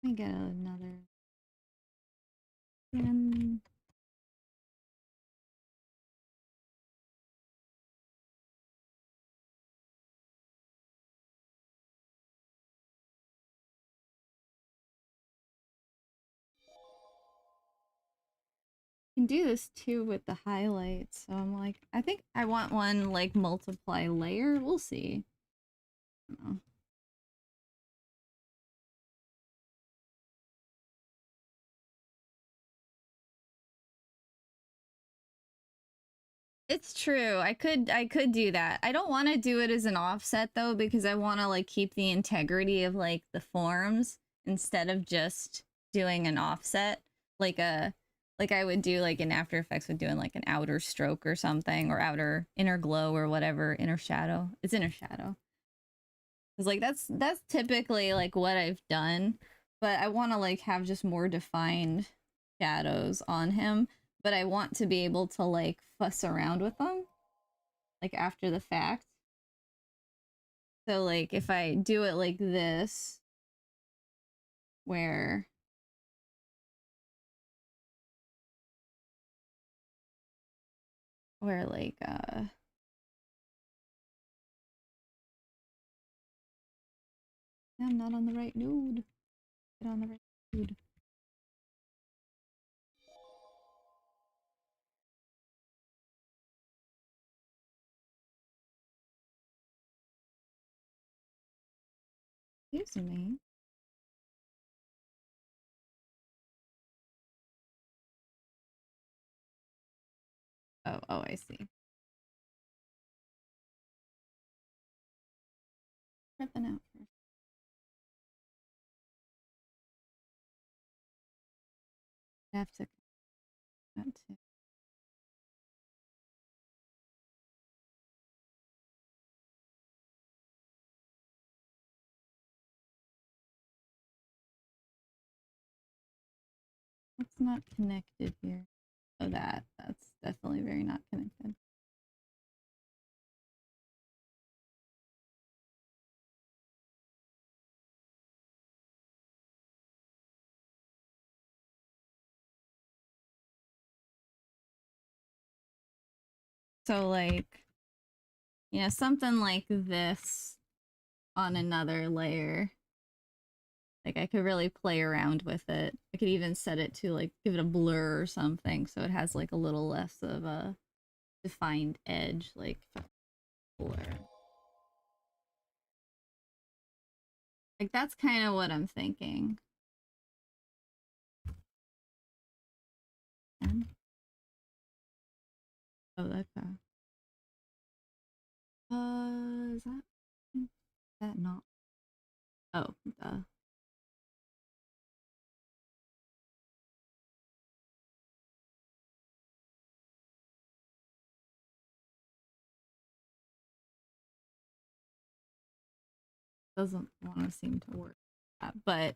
Let me get another. And can do this too with the highlights. So I'm like, I think I want one like multiply layer. We'll see. I don't know. It's true. I could do that. I don't want to do it as an offset though because I want to like keep the integrity of like the forms instead of just doing an offset like I would do like in After Effects with doing like an outer stroke or something or outer inner glow or whatever, inner shadow. It's inner shadow. Cuz like that's typically like what I've done, but I want to like have just more defined shadows on him. But I want to be able to like fuss around with them like after the fact. So like if I do it like this where like I'm not on the right node. Get on the right node. Excuse me. Oh, I see. Tripping out for I have to that too. It's not connected here. Oh, that's definitely very not connected. So like, you know, something like this on another layer. Like I could really play around with it. I could even set it to like give it a blur or something so it has like a little less of a defined edge, like blur. Like that's kind of what I'm thinking. And oh, that guy. Is that not? Oh, duh. Doesn't want to seem to work, but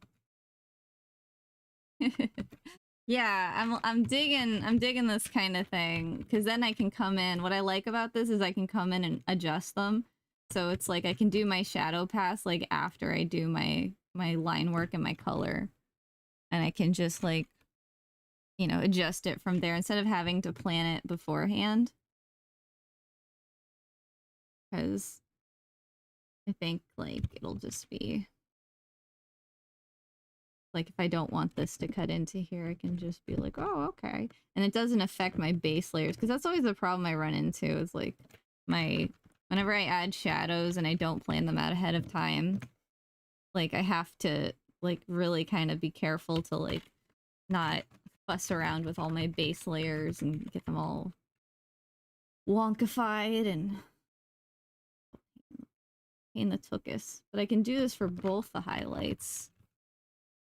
yeah, I'm digging this kind of thing because then I can come in. What I like about this is I can come in and adjust them, so it's like I can do my shadow pass like after I do my line work and my color, and I can just like, you know, adjust it from there instead of having to plan it beforehand. Because I think like it'll just be like if I don't want this to cut into here, I can just be like, oh, okay. And it doesn't affect my base layers because that's always the problem I run into is like whenever I add shadows and I don't plan them out ahead of time, like I have to like really kind of be careful to like not fuss around with all my base layers and get them all wonkified and pain the tuchus. But I can do this for both the highlights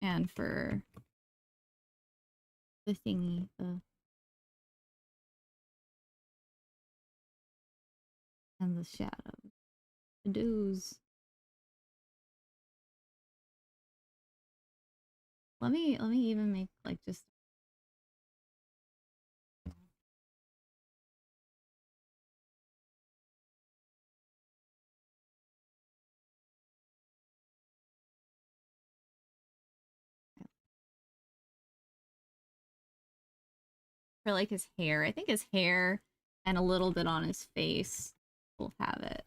and for the thingy, and the shadows. The do's. Let me even make like just for like his hair. I think his hair and a little bit on his face will have it.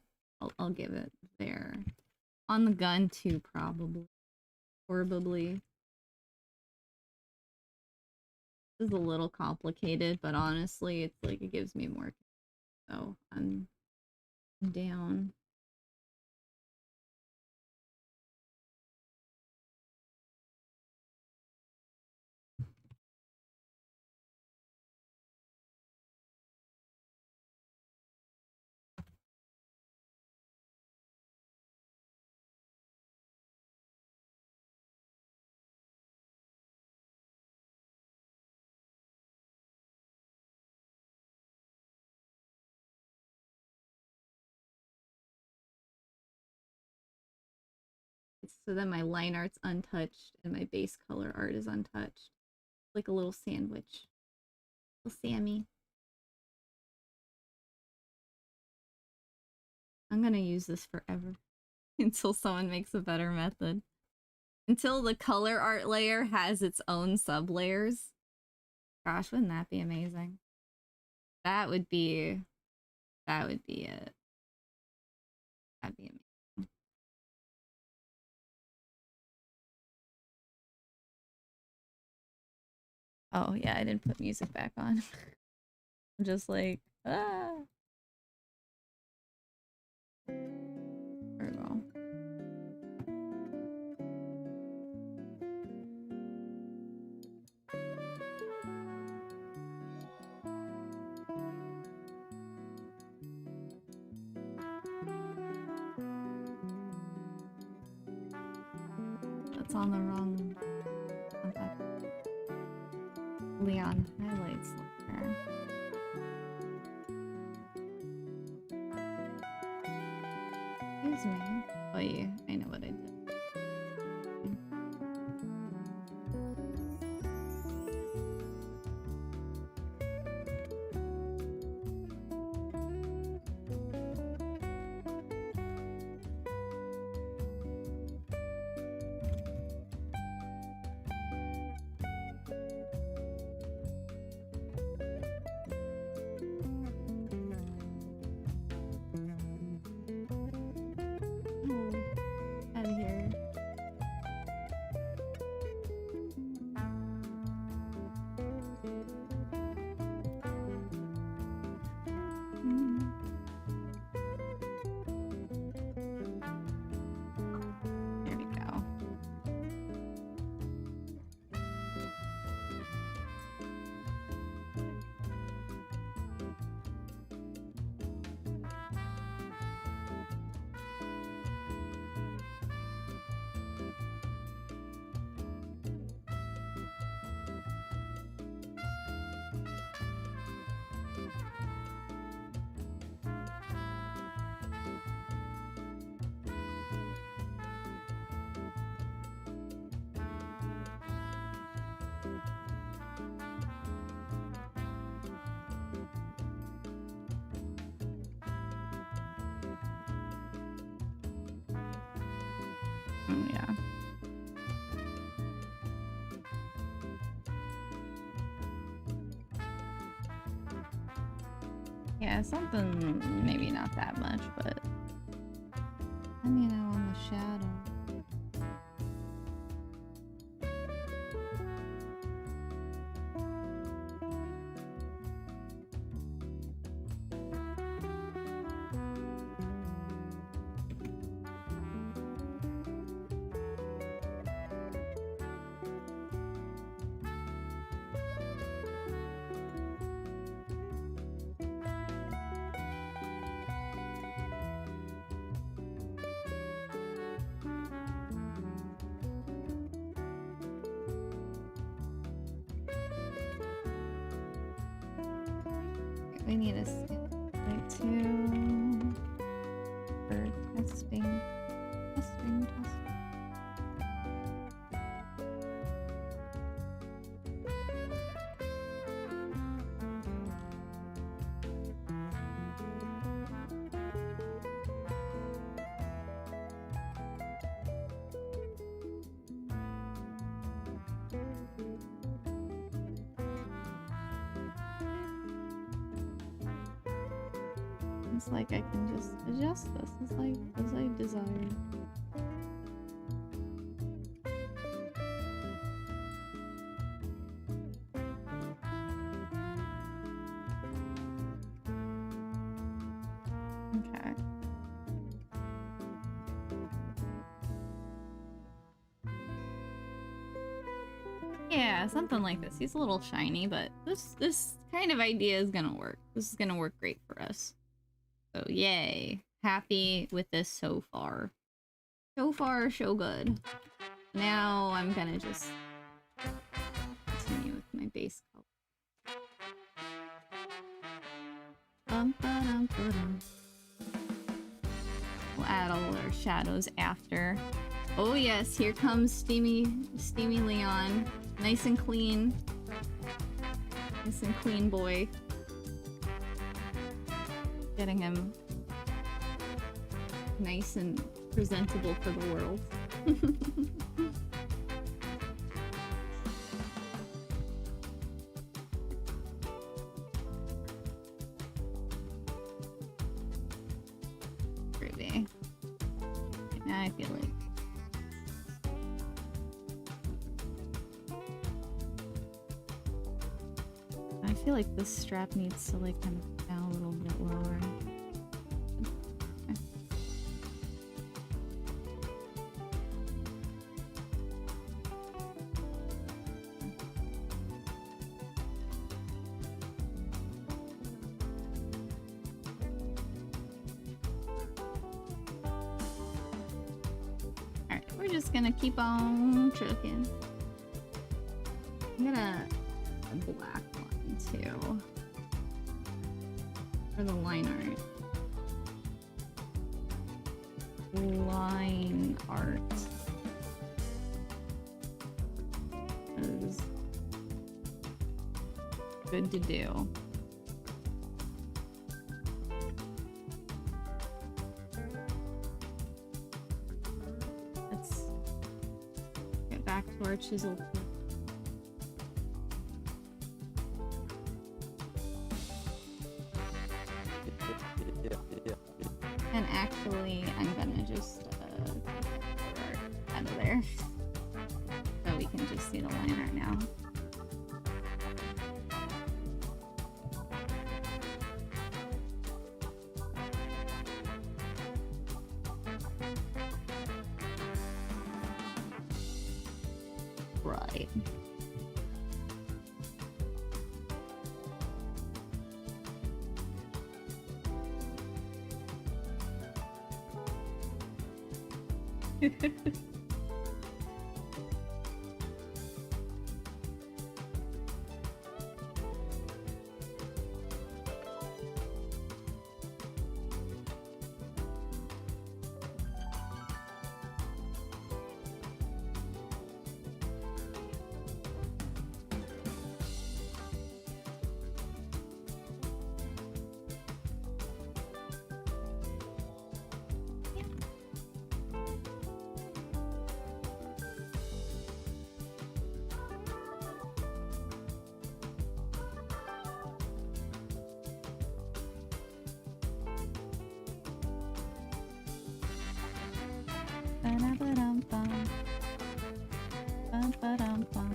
I'll give it there. On the gun too, probably. Probably. This is a little complicated, but honestly, it's like it gives me more. So I'm down. So then my line art's untouched and my base color art is untouched. Like a little sandwich. Little Sammy. I'm gonna use this forever. Until someone makes a better method. Until the color art layer has its own sub layers. Gosh, wouldn't that be amazing? That would be it. That'd be amazing. Oh yeah, I didn't put music back on. I'm just like, ah. There we go. It's on the wrong. Okay. Leon highlights there. Excuse me. Oh yeah, I know what I did. Out of here. There we go. Yeah. Yeah, something maybe not that much, but then you know on the shadow. We need a like two for testing. Testing. It's like I can just adjust this. It's like as I desire. Okay. Yeah, something like this. He's a little shiny, but this kind of idea is gonna work. This is gonna work great for us. So yay. Happy with this so far. So far, so good. Now I'm gonna just continue with my base color. Bum-ba-dum-ba-dum. We'll add all our shadows after. Oh yes, here comes Steamy Leon. Nice and clean. Nice and clean boy. Getting him nice and presentable for the world. Groovy. Now I feel like this strap needs to like come down a little bit lower. We're just gonna keep on trucking. I'm gonna a black one too for the line art. Line art is good to do. Let's get back to our chisel tip. And actually, I'm gonna just take the art out of there so we can just see the line art now. Right. Ba-da-ba-dum-bum. Ba-ba-dum-bum.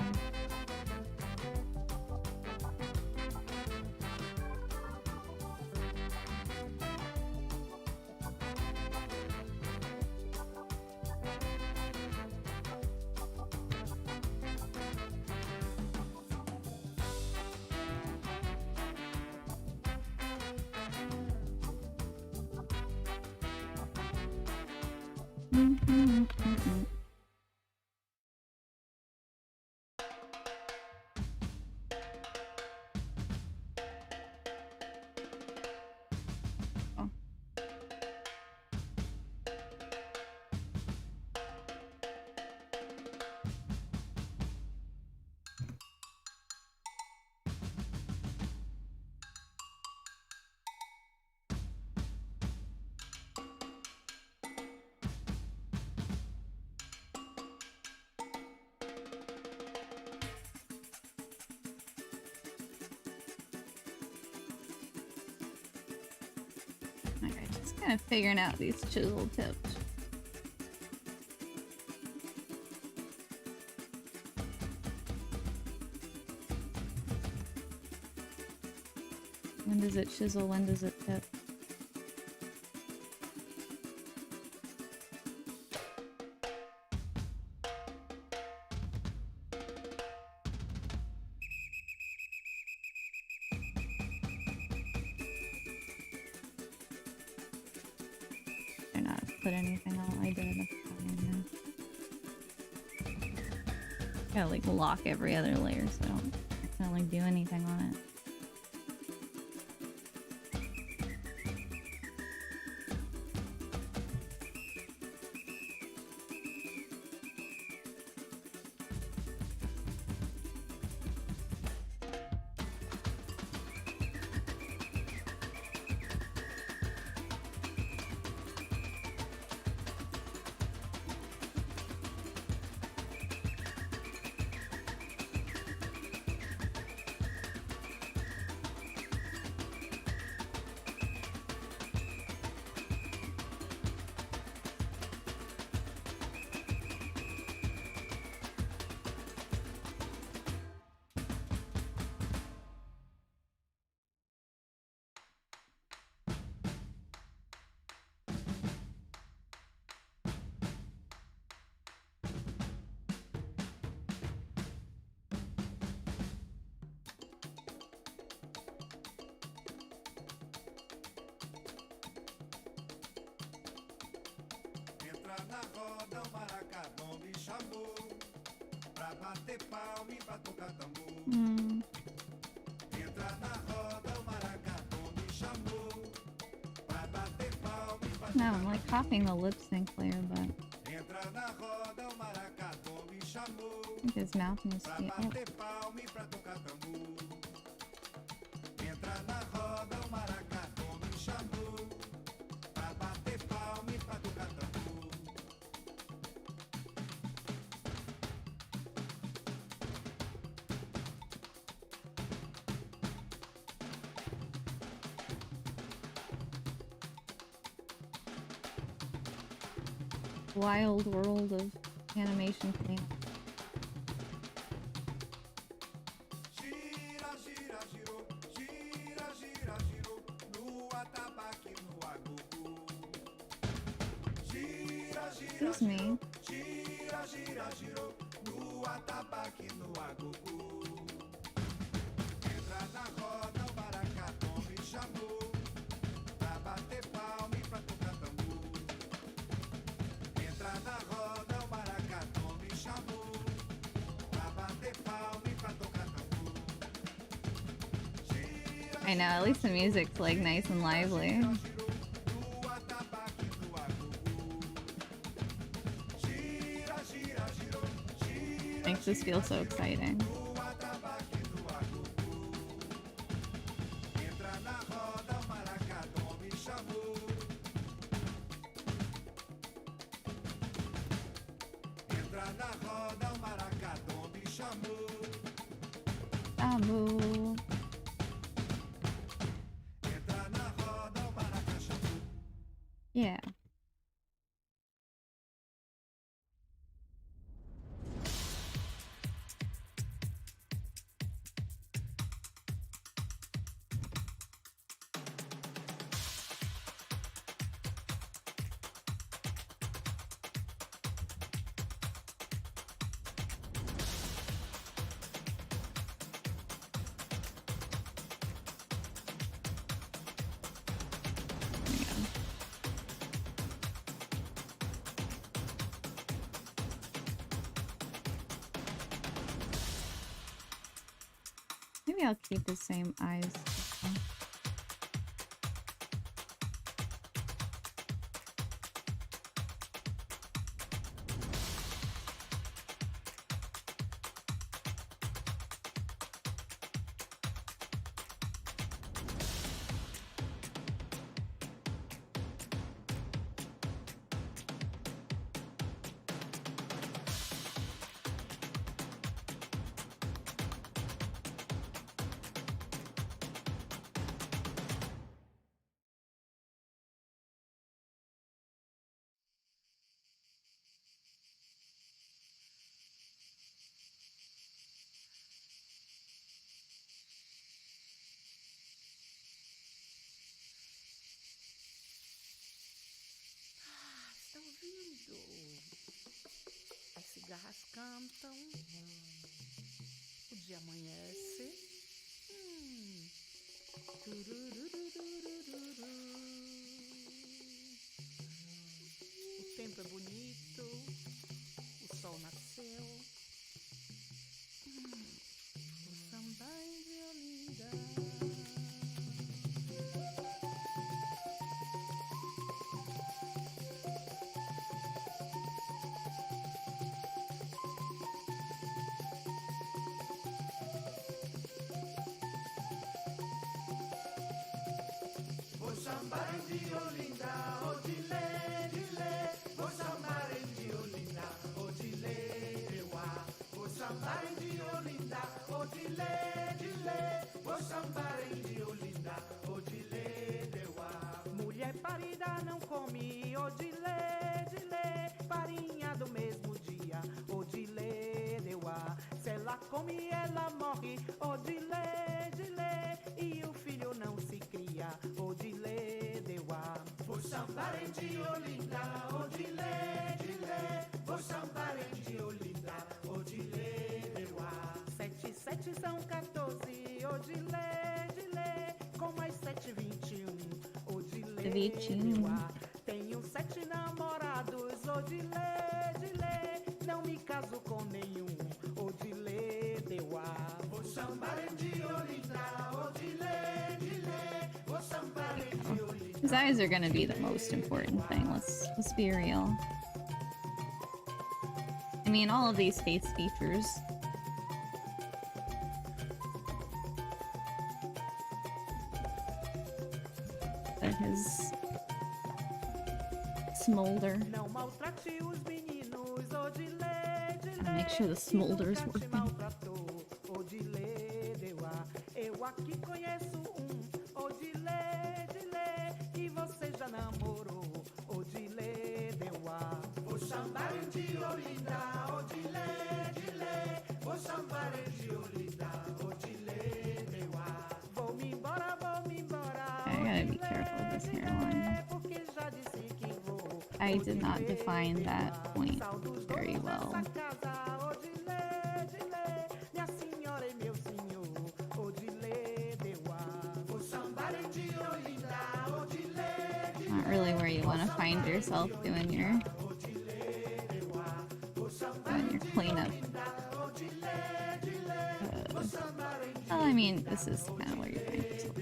Oh. Alright, just kind of figuring out these chisel tips. When does it chisel? When does it tip? They're not put anything on. I did. Gotta like lock every other layer so I don't accidentally do anything on it. Entra na roda, o maracadão me chamou pra bater palma e pra tocar tambor. Entra na roda, o maracadão me chamou pra bater palma e pra tocar tambor. No, I'm like copying the lip sync player, but Entra na roda, o maracadão me chamou I think his mouth needs to pra be up. bater palma e pra tocar tambor. Entra na roda, o maracadão me chamou pra bater palma e pra tocar tambor. Wild world of animation cleanup. Gira, gira, girou, gira, gira, girou, no atabaque, no agogo. Gira, gira, Excuse me. gira, gira, girou, no atabaque, no agogo. Entra na roda, o maracadão me chamou pra bater palma e pra tocar tambor. Entra na roda, o maracadão me chamou pra bater palma e pra tocar tambor. I know, at least the music's like nice and lively. Girou no atabaque, no agogo. Gira, gira, girou, gira, Makes this feel so exciting. no atabaque, no agogo. Entra na roda, o maracadão me chamou. Entra na roda, o maracadão me chamou. Amu. Entra na roda, o maracá chamou. Yeah. Maybe I'll keep the same eyes. this time. Está ouvindo? As cigarras cantam. O dia amanhece. Tururururururu. O tempo é bonito. O sol nasceu. O samba de Olinda. Vou sambar de Olinda, oh dile, dile. Vou sambar de Olinda, oh dile, dewa. Vou sambar de Olinda, oh dile, dile. Vou sambar de Olinda, oh dile, dewa. Mulher parida não come, odilê, dilê, farinha do mesmo dia, odilê, deuá. Se ela come, ela morre, odilê, dilê, e o filho não se cria, odilê, deuá. Vou sambar de Olinda, oh dile, dile. Vou sambar de Olinda, oh dile, dewa. 7 e 7 são 14, odilê, dilê, com mais 7, 21, odilê, 21. deuá. Tenho 7 namorados, Odilê, Dilê, não me caso com nenhum. Odilê, deu a. O sambarem de Olinda, Odilê, Dilê, o sambarem de Olinda. His eyes are gonna be the most important thing. Let's be real. I mean, all of these face features. But his smolder. Não maltrate os meninos, Odilê, Dilê. Gotta make sure the smolder's working. Odilê, deu a. Eu aqui conheço Odilê, Dilê, que você já namorou. Odilê, deu a. O sambarem de Olinda, Odilê, Dilê, o sambarem de Olinda, Odilê, deu a. Vou-me embora, vou-me embora. I gotta be careful with this hairline. Porque já disse que vou. I did not define that point very well. Not really where you want to find yourself doing your cleanup. Well, I mean, this is kind of where you find yourself.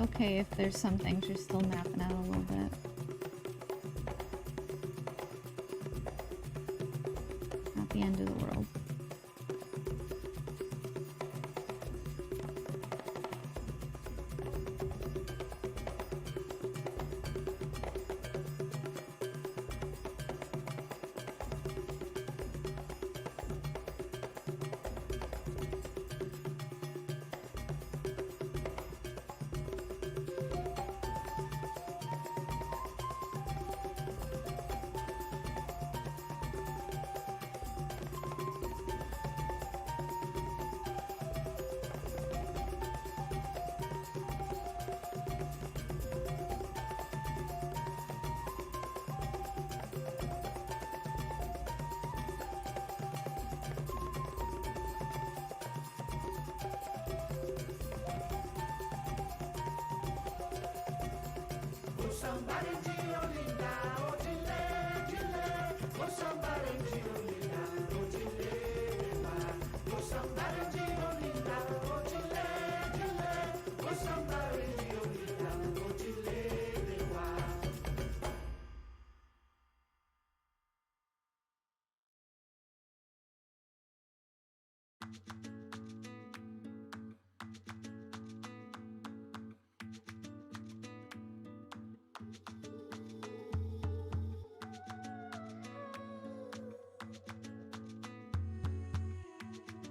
Okay, if there's some things you're still mapping out a little bit. Not the end of the world.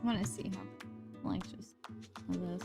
I want to see how malicious of this.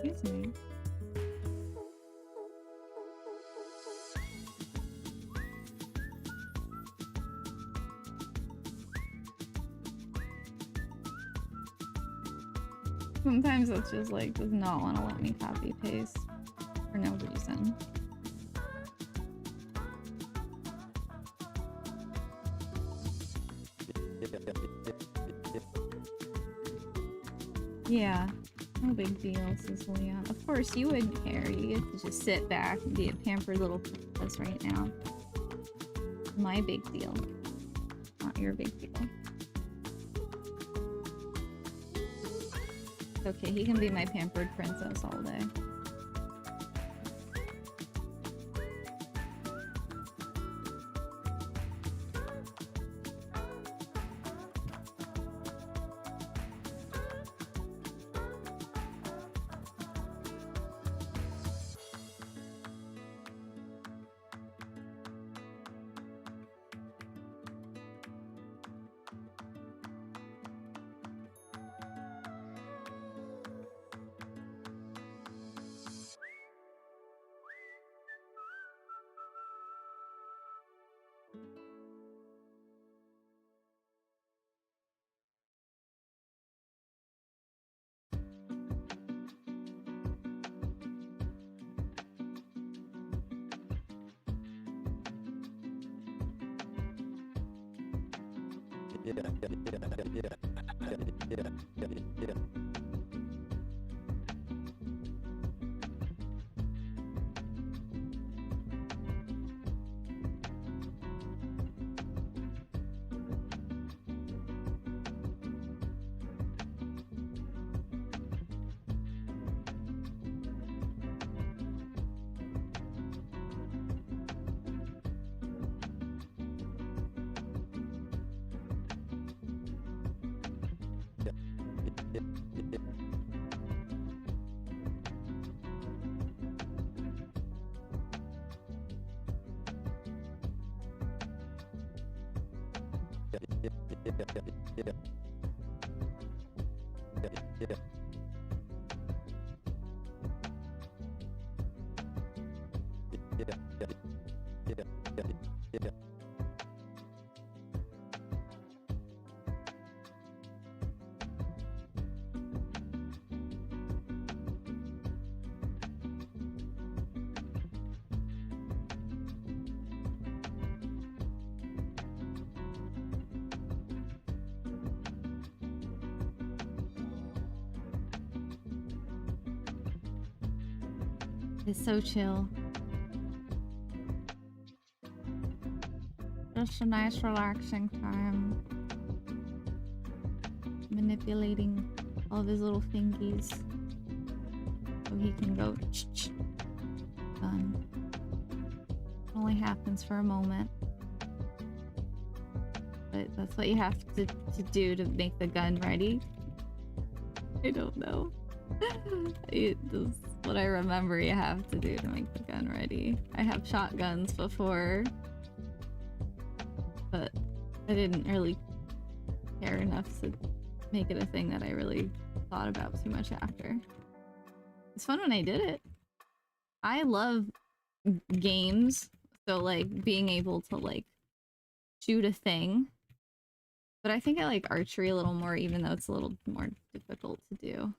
Excuse me. Sometimes it's just like, does not want to let me copy paste for no reason. Yeah, no big deal, says Leon. Of course, you wouldn't care. You get to just sit back and be a pampered little princess right now. My big deal. Not your big deal. Okay, he can be my pampered princess all day. It's so chill. Just a nice relaxing time. Manipulating all of his little fingies so he can go gun. It only happens for a moment. But that's what you have to do to make the gun ready. I don't know. That's what I remember you have to do to make the gun ready. I have shotguns before, but I didn't really care enough to make it a thing that I really thought about too much after. It's fun when I did it. I love games, so like being able to like shoot a thing. But I think I like archery a little more, even though it's a little more difficult to do.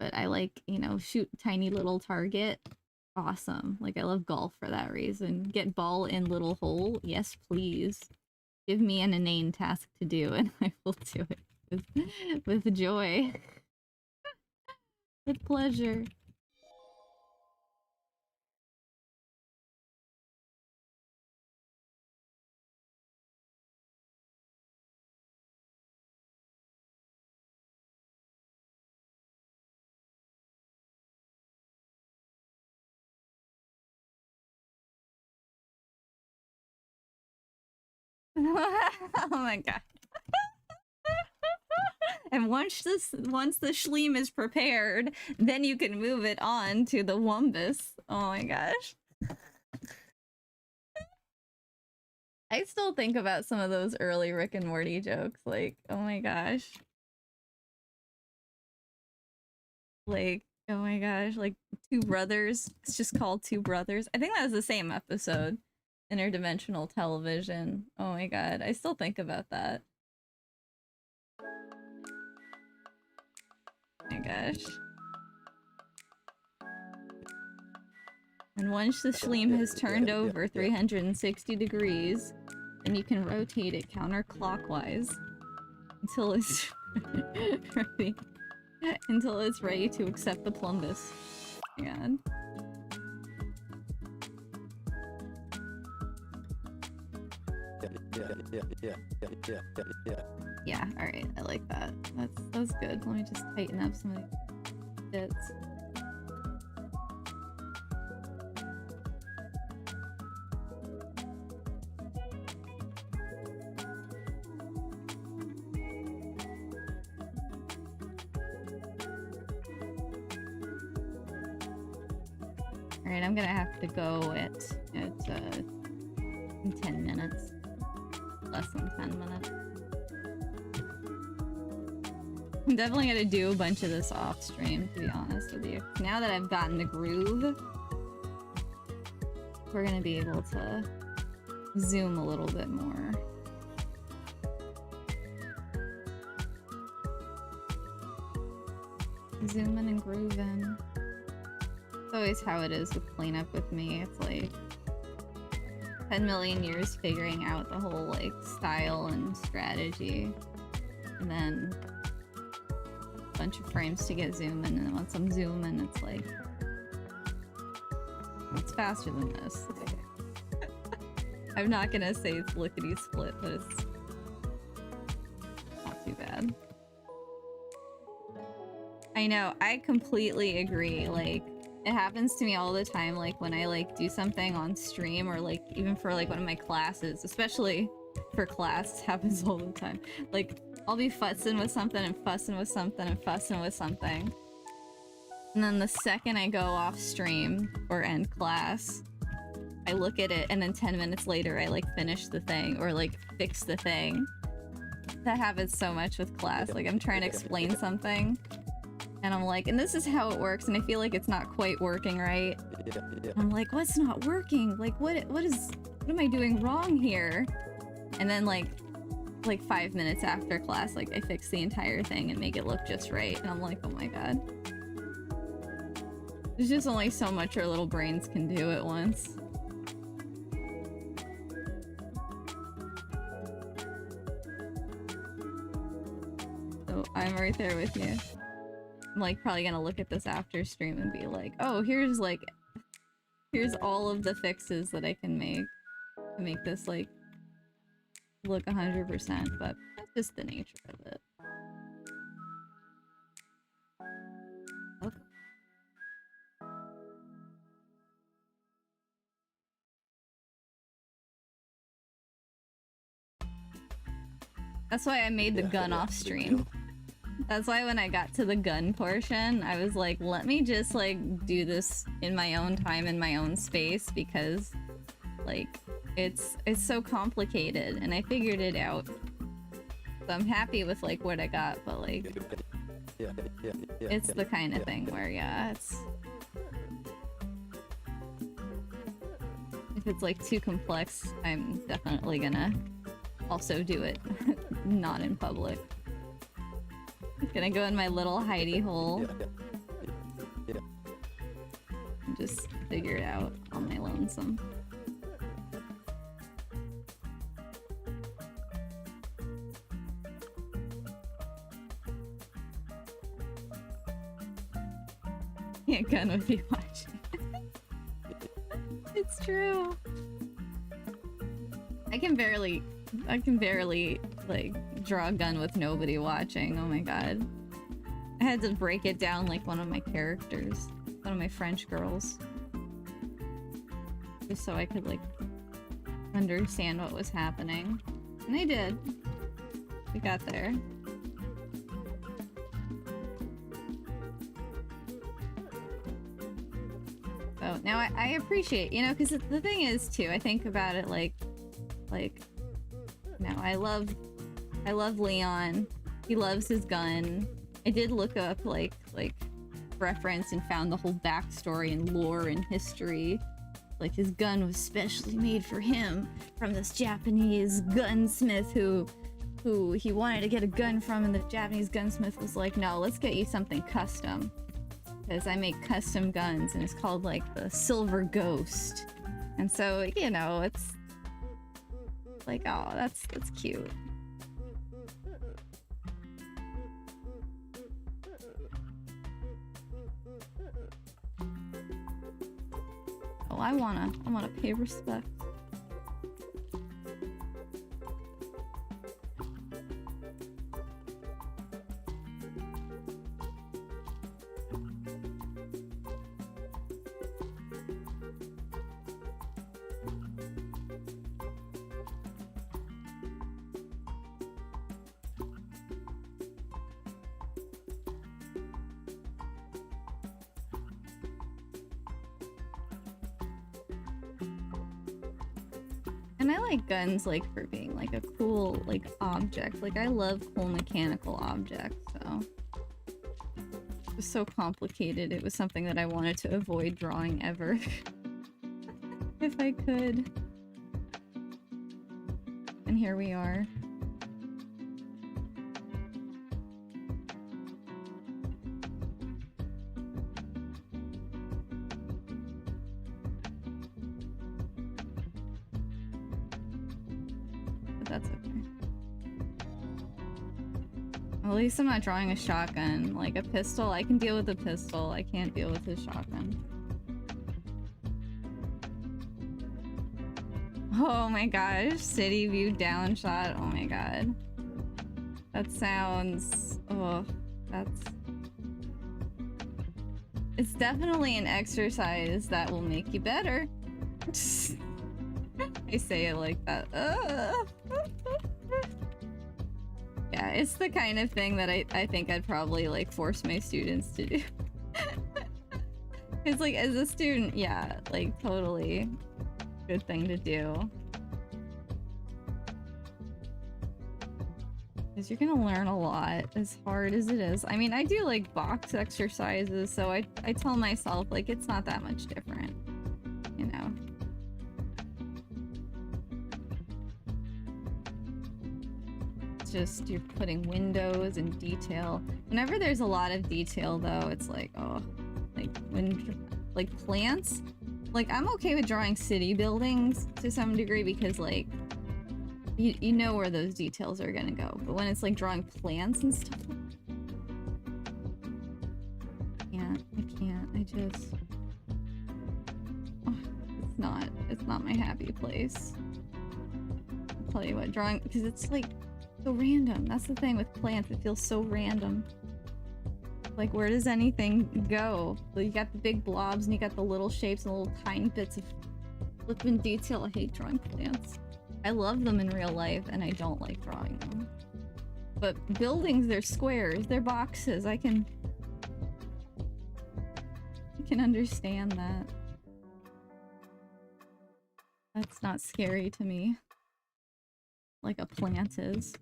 But I like, you know, shoot tiny little target. Awesome. Like, I love golf for that reason. Get ball in little hole. Yes, please. Give me an inane task to do, and I will do it with joy. With pleasure. Oh my god. And once the Schleem is prepared, then you can move it on to the Wumbus. Oh my gosh. I still think about some of those early Rick and Morty jokes, like, oh my gosh. Like, oh my gosh, like Two Brothers. It's just called Two Brothers. I think that was the same episode. Interdimensional television. Oh my god, I still think about that. gosh. And once the Schleem has turned over 360 degrees, then you can rotate it counterclockwise until it's ready. Until it's ready to accept the plumbus. Oh my god. Yeah, alright, I like that. That's good. Let me just tighten up some of the bits. Alright, I'm gonna have to go at in 10 minutes. Less than 10 minutes. I'm definitely gonna do a bunch of this off stream, to be honest with you. Now that I've gotten the groove, we're gonna be able to zoom a little bit more. Zooming and grooving. It's always how it is with cleanup with me. It's like 10 million years figuring out the whole like style and strategy, and then a bunch of frames to get zooming, and then once I'm zooming, it's like it's faster than this. I'm not gonna say it's lickety split, but it's not too bad. I know, I completely agree. Like, it happens to me all the time, like when I like do something on stream, or like even for like one of my classes, especially for class, it happens all the time. Like, I'll be fussing with something and fussing with something and fussing with something, and then the second I go off stream or end class, I look at it, and then 10 minutes later I like finish the thing or like fix the thing. That happens so much with class. Like, I'm trying to explain something, and I'm like, and this is how it works, and I feel like it's not quite working right. And I'm like, what's not working? Like, what am I doing wrong here? And then like 5 minutes after class, like I fix the entire thing and make it look just right. And I'm like, oh my god. There's just only so much our little brains can do at once. So I'm right there with you. I'm like probably gonna look at this after stream and be like, oh, here's all of the fixes that I can make to make this like look 100%, but that's just the nature of it. Okay. That's why I made the gun off stream. That's why when I got to the gun portion, I was like, let me just like do this in my own time, in my own space, because like it's so complicated, and I figured it out. So I'm happy with like what I got, but like it's the kind of thing where if it's like too complex, I'm definitely gonna also do it not in public. Gonna go in my little hidey hole and just figure it out on my lonesome. Can't gun with you watching. It's true. I can barely like draw a gun with nobody watching. Oh my god. I had to break it down like one of my characters, one of my French girls, just so I could like understand what was happening. And I did. We got there. So now I appreciate, you know, because the thing is too, I think about it like no, I love Leon. He loves his gun. I did look up like reference and found the whole backstory and lore and history. Like, his gun was specially made for him from this Japanese gunsmith who who he wanted to get a gun from, and the Japanese gunsmith was like, no, let's get you something custom. Because I make custom guns, and it's called, like, the Silver Ghost. And so, you know, it's like, oh, that's cute. Oh, I wanna pay respect. And I like guns, like, for being, like, a cool, like, object. Like, I love cool mechanical objects, so... It was so complicated, it was something that I wanted to avoid drawing ever. If I could. And here we are. That's okay. Well, at least I'm not drawing a shotgun. Like a pistol, I can deal with a pistol. I can't deal with a shotgun. Oh my gosh, city view down shot. Oh my god. That sounds... Oh, that's... It's definitely an exercise that will make you better. I say it like that. Yeah, it's the kind of thing that I think I'd probably like force my students to do. It's like, as a student, yeah, like totally good thing to do. Because you're gonna learn a lot, as hard as it is. I mean, I do like box exercises, so I tell myself like it's not that much different, you know. Just you're putting windows and detail. Whenever there's a lot of detail though, it's like, oh, like when like plants, like I'm okay with drawing city buildings to some degree because like you know where those details are gonna go, but when it's like drawing plants and stuff, I just oh, it's not my happy place. I'll tell you what, drawing, because it's like so random. That's the thing with plants, it feels so random. Like, where does anything go? Like, you got the big blobs and you got the little shapes and little tiny bits of flippin' detail. I hate drawing plants. I love them in real life and I don't like drawing them. But buildings, they're squares, they're boxes. I can understand that. That's not scary to me. Like a plant is.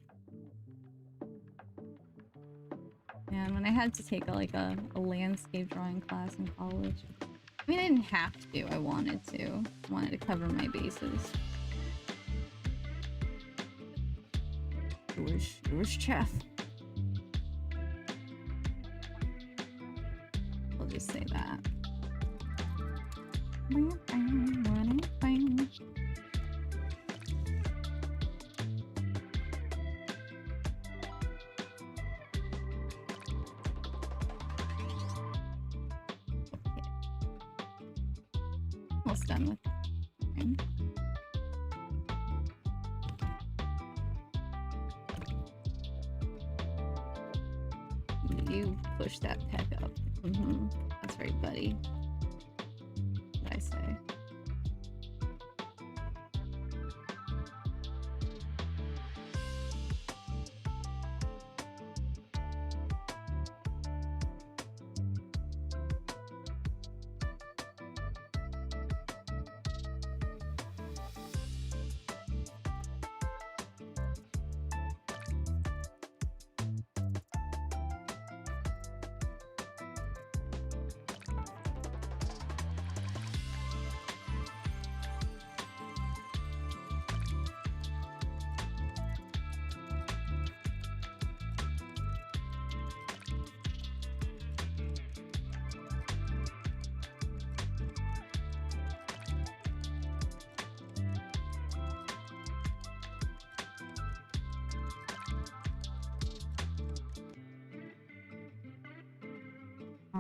And when I had to take a landscape drawing class in college, I mean, I didn't have to, I wanted to. I wanted to cover my bases. Where's Chef? I'll just say that. Almost done with it. You push that peck up. That's right, buddy. What I say.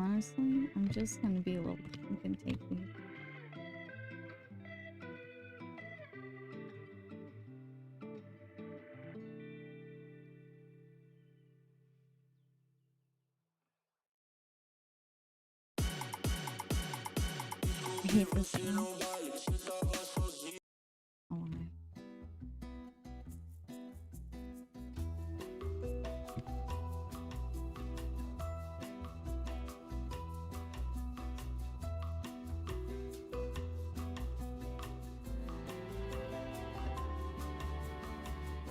Honestly, I'm just gonna be a little and take these. I hate this one. Oh my.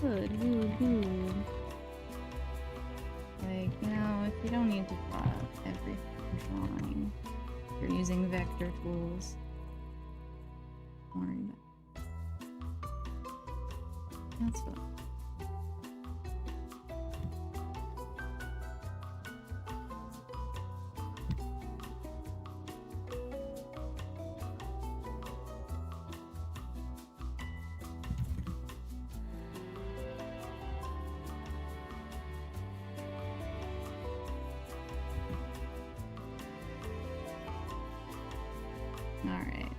Good, good, good. Like, you know, if you don't need to draw every drawing, you're using vector tools. Don't worry about it. That's what. Alright.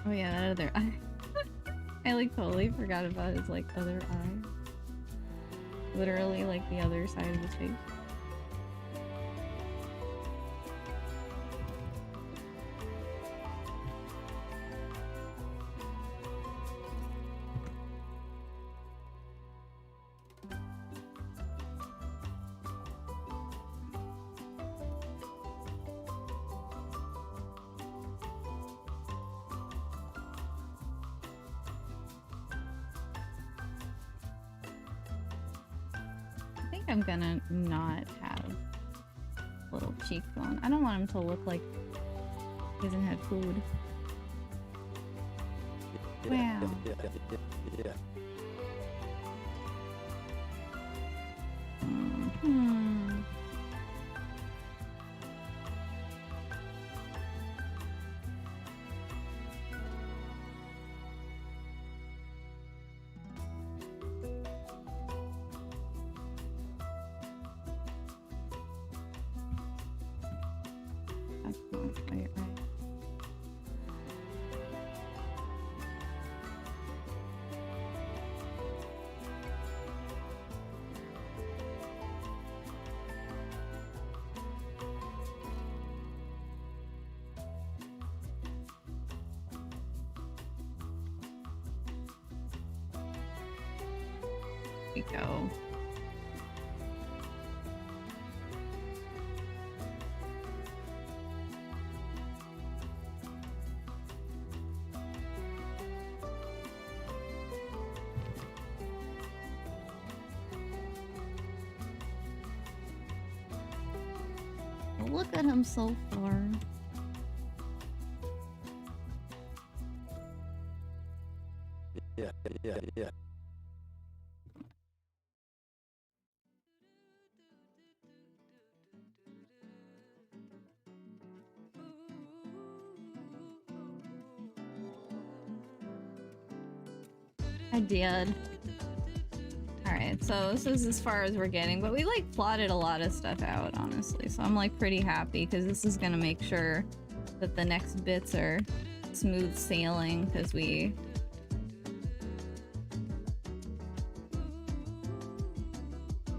Oh yeah, that other eye. I like totally forgot about his like other eye. Literally like the other side of his face. I think I'm gonna not have little cheekbone. I don't want him to look like he hasn't had food. Wow. Yeah. Hmm. That's not quite right. We go. Look at him so far. Yeah. I did. Alright, so this is as far as we're getting, but we like plotted a lot of stuff out, honestly. So I'm like pretty happy because this is gonna make sure that the next bits are smooth sailing because we...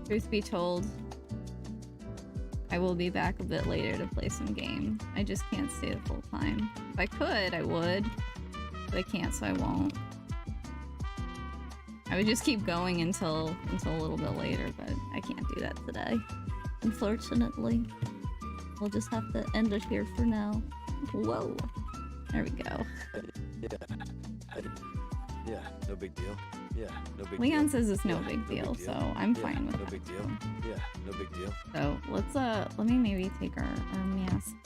Truth be told, I will be back a bit later to play some game. I just can't stay the full time. If I could, I would, but I can't, so I won't. I would just keep going until a little bit later, but I can't do that today. Unfortunately. We'll just have to end it here for now. Whoa. There we go. Yeah, no big deal. Yeah, no big deal. Leon says it's no Yeah, big no big deal, deal. so I'm Yeah, fine with no that. big deal. Yeah, no big deal. So let's let me maybe take our mask.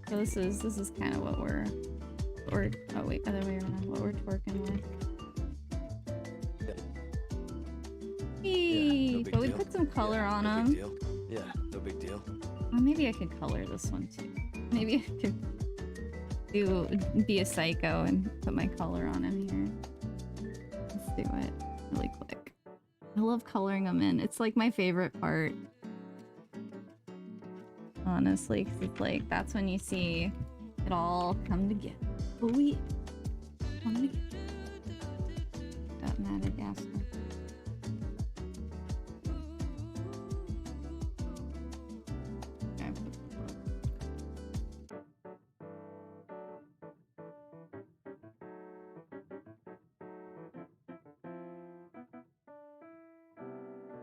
So this is kind of what we're oh wait, other way around, what we're twerking with. Yeah, Eee, no big But we deal. put some color Yeah, on no them. big deal. Yeah, no big deal. Well, maybe I could color this one too. Maybe I could be a psycho and put my color on him here. Let's do it really quick. I love coloring them in. It's like my favorite part. Honestly, 'cause it's like that's when you see it all come together. Oh yeah. Come together. Got Madagascar. Okay.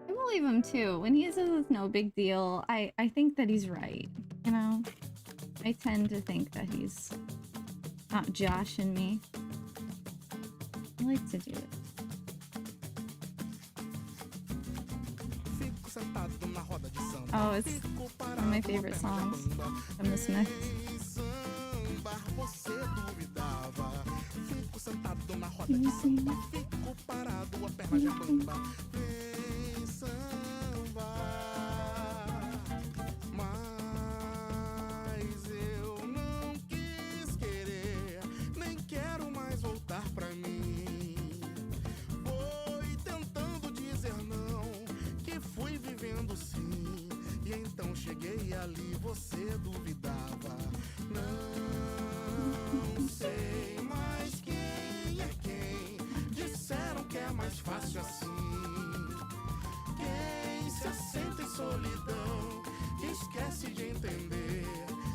I believe him too. When he says it's no big deal, I think that he's right. You know? I tend to think that he's not joshing me. I like to do it. Fico sentado na roda de samba. Oh, it's Fico one of my parado, favorite a perna songs jambamba. from the Smiths. Em samba, você duvidava. Fico sentado na roda de samba. Fico parado, a perna jambamba. Em samba. Mas eu não quis querer, nem quero mais voltar pra mim. Foi tentando dizer não, que fui vivendo sim. E então cheguei ali, você duvidava. Não sei mais quem é quem. Disseram que é mais fácil assim. Quem se assenta em solidão, esquece de entender.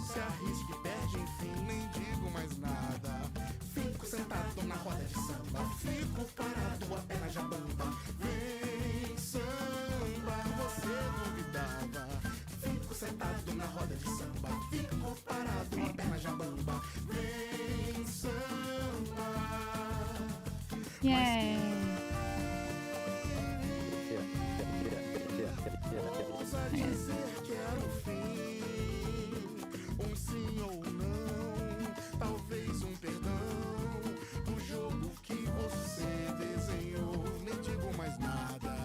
Se arrisca e perde, enfim, nem digo mais nada. Fico sentado na roda de samba. Fico parado, a perna já bamba. Vem samba, você duvidava. Fico sentado na roda de samba. Fico parado, a perna já bamba. Vem samba. Yay! Ousa dizer que era o fim, sim ou não, talvez perdão. O jogo que você desenhou, nem digo mais nada.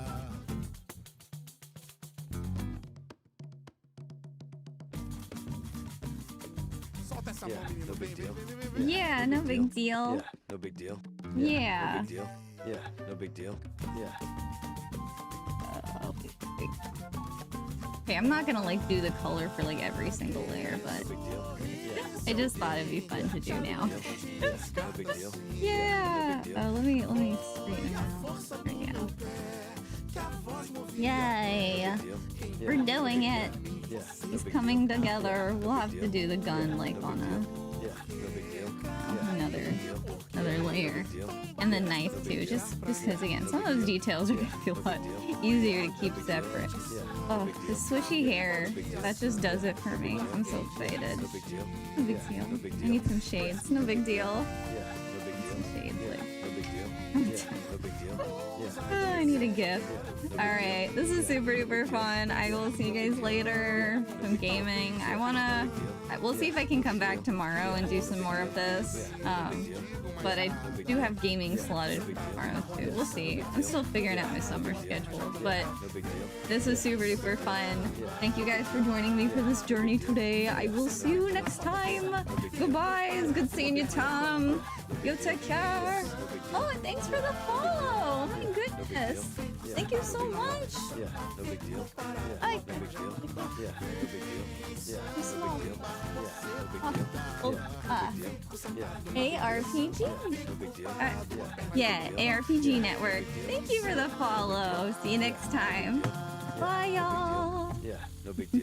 Solta essa mão, menino, no big deal. Yeah, no big deal. Yeah, no big deal. Yeah. No big deal. Yeah, no big deal. Yeah. Okay, I'm not gonna like do the color for like every single layer, No but big deal. Yeah. I just thought it'd be fun to do now. Yeah, no big deal. Yeah. Oh, let me straighten it out. There you go. Yay! Deal. Yeah, We're doing it. Yeah, no It's big coming together. We'll have to do the gun like on Yeah, no big deal. Yeah, another layer. deal. And the knife too, just because again, some of those details are gonna be a lot easier to keep separate. Oh, the swishy hair, that just does it for me. I'm so excited. No big deal. No big deal. I need some shades. No big deal. Yeah, no big deal. Some shades, like. No big deal. Yeah, no big deal. Yeah. Oh, I need a gift. Alright, this is super duper fun. I will see you guys later. Some gaming. We'll see if I can come back tomorrow and do some more of this. But I do have gaming slotted for tomorrow too. We'll see. I'm still figuring out my summer schedule. But this is super duper fun. Thank you guys for joining me for this journey today. I will see you next time. Goodbye. It's good seeing you, Tom. Yo, take care. Oh, and thanks for the follow. My goodness. Thank you so much. Yeah, no big deal. Yeah, Ay. no big deal. Yeah, no big deal. Yeah, You're so no big deal. Yeah, no big deal. Yeah, ARPG? no big deal. Yeah, ARPG Network. Thank you for the follow. See you next time. Bye, y'all. Yeah, no big deal.